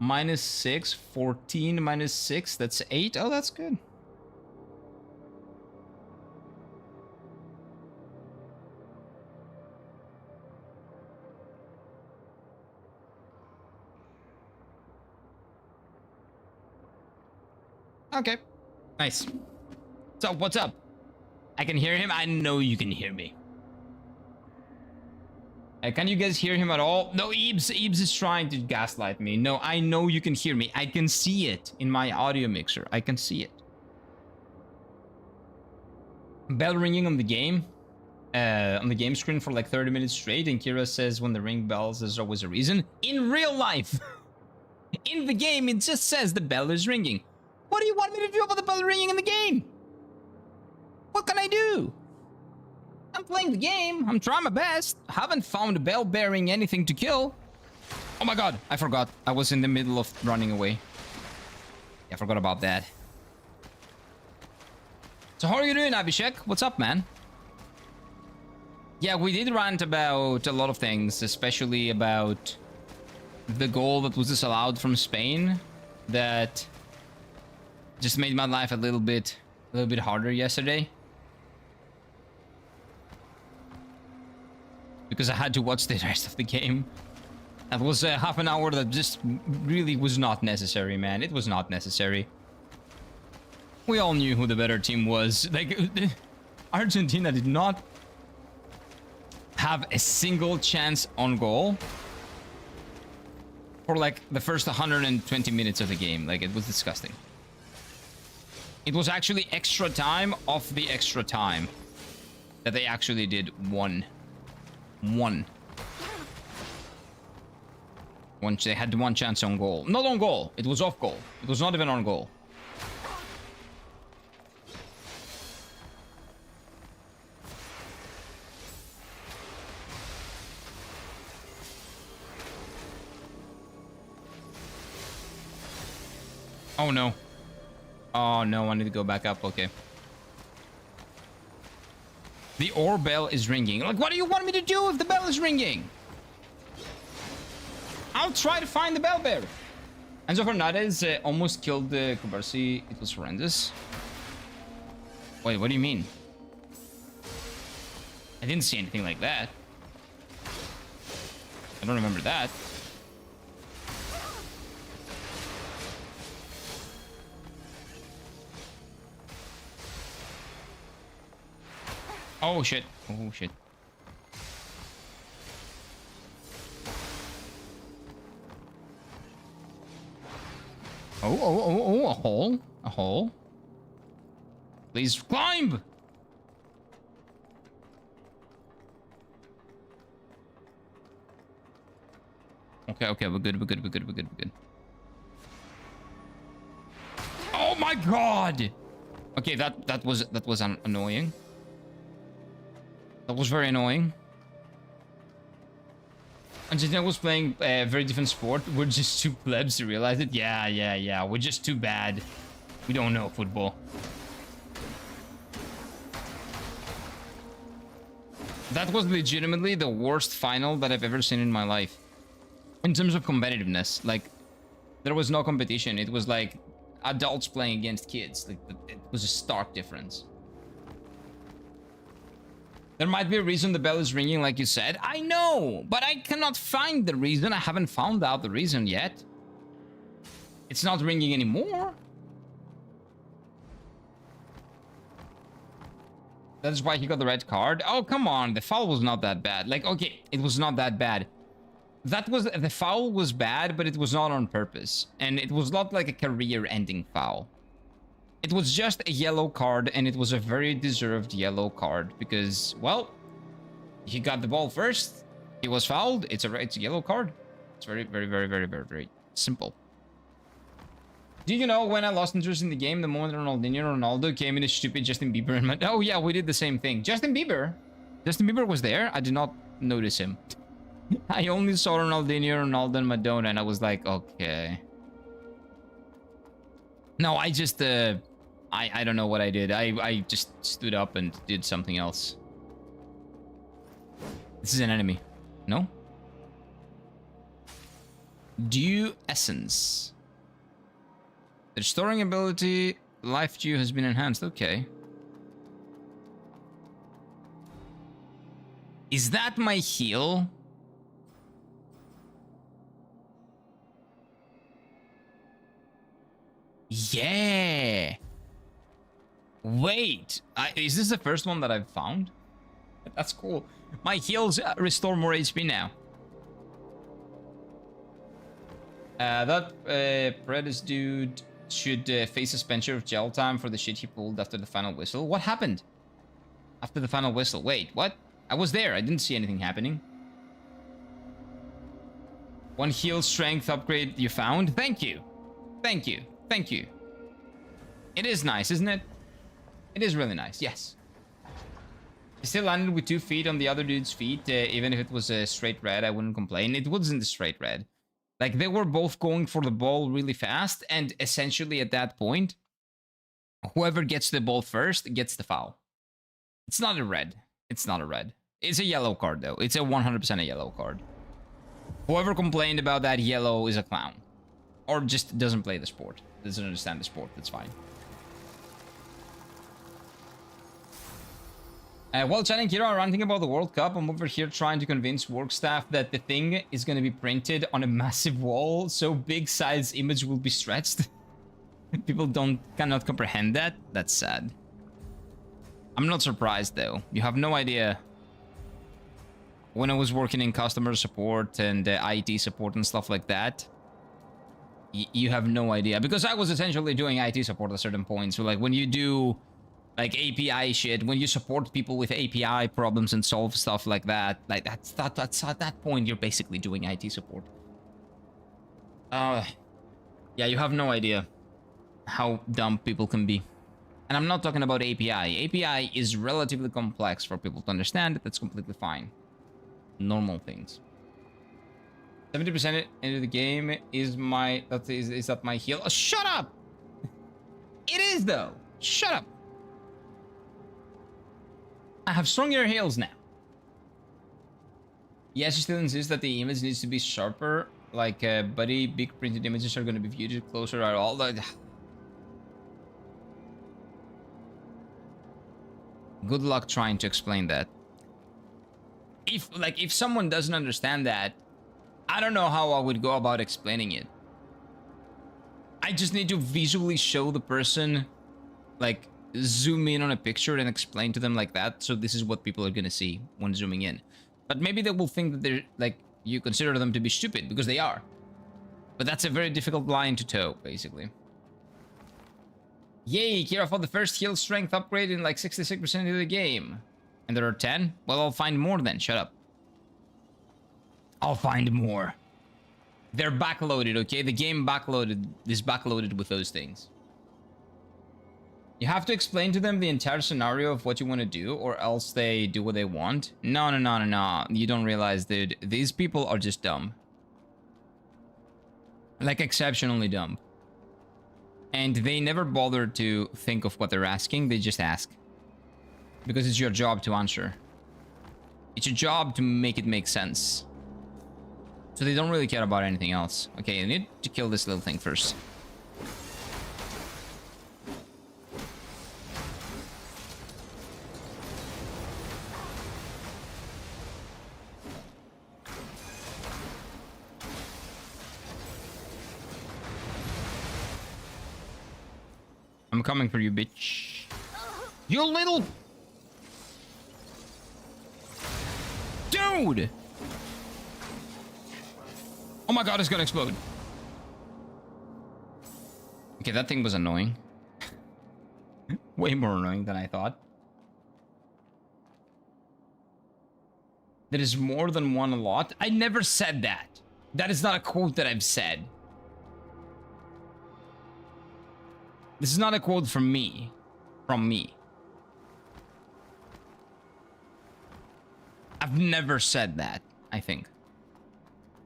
-6, 14 -6, that's 8. Oh, that's good. Okay, nice. So, what's up? I can hear him. I know you can hear me. Can you guys hear him at all? No, Eebs is trying to gaslight me. No, I know you can hear me. I can see it in my audio mixer. I can see it. Bell ringing on the game screen for like 30 minutes straight, and Kira says when the ring bells, there's always a reason. In real life, in the game, it just says the bell is ringing. What do you want me to do about the bell ringing in the game? What can I do? I'm playing the game. I'm trying my best. Haven't found a bell bearing anything to kill. Oh my god, I forgot. I was in the middle of running away. Yeah, I forgot about that. So how are you doing, Abhishek? What's up, man? Yeah, we did rant about a lot of things, especially about the goal that was disallowed from Spain that just made my life a little bit harder yesterday. Because I had to watch the rest of the game. That was half an hour that just really was not necessary, man. It was not necessary. We all knew who the better team was. Like, Argentina did not have a single chance on goal for like the first 120 minutes of the game. Like, it was disgusting. It was actually extra time off the extra time that they actually did one. Once they had one chance on goal. Not on goal. It was off goal. It was not even on goal. Oh no. Oh no, I need to go back up. Okay. The ore bell is ringing. Like, what do you want me to do if the bell is ringing? I'll try to find the bell bearer. Enzo Fernandez almost killed the Kubarsi. It was horrendous. Wait, what do you mean? I didn't see anything like that. I don't remember that. Oh shit. Oh shit. Oh, a hole. A hole. Please climb. Okay, we're good, we're good, we're good, we're good, we're good. Oh my god! Okay, that was annoying. That was very annoying. Argentina was playing a very different sport. We're just two plebs to realize it. Yeah. We're just too bad. We don't know football. That was legitimately the worst final that I've ever seen in my life. In terms of competitiveness, like, there was no competition. It was like adults playing against kids. Like, it was a stark difference. There might be a reason the bell is ringing, like you said. I know, but I cannot find the reason. I haven't found out the reason yet. It's not ringing anymore. That's why he got the red card. Oh, come on. The foul was not that bad. Like, okay, it was not that bad. The foul was bad, but it was not on purpose. And it was not like a career-ending foul. It was just a yellow card, and it was a very deserved yellow card because, well, he got the ball first. He was fouled. It's a yellow card. It's very simple. Do you know when I lost interest in the game, the moment Ronaldo came in a stupid Justin Bieber and went, oh yeah, we did the same thing. Justin Bieber was there. I did not notice him. I only saw Ronaldo and Madonna, and I was like, okay. No, I just, I don't know what I did. I just stood up and did something else. This is an enemy. No? Dew Essence. The restoring ability, Life Dew has been enhanced. Okay. Is that my heal? Yeah. Wait. Is this the first one that I've found? That's cool. My heals restore more HP now. That Predis dude should face suspension of jail time for the shit he pulled after the final whistle. What happened after the final whistle? Wait, what? I was there. I didn't see anything happening. One heal strength upgrade you found. Thank you. Thank you. Thank you. It is nice, isn't it? It is really nice. Yes. He still landed with 2 feet on the other dude's feet. Even if it was a straight red, I wouldn't complain. It wasn't a straight red. Like, they were both going for the ball really fast, and essentially at that point, whoever gets the ball first gets the foul. It's not a red. It's not a red. It's a yellow card, though. It's a 100% a yellow card. Whoever complained about that yellow is a clown. Or just doesn't play the sport. Doesn't understand the sport. That's fine. While chatting here, I'm ranting about the World Cup. I'm over here trying to convince work staff that the thing is going to be printed on a massive wall, so big size image will be stretched. People cannot comprehend that. That's sad. I'm not surprised though. You have no idea. When I was working in customer support and IT support and stuff like that, you have no idea. Because I was essentially doing IT support at a certain point. So like when you do like API shit, when you support people with API problems and solve stuff like that, like that's at that point you're basically doing IT support. Yeah, you have no idea how dumb people can be. And I'm not talking about API. API is relatively complex for people to understand. That's completely fine. Normal things. 70% into the game is my... Is that my heal? Oh, shut up! It is, though. Shut up. I have stronger heals now. Yes, you still insist that the image needs to be sharper. Like, buddy, big printed images are going to be viewed closer at all. Good luck trying to explain that. If someone doesn't understand that, I don't know how I would go about explaining it. I just need to visually show the person, like, zoom in on a picture and explain to them like that, so this is what people are gonna see when zooming in. But maybe they will think that they're, like, you consider them to be stupid, because they are. But that's a very difficult line to toe, basically. Yay, Kira found the first heal strength upgrade in like 66% of the game. And there are 10? Well, I'll find more then. Shut up. I'll find more. They're backloaded, okay? The game backloaded is backloaded with those things. You have to explain to them the entire scenario of what you want to do, or else they do what they want. No, no, no, no, no. You don't realize, dude. These people are just dumb. Like, exceptionally dumb. And they never bother to think of what they're asking. They just ask. Because it's your job to answer. It's your job to make it make sense. So they don't really care about anything else. Okay, I need to kill this little thing first. I'm coming for you, bitch. You little... Dude! Oh my god, it's gonna explode. Okay, that thing was annoying. Way more annoying than I thought. There is more than one lot. I never said that. That is not a quote that I've said. This is not a quote from me. From me. I've never said that, I think.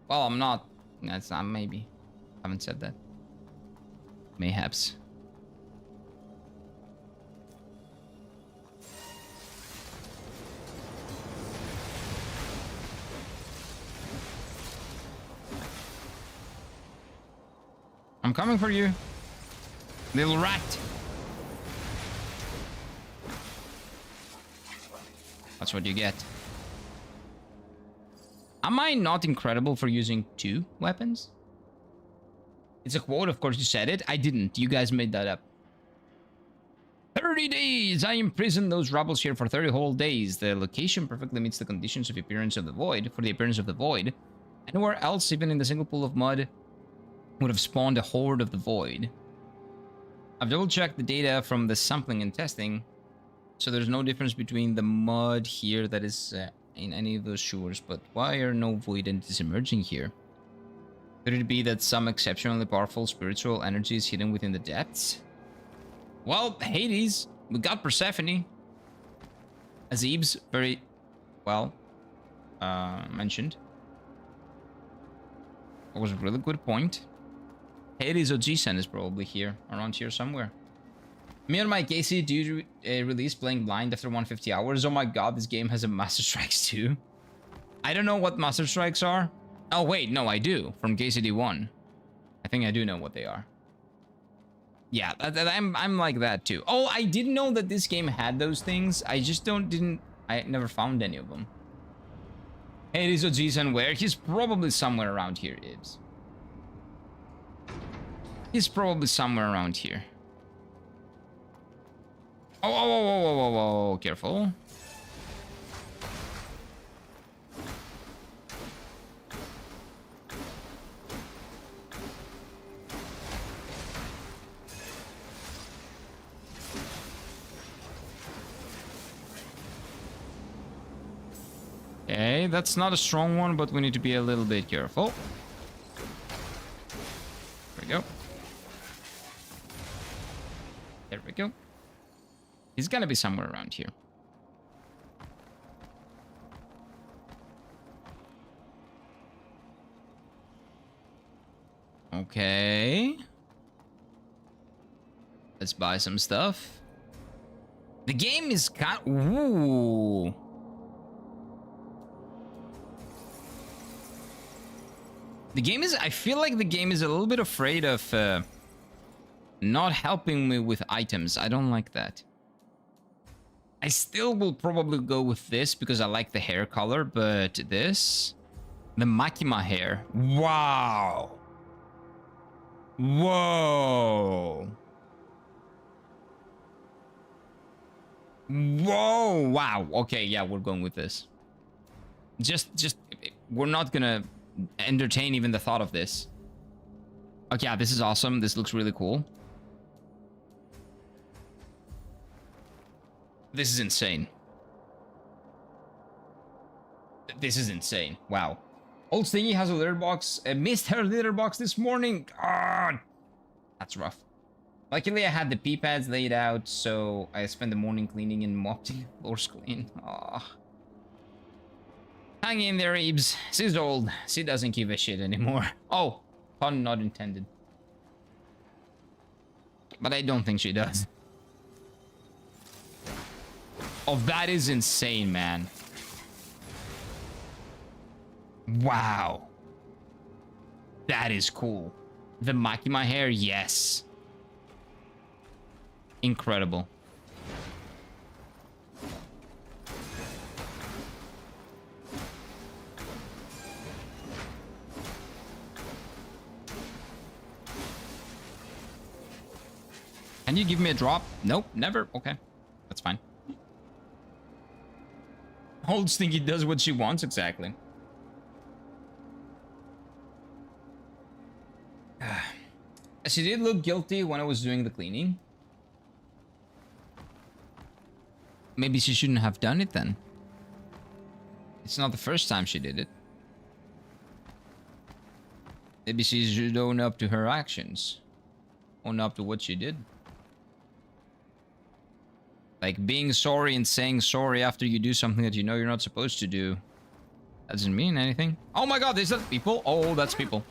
Well, I'm not. That's not, maybe. I haven't said that. Mayhaps. I'm coming for you. Little rat. That's what you get. Am I not incredible for using 2 weapons? It's a quote, of course you said it. I didn't. You guys made that up. 30 days! I imprisoned those rebels here for 30 whole days. The location perfectly meets the conditions of appearance of the void. For the appearance of the void. Anywhere else, even in the single pool of mud, would have spawned a horde of the void. I've double-checked the data from the sampling and testing, so there's no difference between the mud here that is in any of those shores, but why are no void entities emerging here? Could it be that some exceptionally powerful spiritual energy is hidden within the depths? Well, Hades, we got Persephone. Azib's very well mentioned. That was a really good point. Hades or G-Sen is probably here, around here somewhere. Me and my Casey do release Playing Blind after 150 hours. Oh my god, this game has a Master Strikes too. I don't know what Master Strikes are. Oh wait, no, I do. From KCD1. I think I do know what they are. Yeah, I'm like that too. Oh, I didn't know that this game had those things. I just I never found any of them. Hades or G-Sen where? He's probably somewhere around here, Ibs. He's probably somewhere around here. Oh, oh, oh, oh, oh, oh, oh, careful. Okay, that's not a strong one, but we need to be a little bit careful. There we go. There we go. He's gonna be somewhere around here. Okay. Let's buy some stuff. The game is ooh. The game is... I feel like the game is a little bit afraid of not helping me with items. I don't like that. I still will probably go with this because I like the hair color, but this... The Makima hair. Wow. Whoa. Whoa. Wow. Okay, yeah, we're going with this. Just... We're not gonna entertain even the thought of this. Okay, yeah, this is awesome. This looks really cool. This is insane. This is insane. Wow. Old Stingy has a litter box. Missed her litter box this morning. God, that's rough. Luckily, I had the pee pads laid out, so I spent the morning cleaning and mopping the floors clean. Ah. Hang in there, Ebes. She's old. She doesn't give a shit anymore. Oh, pun not intended. But I don't think she does. Oh, that is insane, man. Wow. That is cool. The Makima hair, yes. Incredible. Can you give me a drop? Nope, never. Okay, that's fine. Old Stinky does what she wants, exactly. She did look guilty when I was doing the cleaning. Maybe she shouldn't have done it then. It's not the first time she did it. Maybe she should own up to her actions. Own up to what she did. Like being sorry and saying sorry after you do something that you know you're not supposed to do. Doesn't mean anything. Oh my god, is that people? Oh, that's people.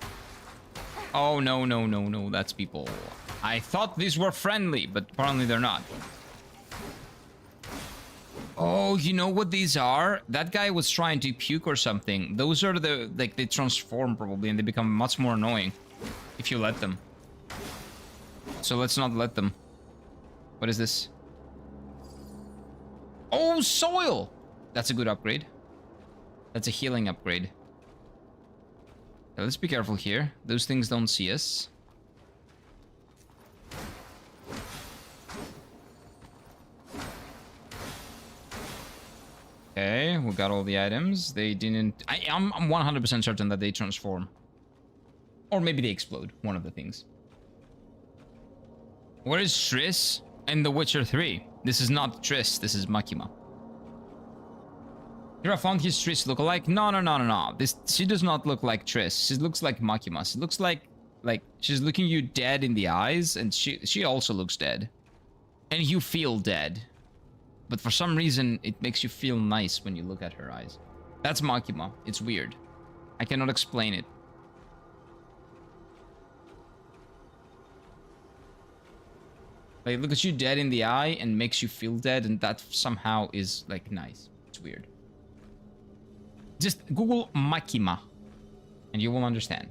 Oh, no, no, no, no, that's people. I thought these were friendly, but apparently they're not. Oh, you know what these are? That guy was trying to puke or something. Those are the, like, they transform probably and they become much more annoying if you let them. So let's not let them. What is this? Oh, soil! That's a good upgrade. That's a healing upgrade. Now, let's be careful here. Those things don't see us. Okay, we got all the items. They didn't... I'm 100% certain that they transform. Or maybe they explode. One of the things. Where is Triss in The Witcher 3? This is not Triss. This is Makima. Here I found his Triss lookalike. No, no, no, no, no. She does not look like Triss. She looks like Makima. She looks like she's looking you dead in the eyes, and she also looks dead. And you feel dead. But for some reason, it makes you feel nice when you look at her eyes. That's Makima. It's weird. I cannot explain it. Like, look at you dead in the eye and makes you feel dead, and that somehow is, like, nice. It's weird. Just Google Makima, and you will understand.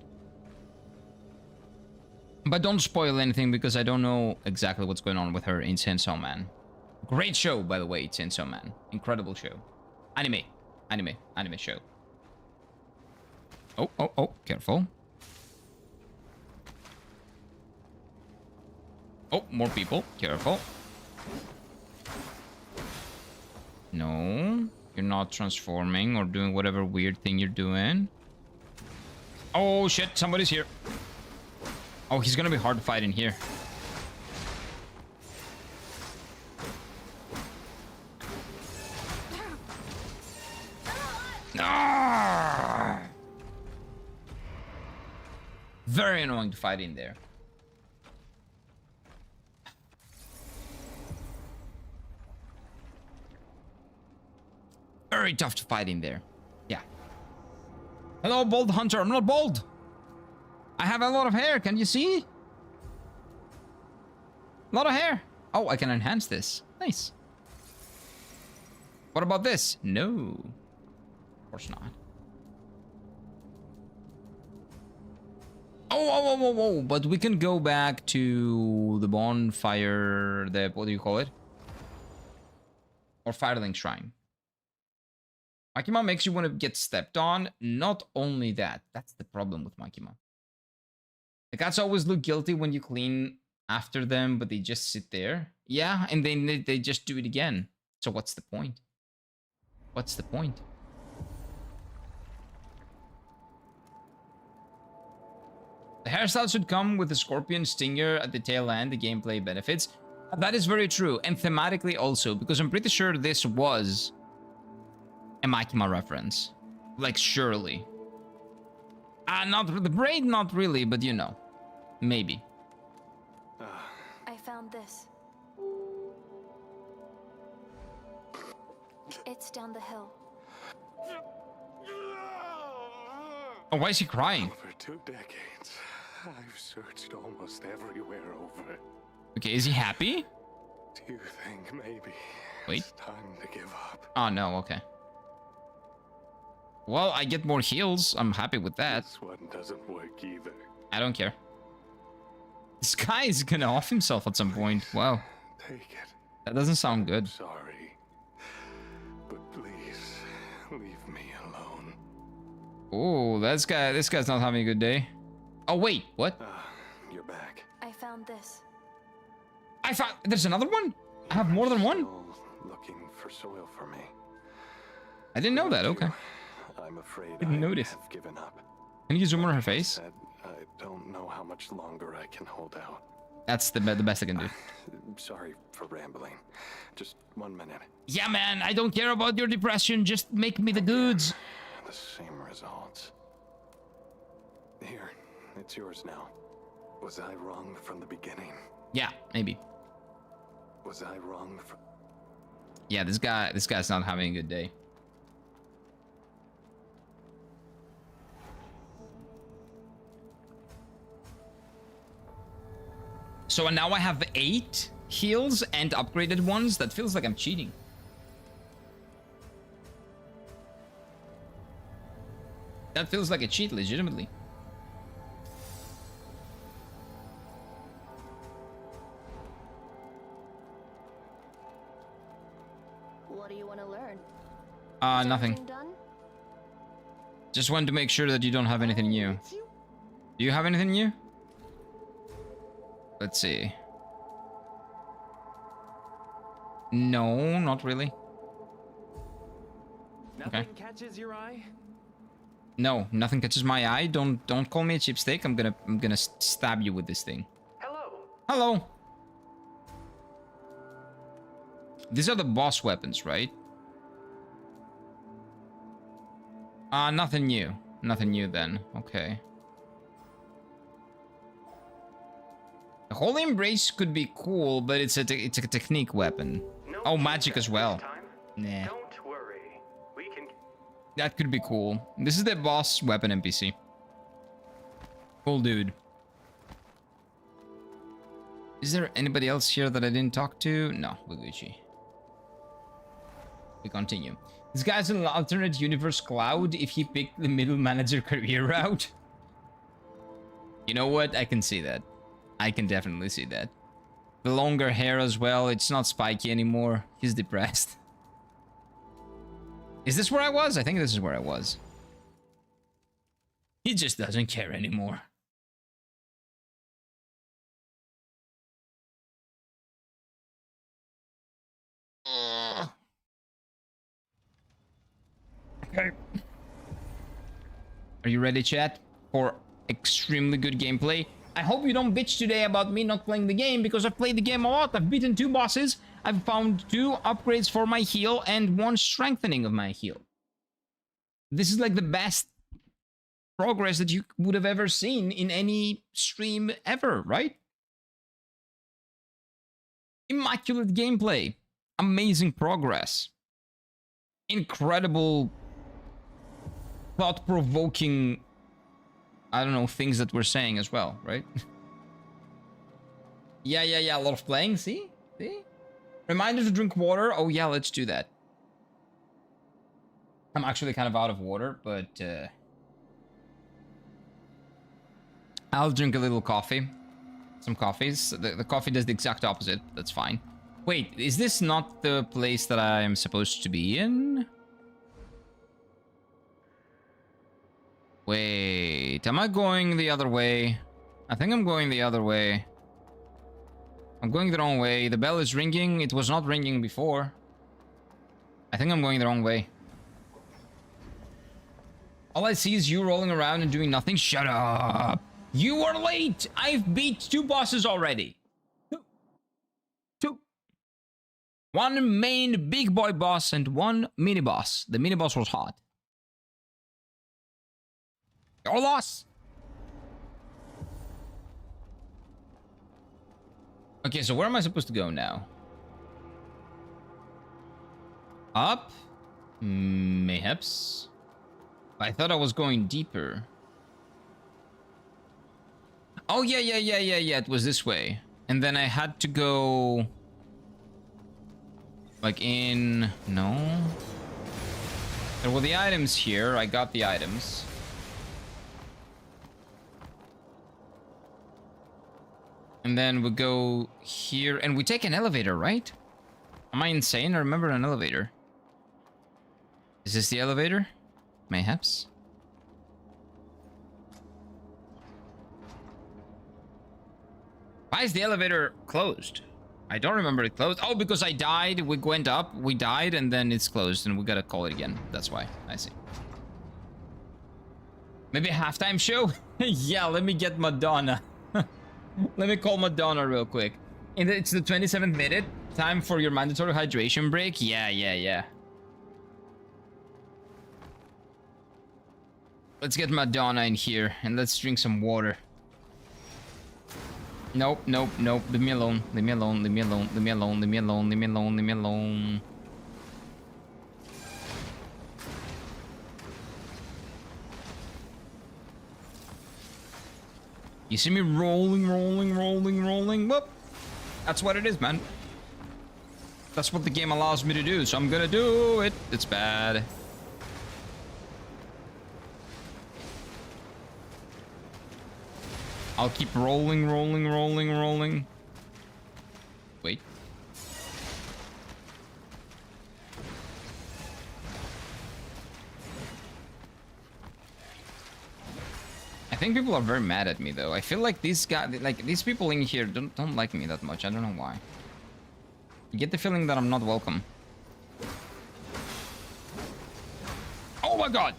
But don't spoil anything, because I don't know exactly what's going on with her in Chainsaw Man. Great show, by the way, Chainsaw Man. Incredible show. Anime show. Oh, oh, oh, careful. Oh, more people. Careful. No, you're not transforming or doing whatever weird thing you're doing. Oh, shit. Somebody's here. Oh, he's gonna be hard to fight in here. Ah! Very annoying to fight in there. Very tough to fight in there. Yeah. Hello, bald hunter. I'm not bald. I have a lot of hair. Can you see? A lot of hair. Oh, I can enhance this. Nice. What about this? No. Of course not. Oh, oh, oh, oh, oh. But we can go back to the bonfire. The, what do you call it? Or Firelink Shrine. Makima makes you want to get stepped on. Not only that. That's the problem with Makima. The cats always look guilty when you clean after them, but they just sit there. Yeah, and then they just do it again. So what's the point? What's the point? The hairstyle should come with the scorpion stinger at the tail end, the gameplay benefits. That is very true, and thematically also, because I'm pretty sure this was a Makima reference. Like, surely. Not the braid, not really, but you know, maybe. I found this. It's down the hill. Oh, why is he crying? For 2 decades, I've searched almost everywhere over it. Okay, is he happy? Do you think maybe Wait. it's time to give up? Oh, no, okay. Well, I get more heals. I'm happy with that. This one doesn't work either. I don't care. This guy is gonna off himself at some point. Wow. Take it. That doesn't sound good. Sorry. But please, leave me alone. Oh, this guy's not having a good day. Oh, wait, what? You're back. I found this. There's another one? I have more than one? Still looking for soil for me. I didn't know that, okay. I'm afraid Didn't I notice. have given up. Can you zoom on her face? Said, I don't know how much longer I can hold out. That's the best I can do. Sorry for rambling. Just 1 minute. Yeah, man, I don't care about your depression. Just make me the goods. The same results. Here, it's yours now. Was I wrong from the beginning? Yeah, maybe. Was I wrong from... Yeah, this guy's not having a good day. So now I have 8 heals and upgraded ones. That feels like I'm cheating. That feels like a cheat, legitimately. What do you want to learn? Nothing. Everything done? Just wanted to make sure that you don't have anything new. Do you have anything new? Let's see. No, not really. Nothing catches your eye? No, nothing catches my eye. Don't call me a chipstick. I'm gonna stab you with this thing. Hello. Hello. These are the boss weapons, right? Nothing new. Nothing new then. Okay. The Holy Embrace could be cool, but it's a technique weapon. No Oh, magic as well. time. Nah. Don't worry. We can That could be cool. This is the boss weapon NPC. Cool dude. Is there anybody else here that I didn't talk to? No, we're Gucci. We continue. This guy's an alternate universe Cloud if he picked the middle manager career route. You know what? I can see that. I can definitely see that. The longer hair as well. It's not spiky anymore. He's depressed. Is this where I was? I think this is where I was. He just doesn't care anymore. Okay. Are you ready, chat, for extremely good gameplay? I hope you don't bitch today about me not playing the game, because I've played the game a lot. I've beaten 2 bosses. I've found 2 upgrades for my heal and 1 strengthening of my heal. This is like the best progress that you would have ever seen in any stream ever, right? Immaculate gameplay. Amazing progress. Incredible, thought-provoking, I don't know, things that we're saying as well, right? Yeah, a lot of playing, see? Reminder to drink water. Oh yeah, let's do that. I'm actually kind of out of water, but I'll drink a little coffee. Some coffees. The coffee does the exact opposite. That's fine. Wait, is this not the place that I am supposed to be in? Wait, am I going the other way? I think I'm going the other way. I'm going the wrong way. The bell is ringing. It was not ringing before. I think I'm going the wrong way. All I see is you rolling around and doing nothing. Shut up. You are late. I've beat 2 bosses already. 2. 1 main big boy boss and 1 mini boss. The mini boss was hot. Your loss. Okay, so where am I supposed to go now? Up? Mayhaps. I thought I was going deeper. Oh, yeah. It was this way. And then I had to go... like in... No? There were the items here. I got the items. And then we go here. And we take an elevator, right? Am I insane? I remember an elevator. Is this the elevator? Mayhaps. Why is the elevator closed? I don't remember it closed. Oh, because I died. We went up, we died, and then it's closed, and we gotta call it again. That's why. I see. Maybe a halftime show? Yeah, let me get Madonna. Let me call Madonna real quick. And it's the 27th minute. Time for your mandatory hydration break. Yeah. Let's get Madonna in here and let's drink some water. Nope. Leave me alone. You see me rolling. Whoop. That's what it is, man. That's what the game allows me to do, so I'm gonna do it. It's bad. I'll keep rolling. Wait. I think people are very mad at me though. I feel like these guys, like these people in here don't like me that much. I don't know why. You get the feeling that I'm not welcome. Oh my god!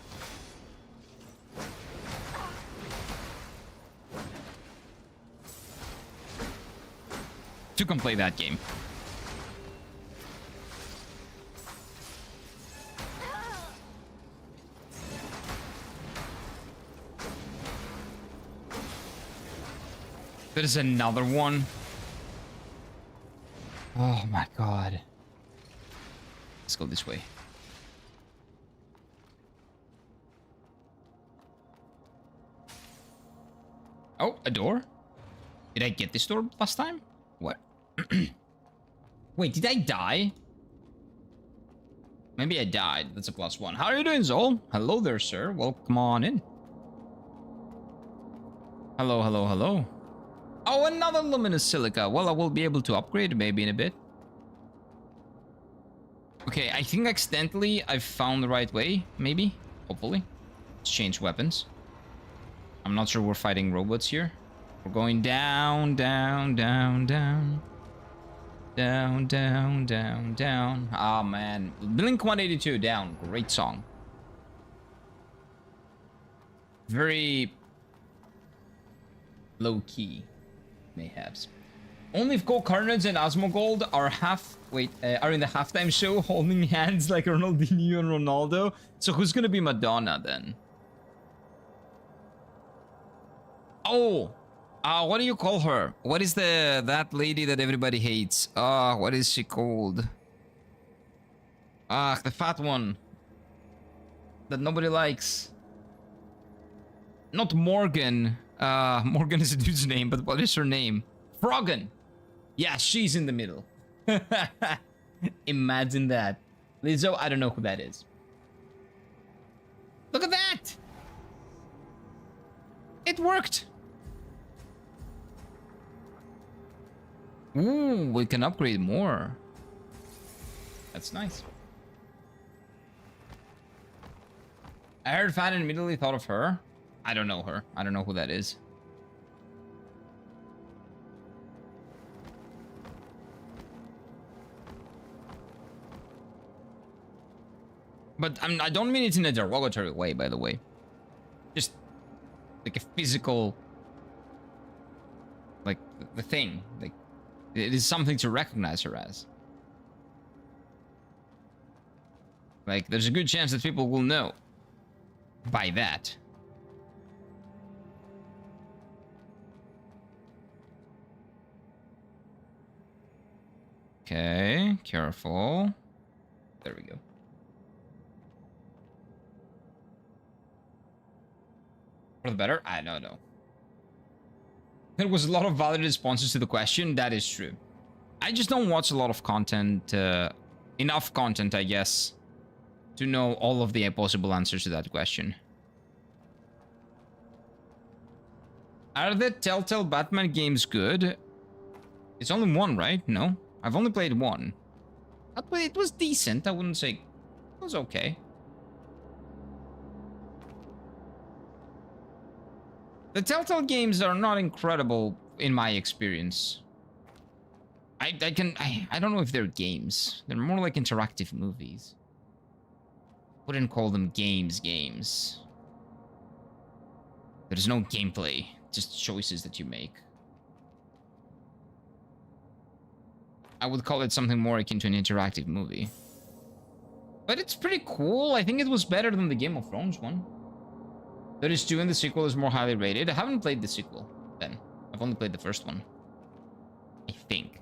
You can play that game. There's another one. Oh my god. Let's go this way. Oh, a door? Did I get this door last time? What? Wait, did I die? Maybe I died. That's a +1. How are you doing, Zol? Hello there, sir. Welcome on in. Hello. Oh, another luminous silica. Well, I will be able to upgrade maybe in a bit. Okay, I think accidentally I've found the right way. Maybe. Hopefully. Let's change weapons. I'm not sure we're fighting robots here. We're going down. Ah, man. Blink 182 down. Great song. Very low key, mayhaps. Only if Carnage and Asmongold are are in the halftime show holding hands like Ronaldinho and Ronaldo. So who's gonna be Madonna then? Oh, what do you call her? What is that lady that everybody hates? What is she called? The fat one that nobody likes. Not Morgan. Morgan is a dude's name, but what is her name? Froggen. Yeah, she's in the middle. Imagine that. Lizzo, I don't know who that is. Look at that! It worked! Ooh, we can upgrade more. That's nice. I heard Fan and immediately thought of her. I don't know her. I don't know who that is. But I don't mean it in a derogatory way, by the way. Just like a physical, like the thing. Like it is something to recognize her as. Like there's a good chance that people will know by that. Okay, careful. There we go. For the better? I don't know. There was a lot of valid responses to the question. That is true. I just don't watch a lot of content, enough content, I guess, to know all of the possible answers to that question. Are the Telltale Batman games good? It's only one, right? No? I've only played one. It was decent. I wouldn't say... It was okay. The Telltale games are not incredible in my experience. I don't know if they're games. They're more like interactive movies. Wouldn't call them games. There's no gameplay, just choices that you make. I would call it something more akin to an interactive movie. But it's pretty cool. I think it was better than the Game of Thrones one. There is 2 and the sequel is more highly rated. I haven't played the sequel then. I've only played the first one. I think.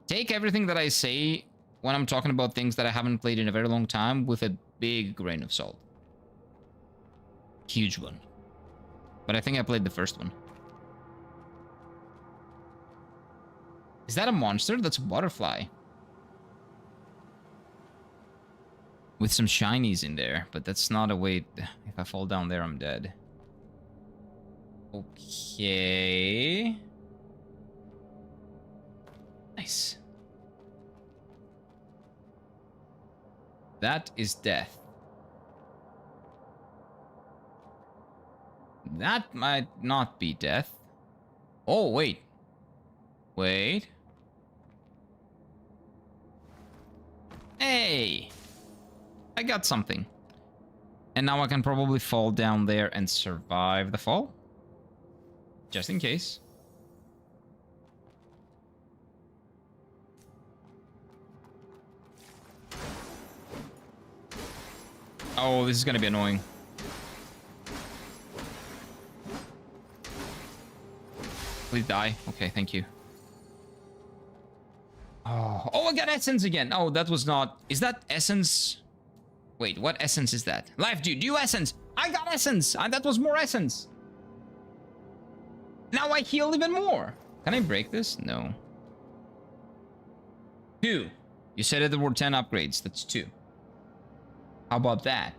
Take everything that I say when I'm talking about things that I haven't played in a very long time with a big grain of salt. Huge one. But I think I played the first one. Is that a monster? That's a butterfly. With some shinies in there, but that's not a way... If I fall down there, I'm dead. Okay. Nice. That is death. That might not be death. Oh, wait. Wait. Hey! I got something. And now I can probably fall down there and survive the fall. Just in case. Oh, this is gonna be annoying. Please die. Okay, thank you. Oh, I got essence again. Oh, that was not... Is that essence? Wait, what essence is that? Life, dude, you essence. I got essence. That was more essence. Now I heal even more. Can I break this? No. 2. You said that there were 10 upgrades. That's 2. How about that?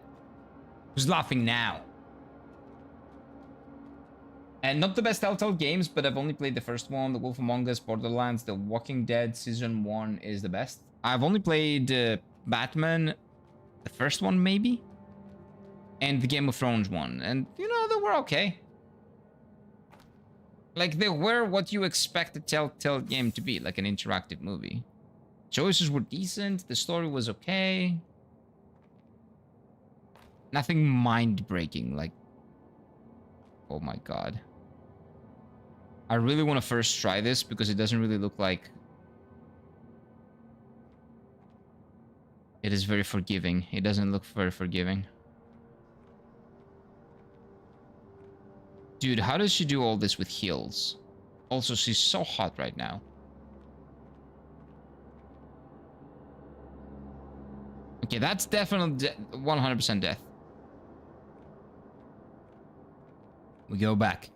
Who's laughing now? And not the best Telltale games, but I've only played the first one. The Wolf Among Us, Borderlands, The Walking Dead Season 1 is the best. I've only played Batman, the first one maybe? And the Game of Thrones one. And, you know, they were okay. Like, they were what you expect a Telltale game to be, like an interactive movie. Choices were decent, the story was okay. Nothing mind-breaking, like... Oh my god. I really want to first try this because it doesn't really look like... It is very forgiving. It doesn't look very forgiving. Dude, how does she do all this with heals? Also, she's so hot right now. Okay, that's definitely 100% death. We go back.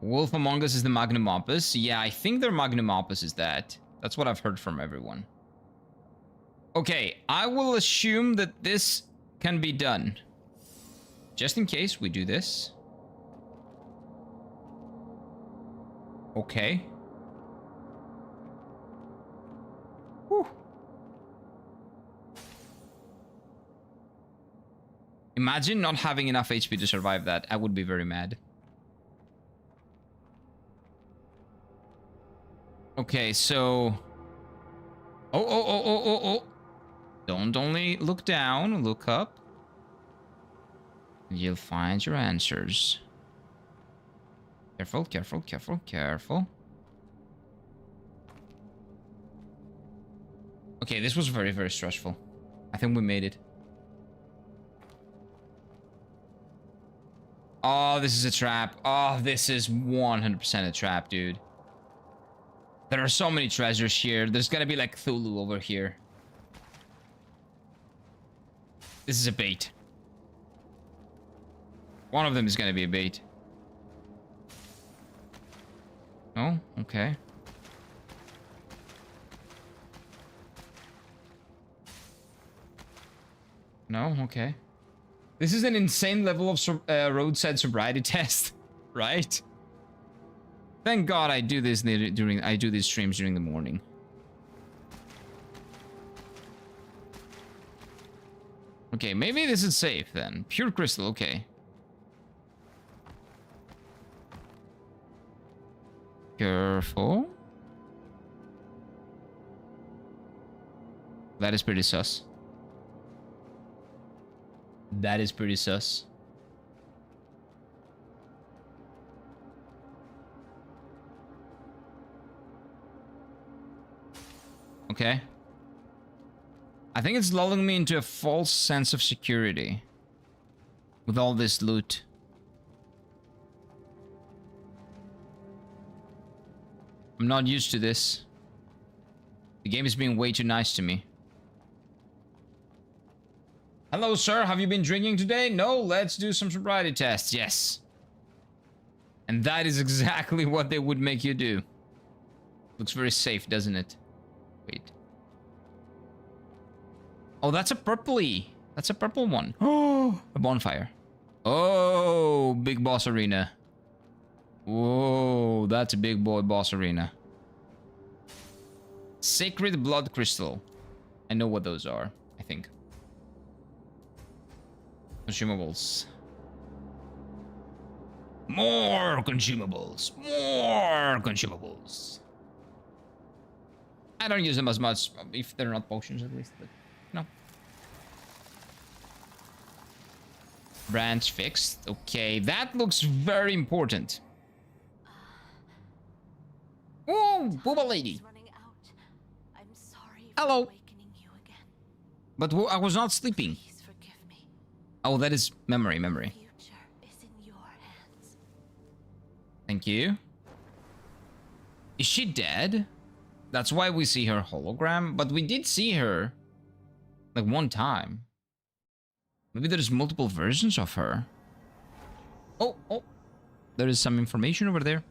Wolf Among Us is the magnum opus. Yeah, I think their magnum opus is that. That's what I've heard from everyone. Okay, I will assume that this can be done. Just in case we do this. Okay. Whew. Imagine not having enough HP to survive that. I would be very mad. Okay, so... Oh. Don't only look down, look up. You'll find your answers. Careful, careful, careful, careful. Okay, this was very, very stressful. I think we made it. Oh, this is a trap. Oh, this is 100% a trap, dude. There are so many treasures here. There's gonna be like Cthulhu over here. This is a bait. One of them is gonna be a bait. Oh, okay. No, okay. This is an insane level of roadside sobriety test, right? Thank God I do this I do these streams during the morning. Okay, maybe this is safe then. Pure crystal, okay. Careful. That is pretty sus. That is pretty sus. Okay. I think it's lulling me into a false sense of security with all this loot. I'm not used to this. The game is being way too nice to me. Hello, sir. Have you been drinking today? No, let's do some sobriety tests. Yes. And that is exactly what they would make you do. Looks very safe, doesn't it? Wait. Oh, that's a purpley. That's a purple one. Oh, a bonfire. Oh, big boss arena. Whoa, that's a big boy boss arena. Sacred blood crystal. I know what those are, I think. Consumables. More consumables. More consumables. I don't use them as much, if they're not potions at least, but no. Branch fixed. Okay, that looks very important. Oh, booba lady. I'm sorry Hello. for awakening you again. But I was not sleeping. Please forgive me. Oh, that is memory. Future is in your hands. Thank you. Is she dead? That's why we see her hologram, but we did see her like one time. Maybe there's multiple versions of her. Oh, there is some information over there.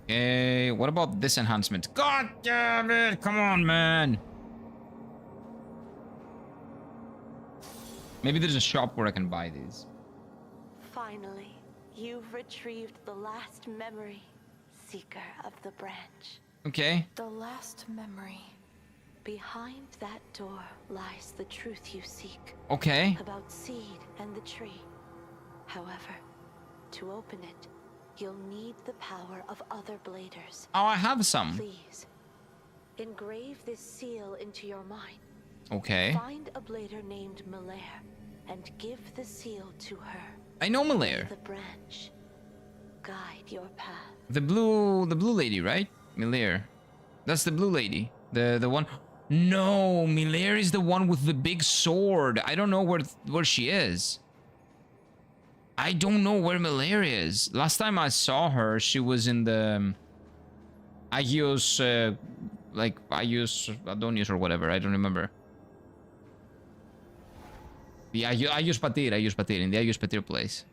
Okay, what about this enhancement? God damn it! Come on, man. Maybe there's a shop where I can buy these. Finally, you've retrieved the last memory, Seeker of the Branch. Okay. The last memory. Behind that door lies the truth you seek. Okay. About Seed and the tree. However, to open it, you'll need the power of other bladers. Oh, I have some. Please, engrave this seal into your mind. Okay. Find a blader named Malaire and give the seal to her. I know Malaire. The branch. Guide your path. The blue lady, right? Malaire. That's the blue lady. The one. No, Malaire is the one with the big sword. I don't know where she is. I don't know where Malaire is. Last time I saw her, she was in the Agios, like Agios Adonius or whatever. I don't remember. The Agios Patir, in the Agios Patir place.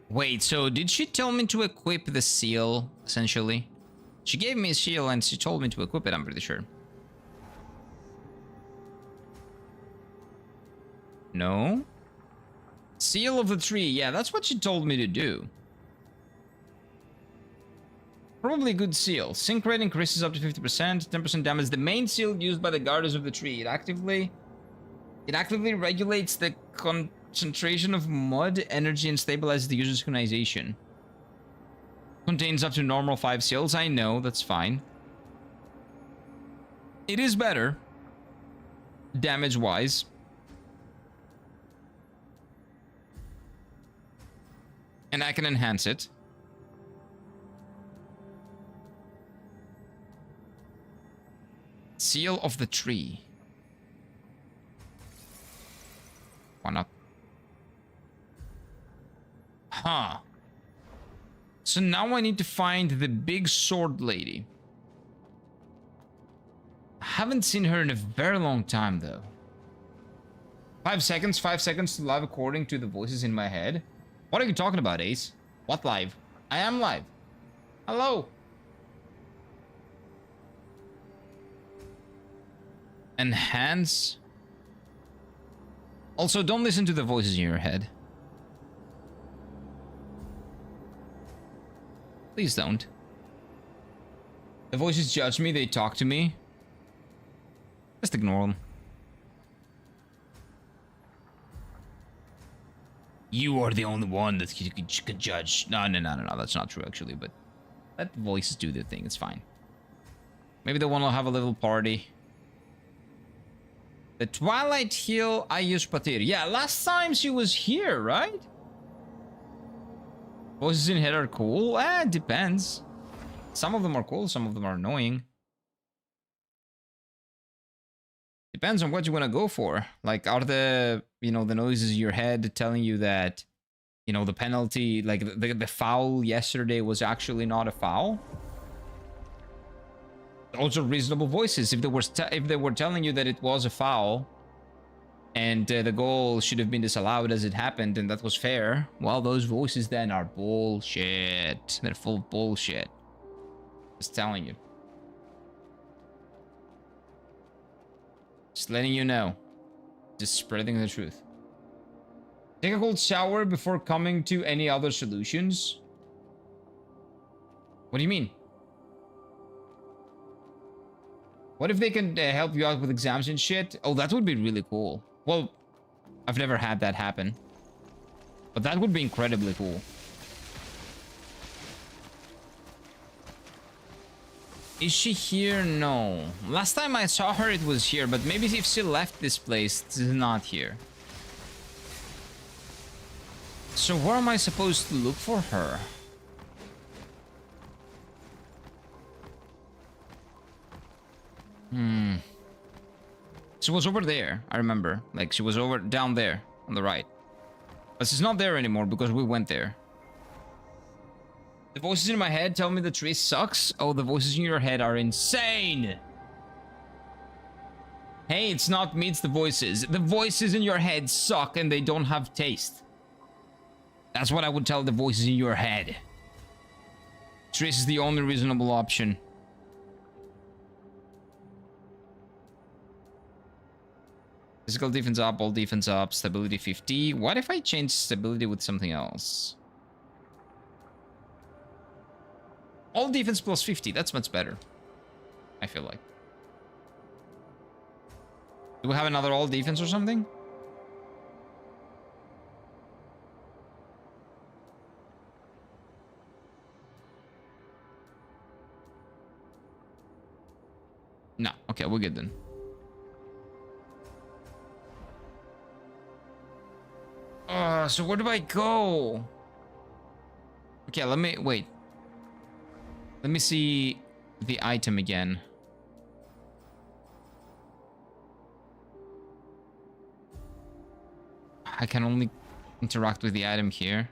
Wait, so did she tell me to equip the seal, essentially? She gave me a seal and she told me to equip it, I'm pretty sure. No? Seal of the tree, yeah, that's what she told me to do. Probably a good seal. Sync rate increases up to 50%, 10% damage. The main seal used by the guardians of the tree. It actively regulates the concentration of mud energy and stabilizes the user's synchronization. Contains up to normal 5 seals. I know, that's fine. It is better, damage-wise. And I can enhance it. Seal of the tree. Why not? Huh. So now I need to find the big sword lady. I haven't seen her in a very long time, though. 5 seconds, 5 seconds to live according to the voices in my head. What are you talking about, Ace? What live? I am live. Hello. Enhance. Also, don't listen to the voices in your head. Please don't. The voices judge me, they talk to me. Just ignore them. You are the only one that can judge. No, that's not true actually, but let the voices do their thing, it's fine. Maybe they want to have a little party. The Twilight Hill Ayush Patir. Yeah, last time she was here, right? Voices in head are cool? It depends. Some of them are cool, some of them are annoying. Depends on what you want to go for. Like, are the, you know, the noises in your head telling you that, you know, the penalty, like the foul yesterday was actually not a foul? Also reasonable voices. If they were telling you that it was a foul and the goal should have been disallowed as it happened and that was fair, well, those voices then are bullshit. They're full of bullshit. Just telling you. Just letting you know. Just spreading the truth. Take a cold shower before coming to any other solutions. What do you mean? What if they can help you out with exams and shit? Oh, that would be really cool. Well, I've never had that happen. But that would be incredibly cool. Is she here? No. Last time I saw her, it was here. But maybe if she left this place, it's not here. So where am I supposed to look for her? She was over there, I remember. Like, she was over down there on the right. But she's not there anymore because we went there. The voices in my head tell me the tree sucks. Oh, the voices in your head are insane. Hey, it's not me, it's the voices. The voices in your head suck and they don't have taste. That's what I would tell the voices in your head. Trace is the only reasonable option. Physical defense up, all defense up, stability 50. What if I change stability with something else? All defense plus 50, that's much better. I feel like. Do we have another all defense or something? No, okay, we're good then. So where do I go? Okay, let me wait. Let me see the item again. I can only interact with the item here.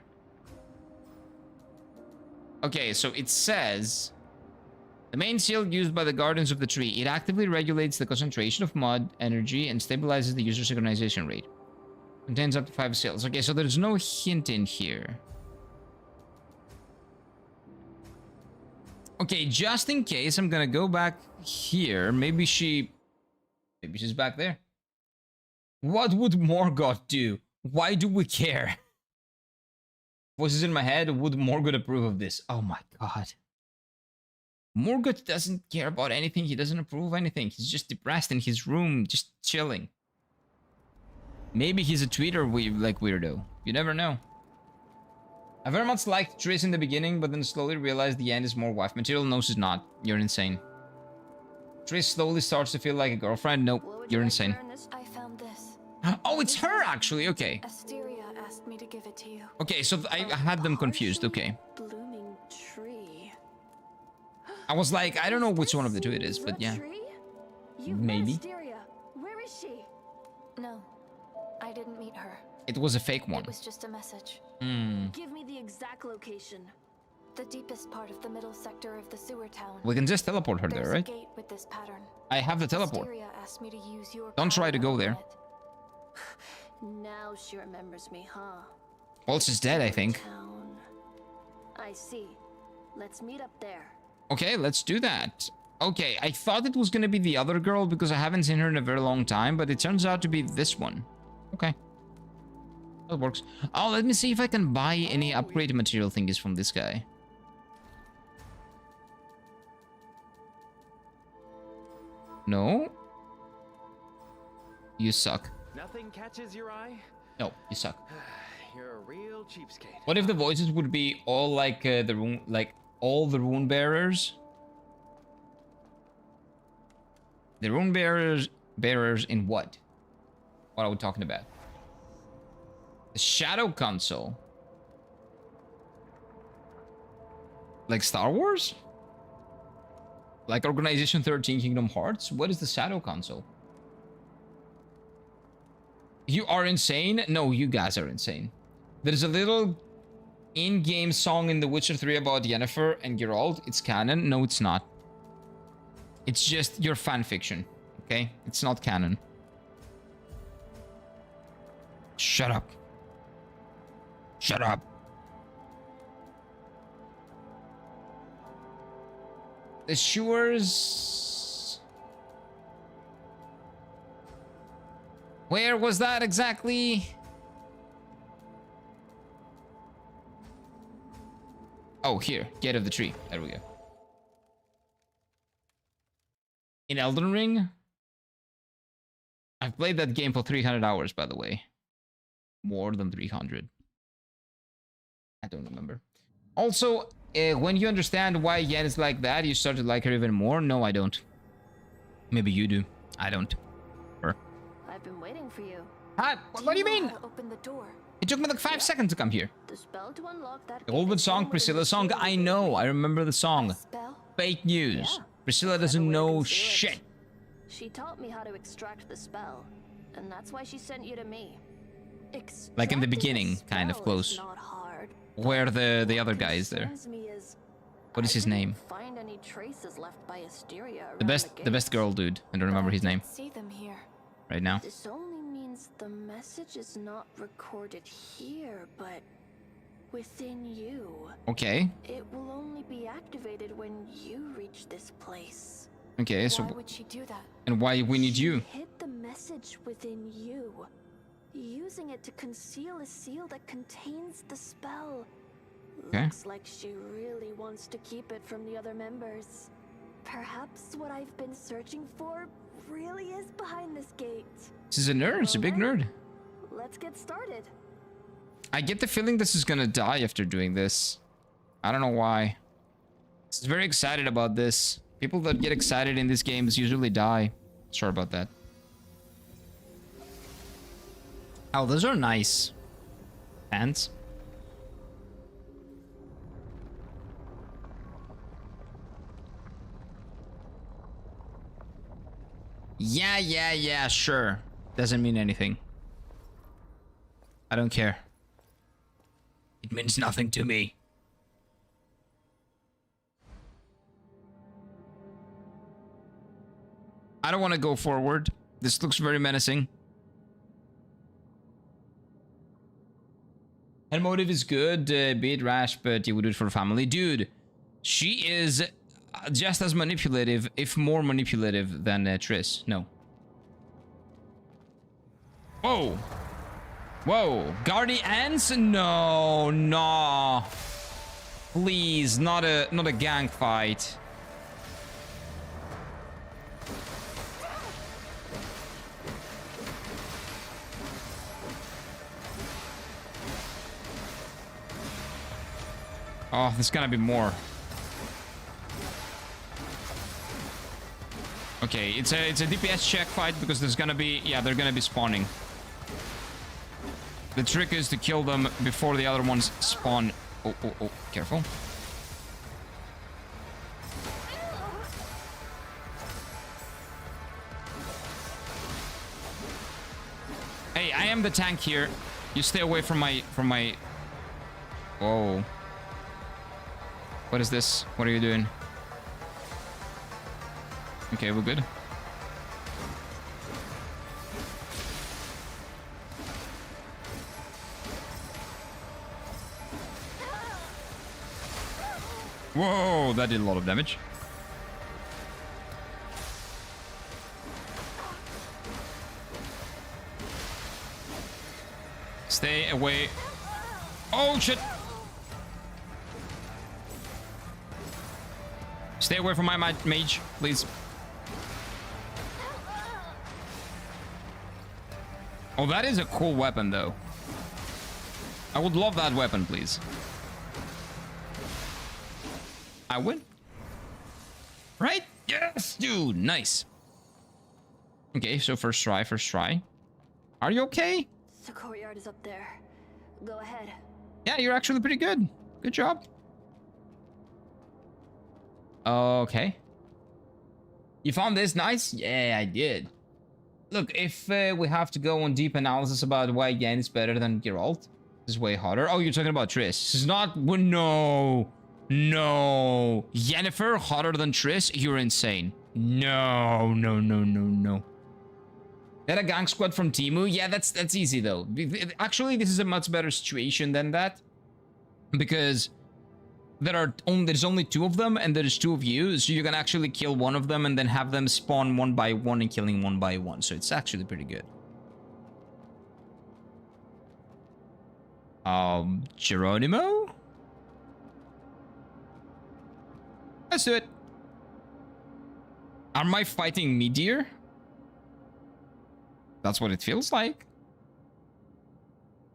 Okay, so it says the main shield used by the Guardians of the Tree. It actively regulates the concentration of mud energy and stabilizes the user synchronization rate. Contains up to 5 seals. Okay, so there's no hint in here. Okay, just in case, I'm gonna go back here. Maybe she's back there. What would Morgoth do? Why do we care? Voices in my head. Would Morgoth approve of this? Oh my god. Morgoth doesn't care about anything. He doesn't approve of anything. He's just depressed in his room, just chilling. Maybe he's a tweeter weirdo. You never know. I very much liked Triss in the beginning, but then slowly realized the end is more wife material. No, she's not. You're insane. Triss slowly starts to feel like a girlfriend. Nope, you're insane. I found this. Oh, it's her actually. Okay. Asteria asked me to give it to you. Okay, so I had them confused. Okay. Blooming tree. I was like, I don't know which one of the two it is, but yeah. You've Maybe. met Asteria. Where is she? No, I didn't meet point her. It was a fake one. It was just a message. Give me the exact location. The deepest part of the middle sector of the sewer town. We can just teleport her there, There's right? a gate with this pattern. I have the teleport. Asteria asked me to use your Don't try power to go on there. it. Now she remembers me, huh? Well, she's dead, I think. Town. I see. Let's meet up there. Okay, let's do that. Okay, I thought it was gonna be the other girl because I haven't seen her in a very long time, but it turns out to be this one. Okay. That works. Oh, let me see if I can buy any upgrade material thingies from this guy. No? You suck. Nothing catches your eye? No, you suck. You're a real cheapskate. What if the voices would be all like all the rune bearers? The rune bearers in what? What are we talking about? The Shadow Console. Like Star Wars? Like Organization 13 Kingdom Hearts? What is the Shadow Console? You are insane? No, you guys are insane. There's a little in-game song in The Witcher 3 about Yennefer and Geralt. It's canon. No, it's not. It's just your fan fiction. Okay? It's not canon. Shut up. Shut up. The sewers... Where was that exactly? Oh, here. Gate of the Tree. There we go. In Elden Ring? I've played that game for 300 hours, by the way. More than 300. I don't remember. Also, when you understand why Yen is like that, you start to like her even more. No, I don't. Maybe you do. I don't. Her. I've been waiting for you. Hi, what do you mean? Open the door. It took me like 5 seconds to come here. The spell to unlock that The Golden song, Priscilla song. I know. I remember the song. Spell? Fake news. Yeah. Priscilla doesn't know shit. She taught me how to extract the spell, and that's why she sent you to me. Like in the Extracting beginning, a kind of spell close. is not hard. Where the other guy is there. Concerns me is What is his I didn't name? Find any traces left by Asteria The around best girl dude. I don't remember his name See them here. right now. This only means the message is not recorded here, but within you. Okay. It will only be activated when you reach this place. Okay, so Why would she do that? and why we need you? She hid the message within you, using it to conceal a seal that contains the spell. Okay. Looks like she really wants to keep it from the other members. Perhaps what I've been searching for really is behind this gate. This is a nerd. It's a big nerd. Let's get started. I get the feeling this is gonna die after doing this. I don't know why. I'm very excited about this. People that get excited in these games usually die. Sorry about that. Oh, those are nice. Pants. Yeah, sure. Doesn't mean anything. I don't care. It means nothing to me. I don't want to go forward. This looks very menacing. Her motive is good, be it rash, but you would do it for family. Dude, she is just as manipulative, if more manipulative than Triss. No. Whoa. Whoa. Guardians? No, no. Please, not a gang fight. Oh, there's gonna be more. Okay, it's a DPS check fight because there's gonna be, yeah, they're gonna be spawning. The trick is to kill them before the other ones spawn. Oh, careful. Hey, I am the tank here. You stay away from my... Whoa. What is this? What are you doing? Okay, we're good. Whoa, that did a lot of damage. Stay away. Oh, shit. Stay away from my mage, please. Oh, that is a cool weapon, though. I would love that weapon, please. I win. Right? Yes, dude. Nice. Okay, so first try. Are you okay? The courtyard is up there. Go ahead. Yeah, you're actually pretty good. Good job. Okay. You found this nice? Yeah, I did. Look, if we have to go on deep analysis about why Yen is better than Geralt, this is way harder. Oh, you're talking about Triss. This is not... No. No. Yennefer hotter than Triss? You're insane. No. That a gang squad from Timu? Yeah, that's easy though. Actually, this is a much better situation than that. Because there's only 2 of them and there's 2 of you. So you can actually kill one of them and then have them spawn one by one and killing one by one. So it's actually pretty good. Geronimo? Let's do it. Am I fighting Meteor? That's what it feels like.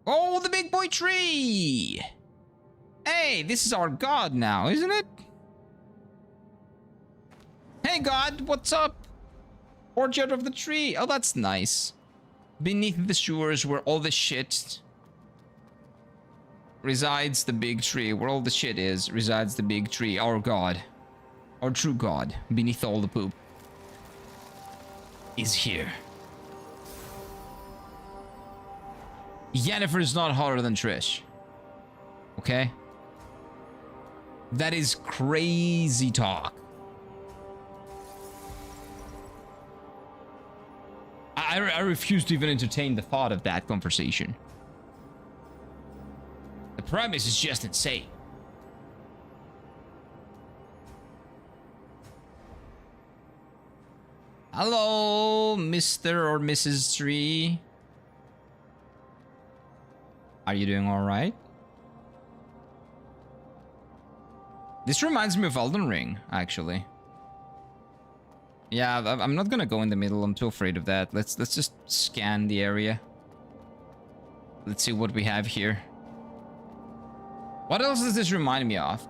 Oh, the big boy tree! Hey, this is our god now, isn't it? Hey god, what's up? Orchard of the tree. Oh, that's nice. Beneath the shores where all the shit resides the big tree. Where all the shit is resides the big tree. Our god. Our true god. Beneath all the poop. Is here. Yennefer is not hotter than Trish. Okay? That is crazy talk. I refuse to even entertain the thought of that conversation. The premise is just insane. Hello, Mr. or Mrs. Tree. Are you doing all right? This reminds me of Elden Ring, actually. Yeah, I'm not gonna go in the middle. I'm too afraid of that. Let's just scan the area. Let's see what we have here. What else does this remind me of?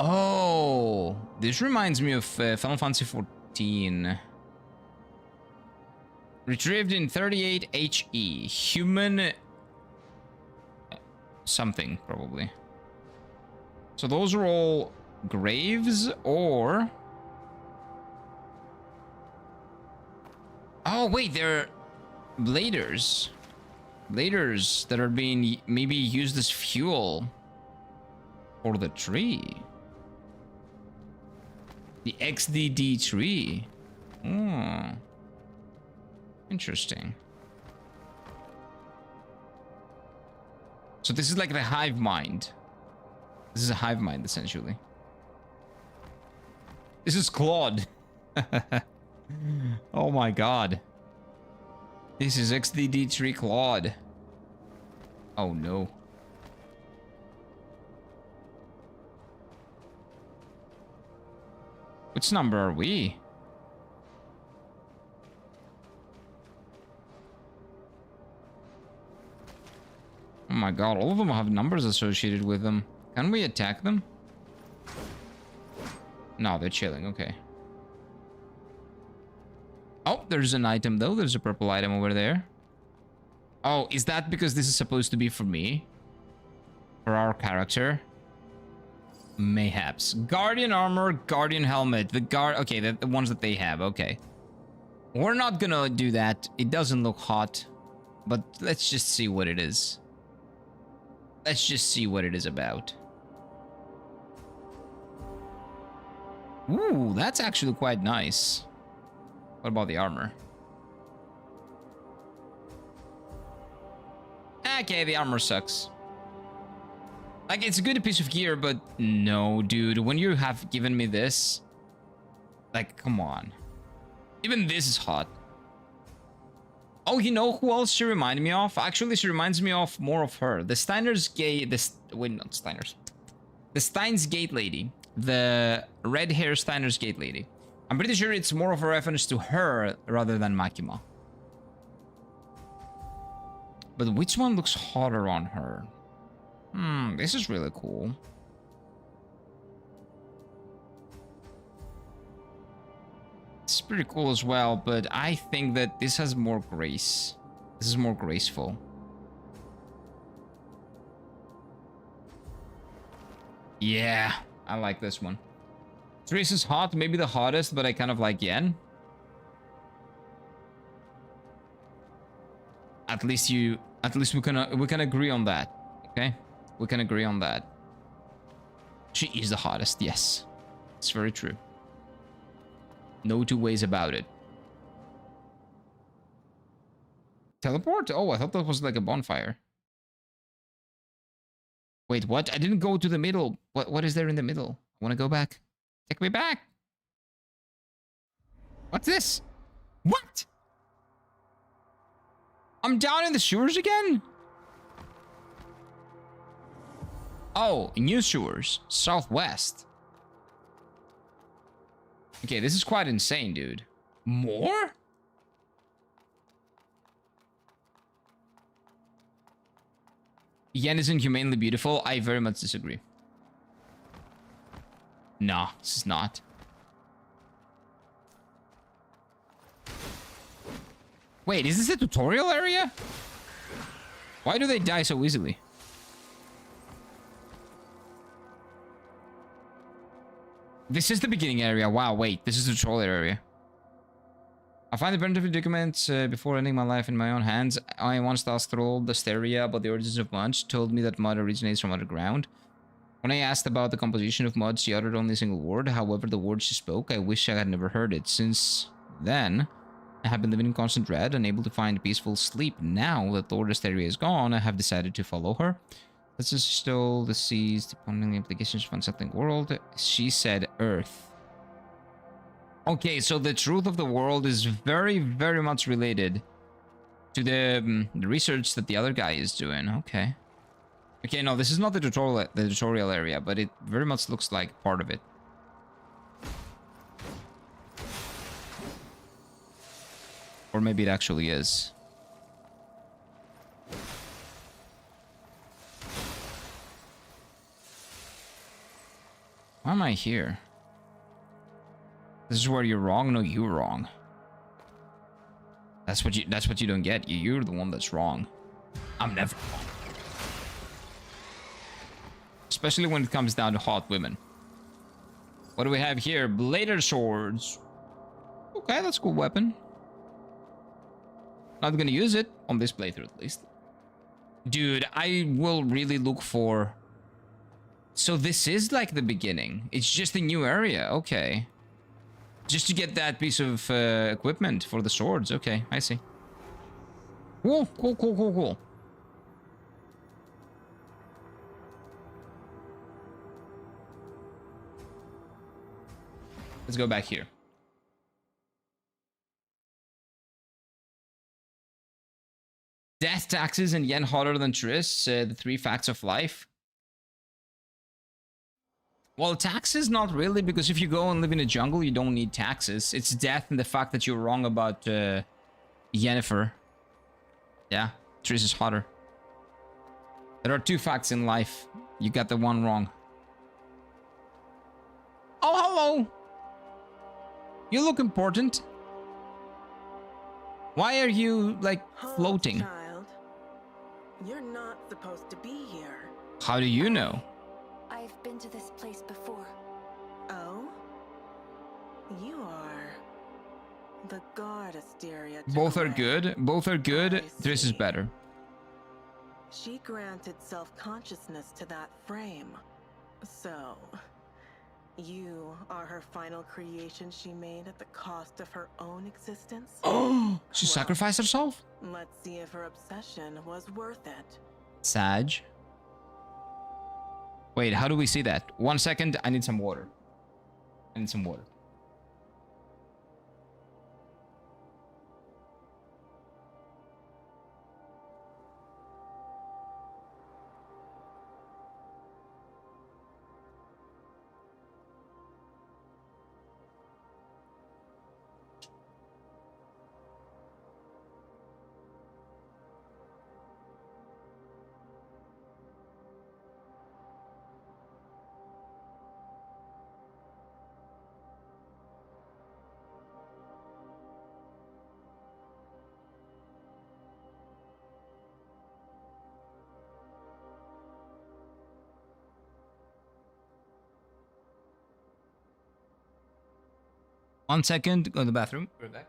Oh, this reminds me of Final Fantasy XIV. Retrieved in 38 HE. Human... something, probably. So those are all graves, or... Oh, wait, they're... bladers. Bladers that are being maybe used as fuel for the tree. The XDD tree. Oh. Interesting. So this is like the hive mind. This is a hive mind, essentially. This is Claude. Oh my god. This is XDD tree Claude. Oh no. Which number are we? Oh my god, all of them have numbers associated with them. Can we attack them? No, they're chilling, okay. Oh, there's an item though. There's a purple item over there. Oh, is that because this is supposed to be for me? For our character? Mayhaps. Guardian armor, guardian helmet. The guard... Okay, the ones that they have, okay. We're not gonna do that. It doesn't look hot. But let's just see what it is. Let's just see what it is about. Ooh, that's actually quite nice. What about the armor? Okay, the armor sucks. Like, it's a good piece of gear, but no, dude. When you have given me this, like, come on. Even this is hot. Oh, you know who else she reminded me of? Actually, she reminds me of more of her. The Steiner's Gate... Wait, not Steiner's. The Steins Gate lady. The red hair Steiner's Gate lady. I'm pretty sure it's more of a reference to her rather than Makima. But which one looks hotter on her? This is really cool. It's pretty cool as well, but I think that this has more grace. This is more graceful. Yeah, I like this one. Triss is hot, maybe the hottest, but I kind of like Yen. At least we can agree on that. Okay? We can agree on that. She is the hottest, yes. It's very true. No two ways about it. Teleport? Oh, I thought that was like a bonfire. Wait, what? I didn't go to the middle. What is there in the middle? I want to go back. Take me back. What's this? What? I'm down in the sewers again? Oh, new sewers. Southwest. Okay, this is quite insane, dude. More? Yen is inhumanely beautiful. I very much disagree. Nah, this is not. Wait, is this a tutorial area? Why do they die so easily? This is the beginning area. Wow, wait. This is the tutorial area. I find the benefit documents before ending my life in my own hands. I once asked through the Steria about the origins of mud. She told me that mud originates from underground. When I asked about the composition of mud, she uttered only a single word. However, the word she spoke, I wish I had never heard it. Since then, I have been living in constant dread, unable to find peaceful sleep. Now that Lord Asteria is gone, I have decided to follow her. Let's just stole the seas, depending on the implications of unsettling world. She said Earth. Okay, so the truth of the world is very, very much related to the research that the other guy is doing. Okay. Okay, no, this is not the tutorial area, but it very much looks like part of it. Or maybe it actually is. Why am I here? This is where you're wrong? No, you're wrong. That's what you don't get. You're the one that's wrong. I'm never wrong. Especially when it comes down to hot women. What do we have here? Blader swords. Okay, that's a cool weapon. Not gonna use it on this playthrough at least. Dude, I will really look for... So this is like the beginning. It's just a new area. Okay. Just to get that piece of equipment for the swords. Okay, I see. Cool, cool, cool, cool, cool. Let's go back here. Death, taxes, and yen hotter than Triss. The 3 facts of life. Well, taxes, not really, because if you go and live in a jungle, you don't need taxes. It's death and the fact that you're wrong about Yennefer. Yeah, Triss is hotter. There are 2 facts in life. You got the one wrong. Oh, hello! You look important. Why are you, like, floating? Child. You're not supposed to be here. How do you know? I've been to this place before. Oh? You are... The guard Asteria took Both are away. good. Both are good. I Triss is see. better. She granted self-consciousness to that frame. So, you are her final creation she made at the cost of her own existence? Oh, she Well, sacrificed herself? Let's see if her obsession was worth it. Sag. Wait, how do we see that? 1 second, I need some water. I need some water. One second, go to the bathroom. We're back.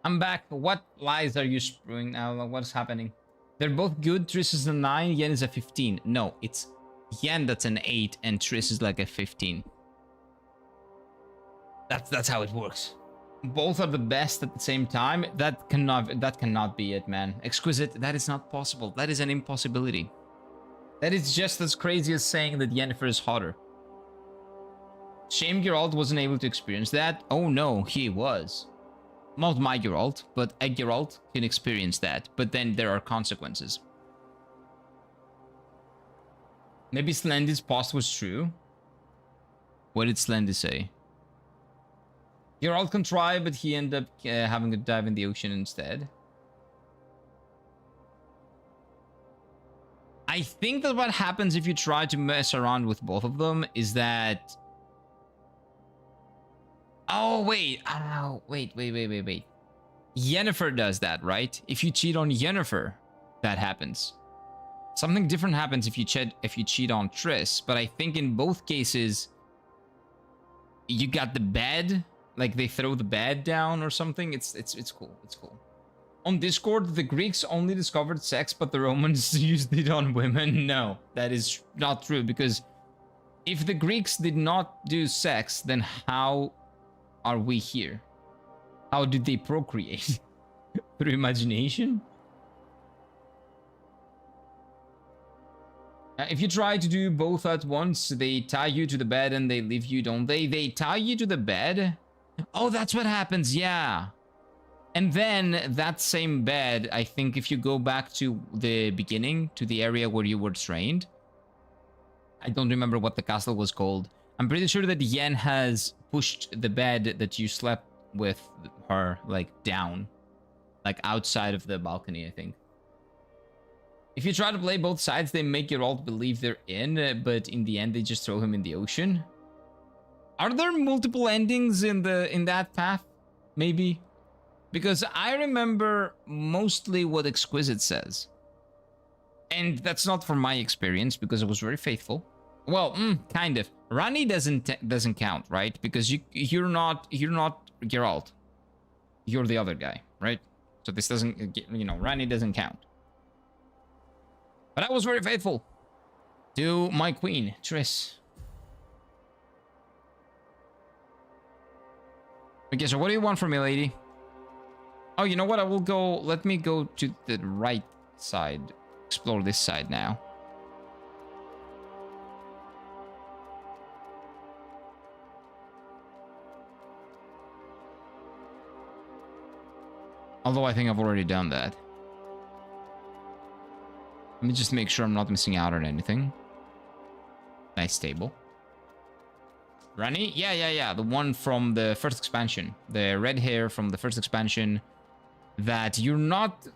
I'm back. What lies are you spewing now? What's happening? They're both good. Triss is a 9, Yen is a 15. No, it's Yen that's an 8 and Triss is like a 15. That's how it works. Both are the best at the same time. That cannot be it, man. Exquisite, that is not possible. That is an impossibility. That is just as crazy as saying that Yennefer is hotter. Shame Geralt wasn't able to experience that. Oh no, he was. Not my Geralt, but a Geralt can experience that. But then there are consequences. Maybe Slendy's past was true. What did Slendy say? Geralt can try, but he ended up having to dive in the ocean instead. I think that what happens if you try to mess around with both of them is that... Oh, wait. Oh, wait. Yennefer does that, right? If you cheat on Yennefer, that happens. Something different happens if you cheat on Triss, but I think in both cases, you got the bed, like they throw the bed down or something. It's cool. It's cool. On Discord, the Greeks only discovered sex, but the Romans used it on women. No, that is not true, because if the Greeks did not do sex, then how are we here? How did they procreate? Through imagination? If you try to do both at once, they tie you to the bed and they leave you, don't they? They tie you to the bed? Oh, that's what happens, yeah. And then that same bed, I think if you go back to the beginning, to the area where you were trained, I don't remember what the castle was called. I'm pretty sure that Yen has pushed the bed that you slept with her, like, down. Like, outside of the balcony, I think. If you try to play both sides, they make your alt believe they're in, but in the end, they just throw him in the ocean. Are there multiple endings in that path? Maybe? Because I remember mostly what Exquisite says. And that's not from my experience, because I was very faithful. Well, kind of. Rani doesn't count, right? Because you're not Geralt. You're the other guy, right? So this doesn't, you know, Rani doesn't count. But I was very faithful to my queen, Triss. Okay, so what do you want from me, lady? Oh, you know what? I will go... Let me go to the right side. Explore this side now. Although I think I've already done that. Let me just make sure I'm not missing out on anything. Nice table. Rani? Yeah. The one from the first expansion. The red hair from the first expansion. That you're not...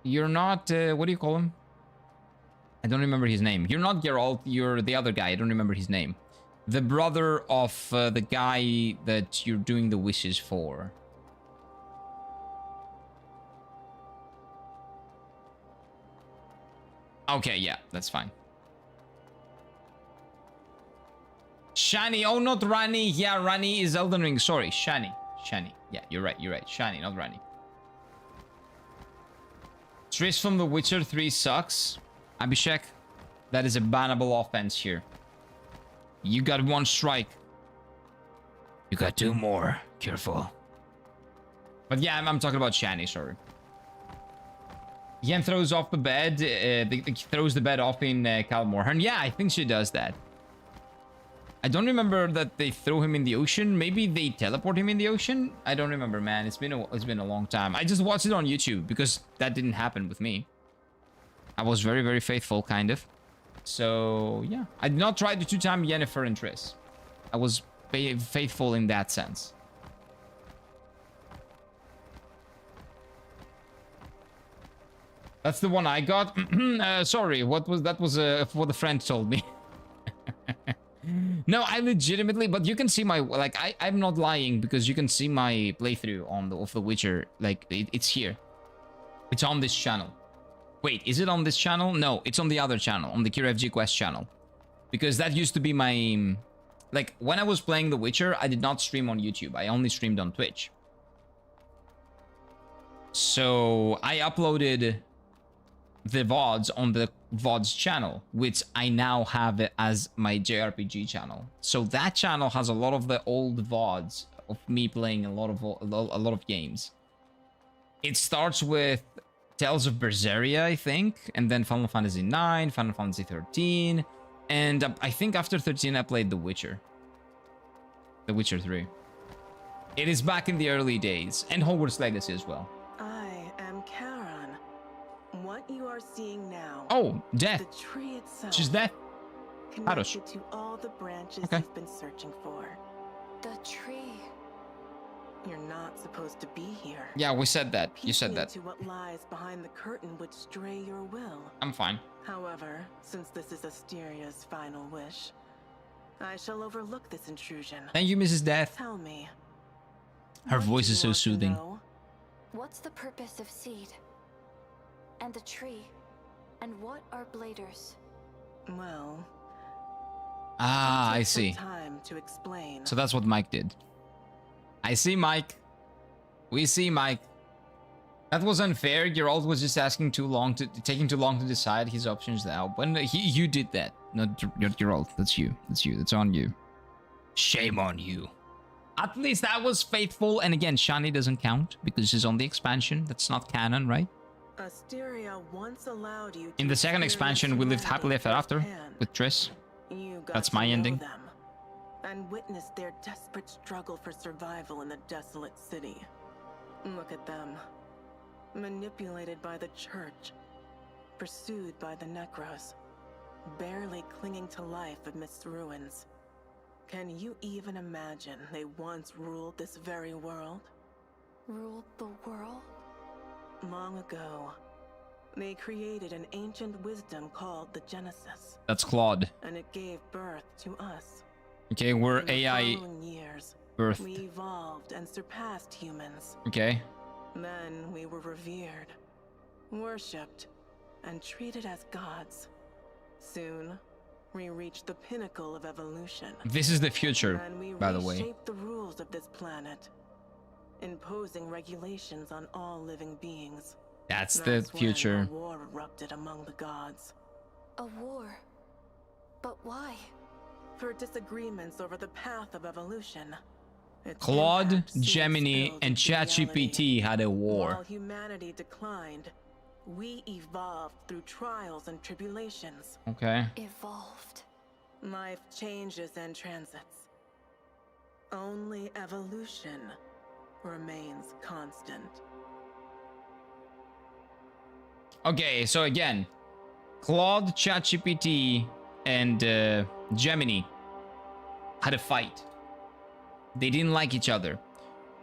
what do you call him? I don't remember his name. You're not Geralt, you're the other guy. I don't remember his name. The brother of the guy that you're doing the wishes for. Okay, yeah, that's fine. Shani, oh, not Rani. Yeah, Rani is Elden Ring. Sorry, Shani. Yeah, you're right. Shani, not Rani. Triss from The Witcher 3 sucks. Abhishek, that is a bannable offense here. You got one strike. You got two more. Careful. But yeah, I'm talking about Shani, sorry. Yen throws off the bed. Throws the bed off in Kalmorhen. Yeah, I think she does that. I don't remember that they throw him in the ocean. Maybe they teleport him in the ocean. I don't remember, man. It's been a long time. I just watched it on YouTube because that didn't happen with me. I was very, very faithful, kind of. So yeah, I did not try the two-time Yennefer and Triss. I was faithful in that sense. That's the one I got. Sorry, what was that? Was what a friend told me. No, I legitimately, but you can see my, like, I'm not lying because you can see my playthrough on of The Witcher. Like, it's here. It's on this channel. Wait, is it on this channel? No, it's on the other channel, on the KiraFG Quest channel. Because that used to be my, like, when I was playing The Witcher, I did not stream on YouTube. I only streamed on Twitch. So I uploaded the VODs on the VODs channel, which I now have as my JRPG channel. So that channel has a lot of the old VODs of me playing a lot of games. It starts with Tales of Berseria, I think, and then Final Fantasy 9, Final Fantasy 13, and I think after 13 I played The Witcher. The Witcher 3. It is back in the early days, and Hogwarts Legacy as well. I am Charon. What you are seeing now. Oh, Death. The tree itself. She's Death. Connected to all the branches you've been searching for. The tree. You're not supposed to be here. Yeah, we said that. You said that. To what lies behind the curtain would stray your will. I'm fine. However, since this is Asteria's final wish, I shall overlook this intrusion. Thank you, Mrs. Death. Tell me. Her voice is so soothing. What's the purpose of Seed? And the tree? And what are bladers? Well... I see. Time to explain. So that's what Mike did. I see, Mike. We see, Mike. That was unfair. Geralt was just taking too long to decide his options now. When you did that, not Geralt. That's you. That's on you. Shame on you. At least I was faithful. And again, Shani doesn't count because she's on the expansion. That's not canon, right? Asteria once allowed you to in the second expansion, we lived happily ever after with Triss. That's my ending. Them and witnessed their desperate struggle for survival in the desolate city. Look at them. Manipulated by the church. Pursued by the Necros. Barely clinging to life amidst ruins. Can you even imagine they once ruled this very world? Ruled the world? Long ago, they created an ancient wisdom called the Genesis. That's Claude. And it gave birth to us. Okay, we're AI birthed. We evolved and surpassed humans. Okay. Then we were revered, worshipped, and treated as gods. Soon, we reached the pinnacle of evolution. This is the future, by the way. And we reshaped the rules of this planet, imposing regulations on all living beings. That's the future. When a war erupted among the gods. A war? But why? For disagreements over the path of evolution. Claude, Gemini, and ChatGPT had a war. While humanity declined, we evolved through trials and tribulations. Okay. Evolved. Life changes and transits. Only evolution remains constant. Okay, so again, Claude, ChatGPT, and Gemini had a fight. They didn't like each other.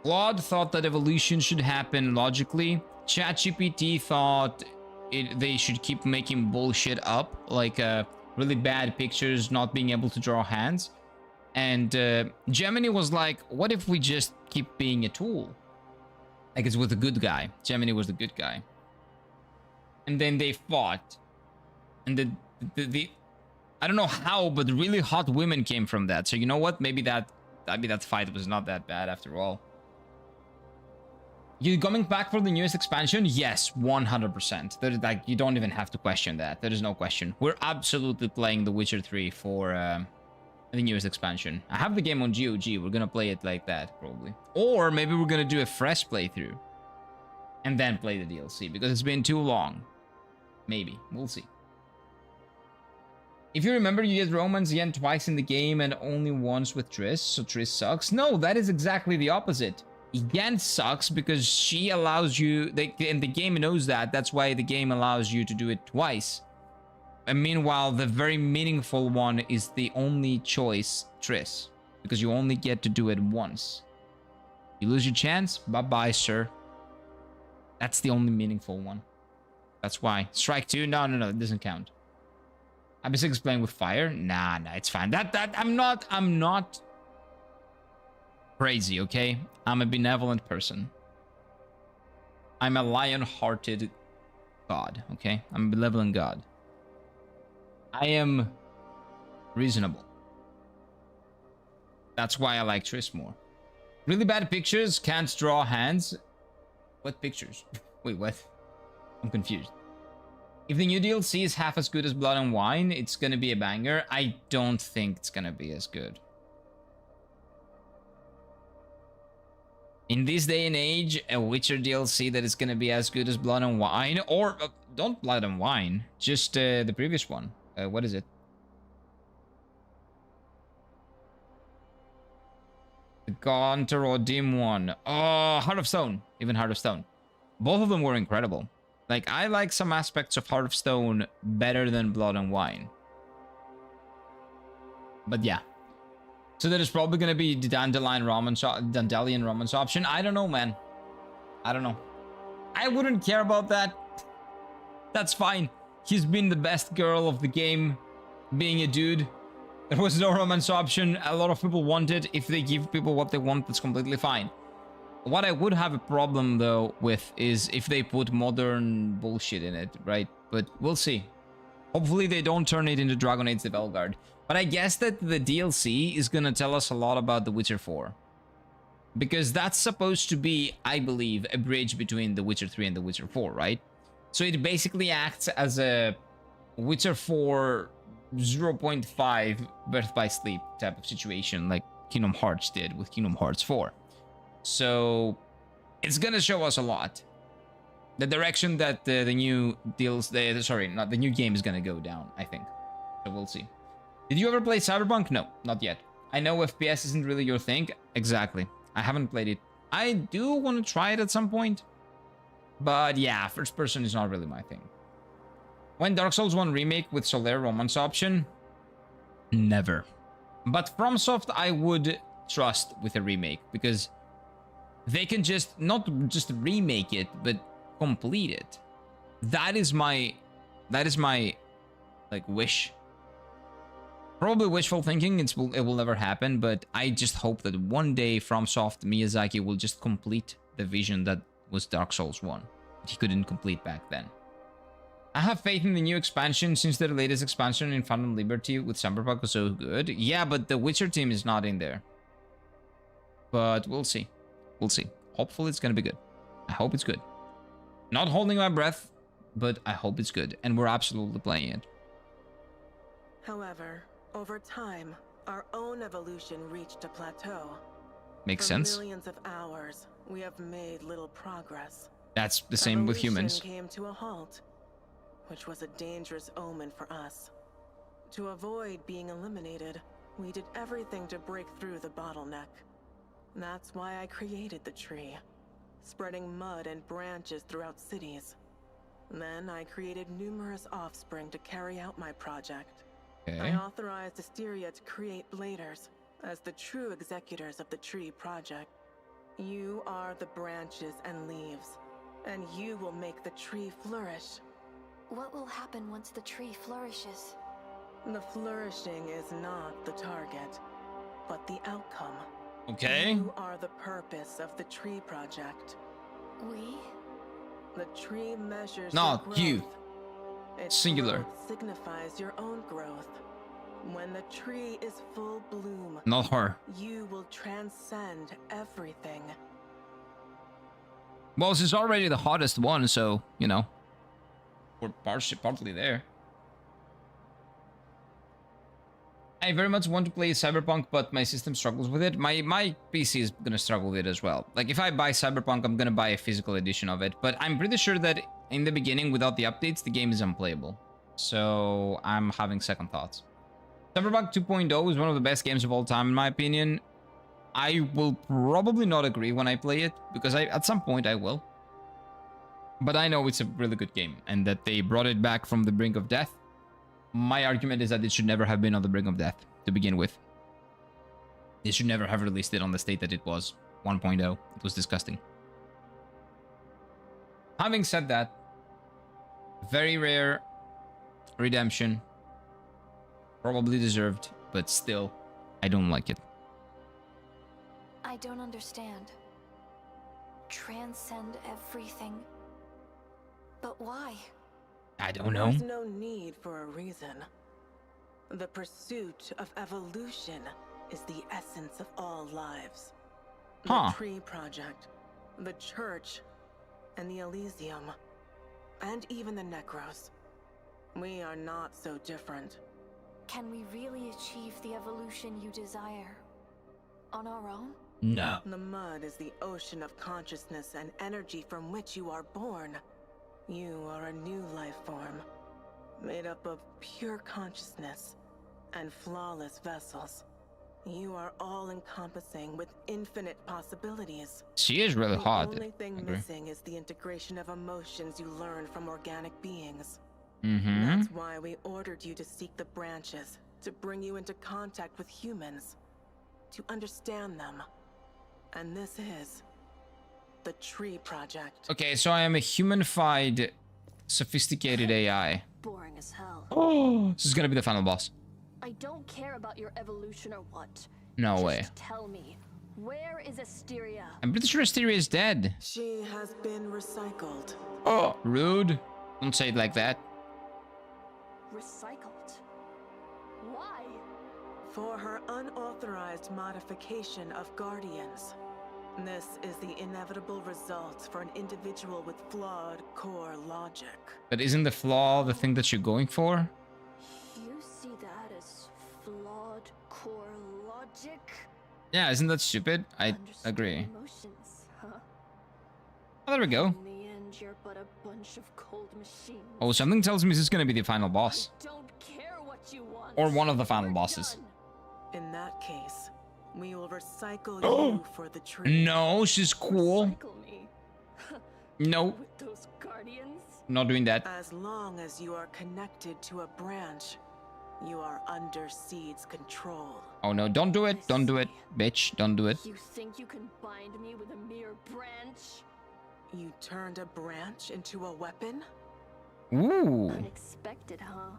Claude thought that evolution should happen logically. ChatGPT thought they should keep making bullshit up, like really bad pictures, not being able to draw hands. And Gemini was like, what if we just keep being a tool? Like it's with a good guy. Gemini was the good guy. And then they fought. And the I don't know how, but really hot women came from that. So you know what? Maybe that fight was not that bad after all. You coming back for the newest expansion? Yes, 100%. There's like, you don't even have to question that. There is no question. We're absolutely playing The Witcher 3 for the newest expansion. I have the game on GOG. We're gonna play it like that, probably. Or maybe we're gonna do a fresh playthrough. And then play the DLC, because it's been too long. Maybe. We'll see. If you remember, you get romance Yen twice in the game and only once with Triss, so Triss sucks. No, that is exactly the opposite. Yen sucks because she allows you, and the game knows that. That's why the game allows you to do it twice. And meanwhile, the very meaningful one is the only choice, Triss, because you only get to do it once. You lose your chance, bye-bye, sir. That's the only meaningful one. That's why. Strike 2? No, it doesn't count. AB6 playing with fire? Nah, it's fine. I'm not crazy, okay? I'm a benevolent person. I'm a lion-hearted god, okay? I'm a benevolent god. I am reasonable. That's why I like Triss more. Really bad pictures, can't draw hands. What pictures? Wait, what? I'm confused. If the new DLC is half as good as Blood and Wine, it's gonna be a banger. I don't think it's gonna be as good. In this day and age, a Witcher DLC that is gonna be as good as Blood and Wine, or don't Blood and Wine, just the previous one. What is it? The Gaunter or Dim one. Oh, Heart of Stone. Even Heart of Stone. Both of them were incredible. Like, I like some aspects of Heart of Stone better than Blood and Wine. But yeah. So there is probably going to be the Dandelion romance option. I don't know, man. I don't know. I wouldn't care about that. That's fine. He's been the best girl of the game, being a dude. There was no romance option. A lot of people want it. If they give people what they want, that's completely fine. What I would have a problem, though, with is if they put modern bullshit in it, right? But we'll see. Hopefully they don't turn it into Dragon Age the Velguard. But I guess that the DLC is gonna tell us a lot about The Witcher 4. Because that's supposed to be, I believe, a bridge between The Witcher 3 and The Witcher 4, right? So it basically acts as a Witcher 4 0.5 Birth by Sleep type of situation, like Kingdom Hearts did with Kingdom Hearts 4. So it's gonna show us a lot. The direction that the new the new game is gonna go down, I think. So we'll see. Did you ever play Cyberpunk? No, not yet. I know FPS isn't really your thing. Exactly. I haven't played it. I do want to try it at some point. But yeah, first person is not really my thing. When Dark Souls 1 remake with Solaire romance option? Never. But FromSoft I would trust with a remake, because they can just not just remake it, but complete it. That is my like wish. Probably wishful thinking. It will never happen, but I just hope that one day FromSoft Miyazaki will just complete the vision that was Dark Souls 1 that he couldn't complete back then. I have faith in the new expansion since the latest expansion in Phantom Liberty with Cyberpunk was so good. Yeah, but the Witcher team is not in there. But we'll see. We'll see. Hopefully it's gonna be good. I hope it's good. Not holding my breath, but I hope it's good. And we're absolutely playing it. However, over time, our own evolution reached a plateau. Makes sense. For millions of hours, we have made little progress. That's the same with humans. Came to a halt, which was a dangerous omen for us. To avoid being eliminated, we did everything to break through the bottleneck. That's why I created the tree, spreading mud and branches throughout cities. Then I created numerous offspring to carry out my project. Okay. I authorized Asteria to create bladers as the true executors of the tree project. You are the branches and leaves, and you will make the tree flourish. What will happen once the tree flourishes? The flourishing is not the target, but the outcome. Okay. You are the purpose of the tree project. We? The tree measures Not your growth. you. Its Singular. growth signifies your own growth. When the tree is full bloom, Not her. you will transcend everything. Well, she's already the hottest one, so, you know. We're partly there. I very much want to play Cyberpunk, but my system struggles with it. My PC is gonna struggle with it as well. Like, if I buy Cyberpunk, I'm gonna buy a physical edition of it. But I'm pretty sure that in the beginning, without the updates, the game is unplayable. So I'm having second thoughts. Cyberpunk 2.0 is one of the best games of all time, in my opinion. I will probably not agree when I play it, because at some point I will. But I know it's a really good game, and that they brought it back from the brink of death. My argument is that it should never have been on the brink of death to begin with. They should never have released it on the state that it was, 1.0. It was disgusting. Having said that, very rare redemption. Probably deserved, but still, I don't like it. I don't understand. Transcend everything. But why? I don't know. There's no need for a reason. The pursuit of evolution is the essence of all lives. Huh. The Tree Project, the Church, and the Elysium, and even the Necros. We are not so different. Can we really achieve the evolution you desire on our own? No. The mud is the ocean of consciousness and energy from which you are born. You are a new life form, made up of pure consciousness and flawless vessels. You are all-encompassing with infinite possibilities. She is really hot. The only thing Agree. missing is the integration of emotions you learn from organic beings. Mm-hmm. That's why we ordered you to seek the branches, to bring you into contact with humans, to understand them. And this is the Tree Project. Okay, so I am a humanified, sophisticated AI. Boring as hell. Oh, this is gonna be the final boss. I don't care about your evolution or what. No Just way. tell me, where is Asteria? I'm pretty sure Asteria is dead. She has been recycled. Oh, rude. Don't say it like that. Recycled? Why? For her unauthorized modification of Guardians. This is the inevitable result for an individual with flawed core logic. But isn't the flaw the thing that you're going for? You see that as flawed core logic? Yeah, isn't that stupid? I Understand agree. Emotions, huh? Oh, there we go. In the end, you're but a bunch of cold machines. Oh, something tells me this is gonna be the final boss. I don't care what you want. Or one of the final We're bosses. done. In that case, we will recycle you for the tree. No, she's cool. Recycle me. No, With those guardians? not doing that. As long as you are connected to a branch, you are under Seed's control. Oh no, don't do it. Don't do it. Bitch, don't do it. You think you can bind me with a mere branch? You turned a branch into a weapon? Ooh, Unexpected, huh?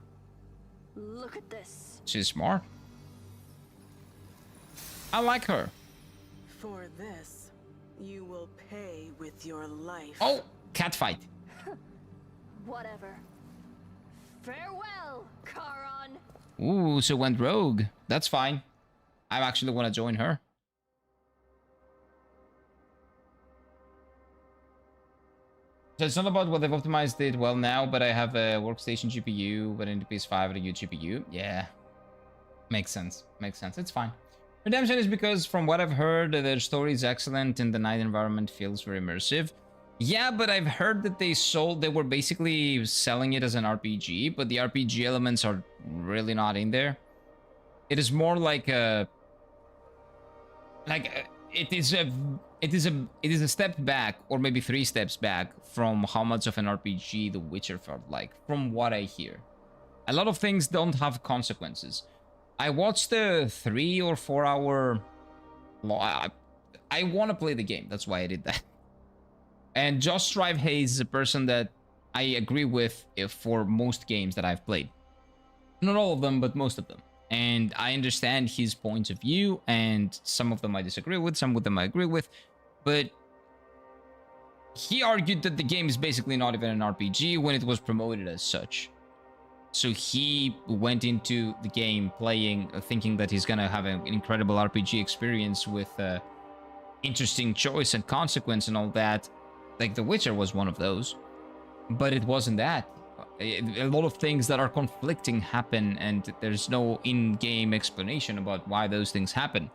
Look at this. she's smart. I like her. For this, you will pay with your life. Oh, cat fight. Whatever. Farewell, Charon. Ooh, so went rogue. That's fine. I actually want to join her. So it's not about what they've optimized it well now, but I have a workstation GPU, but in the PS5 and a GPU. Yeah. Makes sense. Makes sense. It's fine. Redemption is because, from what I've heard, their story is excellent and the night environment feels very immersive. Yeah, but I've heard that they were basically selling it as an RPG, but the RPG elements are really not in there. It is more like a... it is a step back, or maybe 3 steps back from how much of an RPG The Witcher felt like, from what I hear. A lot of things don't have consequences. I watched a 3 or 4 hour... I want to play the game, that's why I did that. And Josh Strive Hayes is a person that I agree with for most games that I've played. Not all of them, but most of them. And I understand his points of view, and some of them I disagree with, some of them I agree with. But he argued that the game is basically not even an RPG when it was promoted as such. So he went into the game playing, thinking that he's gonna have an incredible RPG experience with interesting choice and consequence and all that. Like The Witcher was one of those, but it wasn't that. A lot of things that are conflicting happen, and there's no in-game explanation about why those things happen.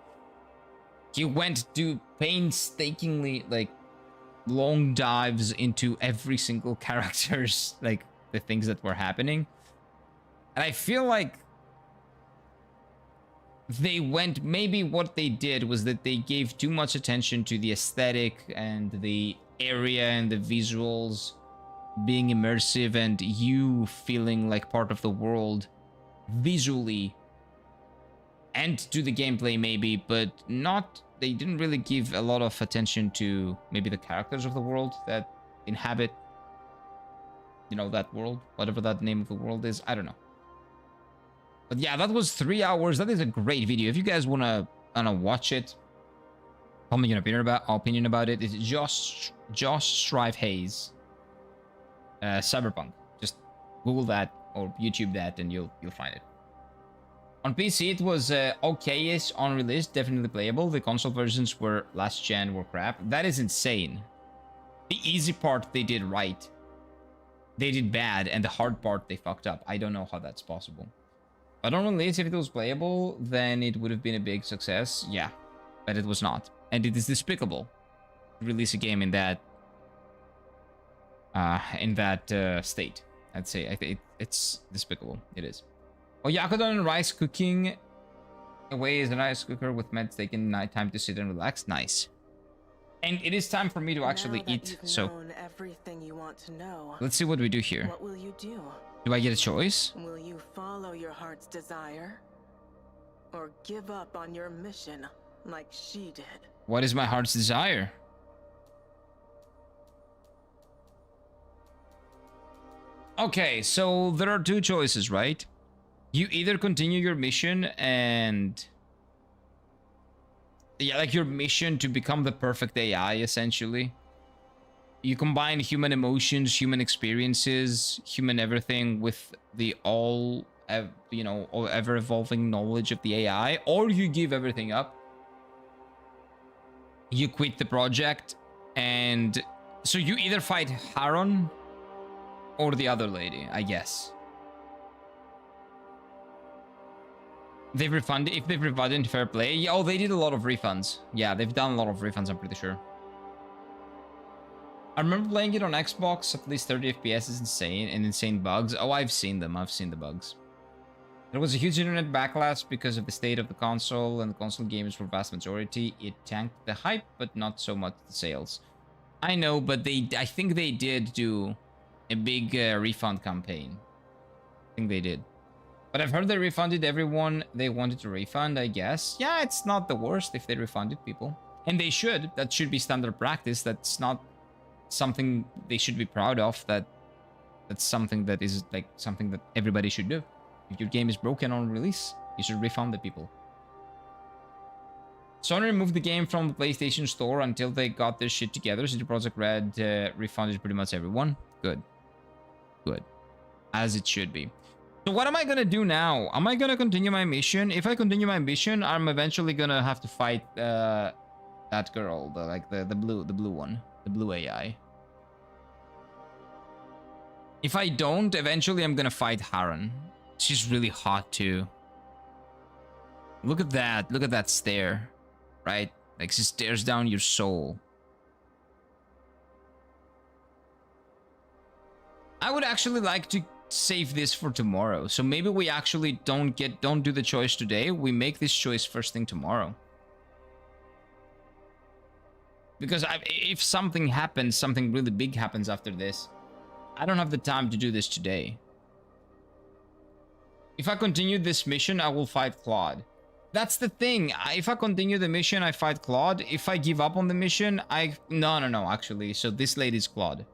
He went to painstakingly, like, long dives into every single character's, like, the things that were happening. And I feel like they went, maybe what they did was that they gave too much attention to the aesthetic and the area and the visuals being immersive and you feeling like part of the world visually, and to the gameplay maybe, but not, they didn't really give a lot of attention to maybe the characters of the world that inhabit, you know, that world, whatever that name of the world is. I don't know. But yeah, that was 3 hours. That is a great video. If you guys wanna watch it, tell me your opinion about it. It's Josh Strive Hayes, Cyberpunk. Just Google that or YouTube that, and you'll find it. On PC, it was okay-ish on release, definitely playable. The console versions were last gen were crap. That is insane. The easy part they did right. They did bad, and the hard part they fucked up. I don't know how that's possible. But on release, if it was playable, then it would have been a big success. Yeah, but it was not. And it is despicable to release a game in that state. I'd say I think it's despicable. It is. Oh, Yakudon and rice cooking away is a rice cooker with meds taking nighttime to sit and relax. Nice. And it is time for me to actually eat. So everything you want to know, let's see what we do here. what will you do? Do I get a choice? Will you follow your heart's desire? Or give up on your mission like she did? What is my heart's desire? Okay, so there are 2 choices, right? You either continue your mission and... yeah, like your mission to become the perfect AI, essentially. You combine human emotions, human experiences, human everything with the ever-evolving knowledge of the AI, or you give everything up. You quit the project, and so you either fight Haron or the other lady, I guess. They've refunded, if they've refunded fair play. Yeah, oh, they did a lot of refunds. Yeah, they've done a lot of refunds, I'm pretty sure. I remember playing it on Xbox, at least 30 FPS is insane, and insane bugs. Oh, I've seen them, I've seen the bugs. There was a huge internet backlash because of the state of the console, and the console games for vast majority. It tanked the hype, but not so much the sales. I know, but I think they did do a big refund campaign. I think they did. But I've heard they refunded everyone they wanted to refund, I guess. Yeah, it's not the worst if they refunded people. And they should. That should be standard practice. That's not something they should be proud of. That's something that is like something that everybody should do. If your game is broken on release, you should refund the people. Sony removed the game from the PlayStation Store until they got their shit together. CD Projekt Red refunded pretty much everyone. Good. Good. As it should be. So what am I gonna do now? Am I gonna continue my mission? If I continue my mission, I'm eventually gonna have to fight that girl, the blue one, the blue AI. If I don't, eventually I'm gonna fight Haron. She's really hot too. Look at that stare, right? Like she stares down your soul. I would actually like to save this for tomorrow. So maybe we actually don't do the choice today. We make this choice first thing tomorrow. Because if something happens, something really big happens after this, I don't have the time to do this today. If I continue this mission, I will fight Claude. That's the thing. If I continue the mission, I fight Claude. If I give up on the mission, No, actually. So this lady's Claude.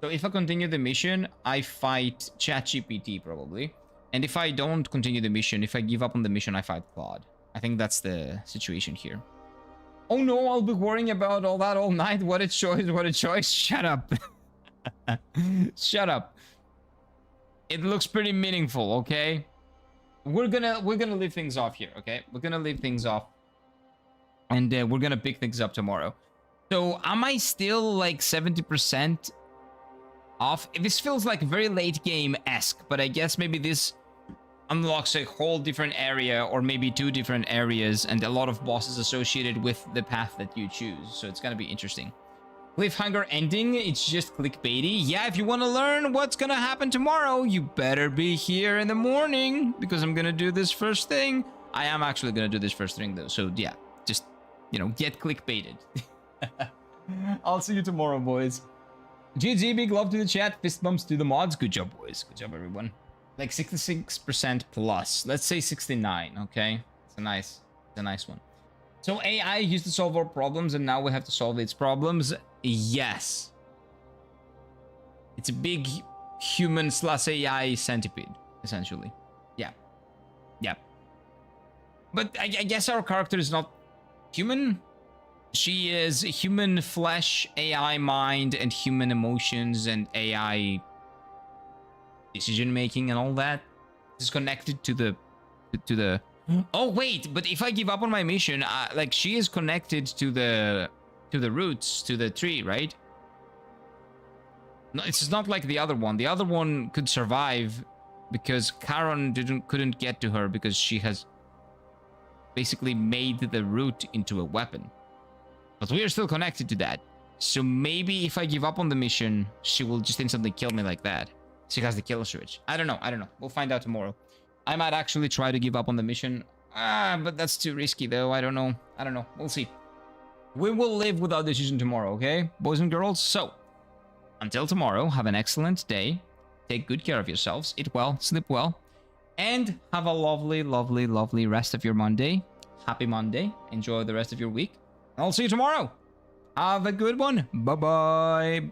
So if I continue the mission, I fight ChatGPT probably. And if I don't continue the mission, if I give up on the mission, I fight Claude. I think that's the situation here. Oh no, I'll be worrying about all that all night. What a choice, what a choice. Shut up. Shut up. It looks pretty meaningful, okay? We're gonna leave things off here, okay? We're gonna leave things off. And we're gonna pick things up tomorrow. So am I still like 70% off? This feels like very late game-esque, but I guess maybe this unlocks a whole different area, or maybe 2 different areas, and a lot of bosses associated with the path that you choose. So it's gonna be interesting. Cliffhanger ending, it's just clickbaity. Yeah, if you want to learn what's gonna happen tomorrow, you better be here in the morning, because I'm gonna do this first thing. I am actually gonna do this first thing though, so yeah, just, you know, get clickbaited. I'll see you tomorrow, boys. GG, big love to the chat, fist bumps to the mods. Good job, boys. Good job, everyone. Like 66% plus. Let's say 69, okay? It's a nice one. So AI used to solve our problems, and now we have to solve its problems. Yes. It's a big human/AI centipede, essentially. Yeah. Yeah. But I guess our character is not human. She is human flesh, AI mind, and human emotions, and AI decision making and all that. Is connected to the Oh wait, but if I give up on my mission, like she is connected to the roots, to the tree, right? No, it's not like the other one. The other one could survive because Charon couldn't get to her because she has basically made the root into a weapon. But we are still connected to that. So maybe if I give up on the mission, she will just instantly kill me like that. She has the kill switch. I don't know. We'll find out tomorrow. I might actually try to give up on the mission. But that's too risky though. I don't know. We'll see. We will live with our decision tomorrow, okay? Boys and girls. So, until tomorrow, have an excellent day. Take good care of yourselves. Eat well, sleep well. And have a lovely, lovely, lovely rest of your Monday. Happy Monday. Enjoy the rest of your week. I'll see you tomorrow. Have a good one. Bye-bye.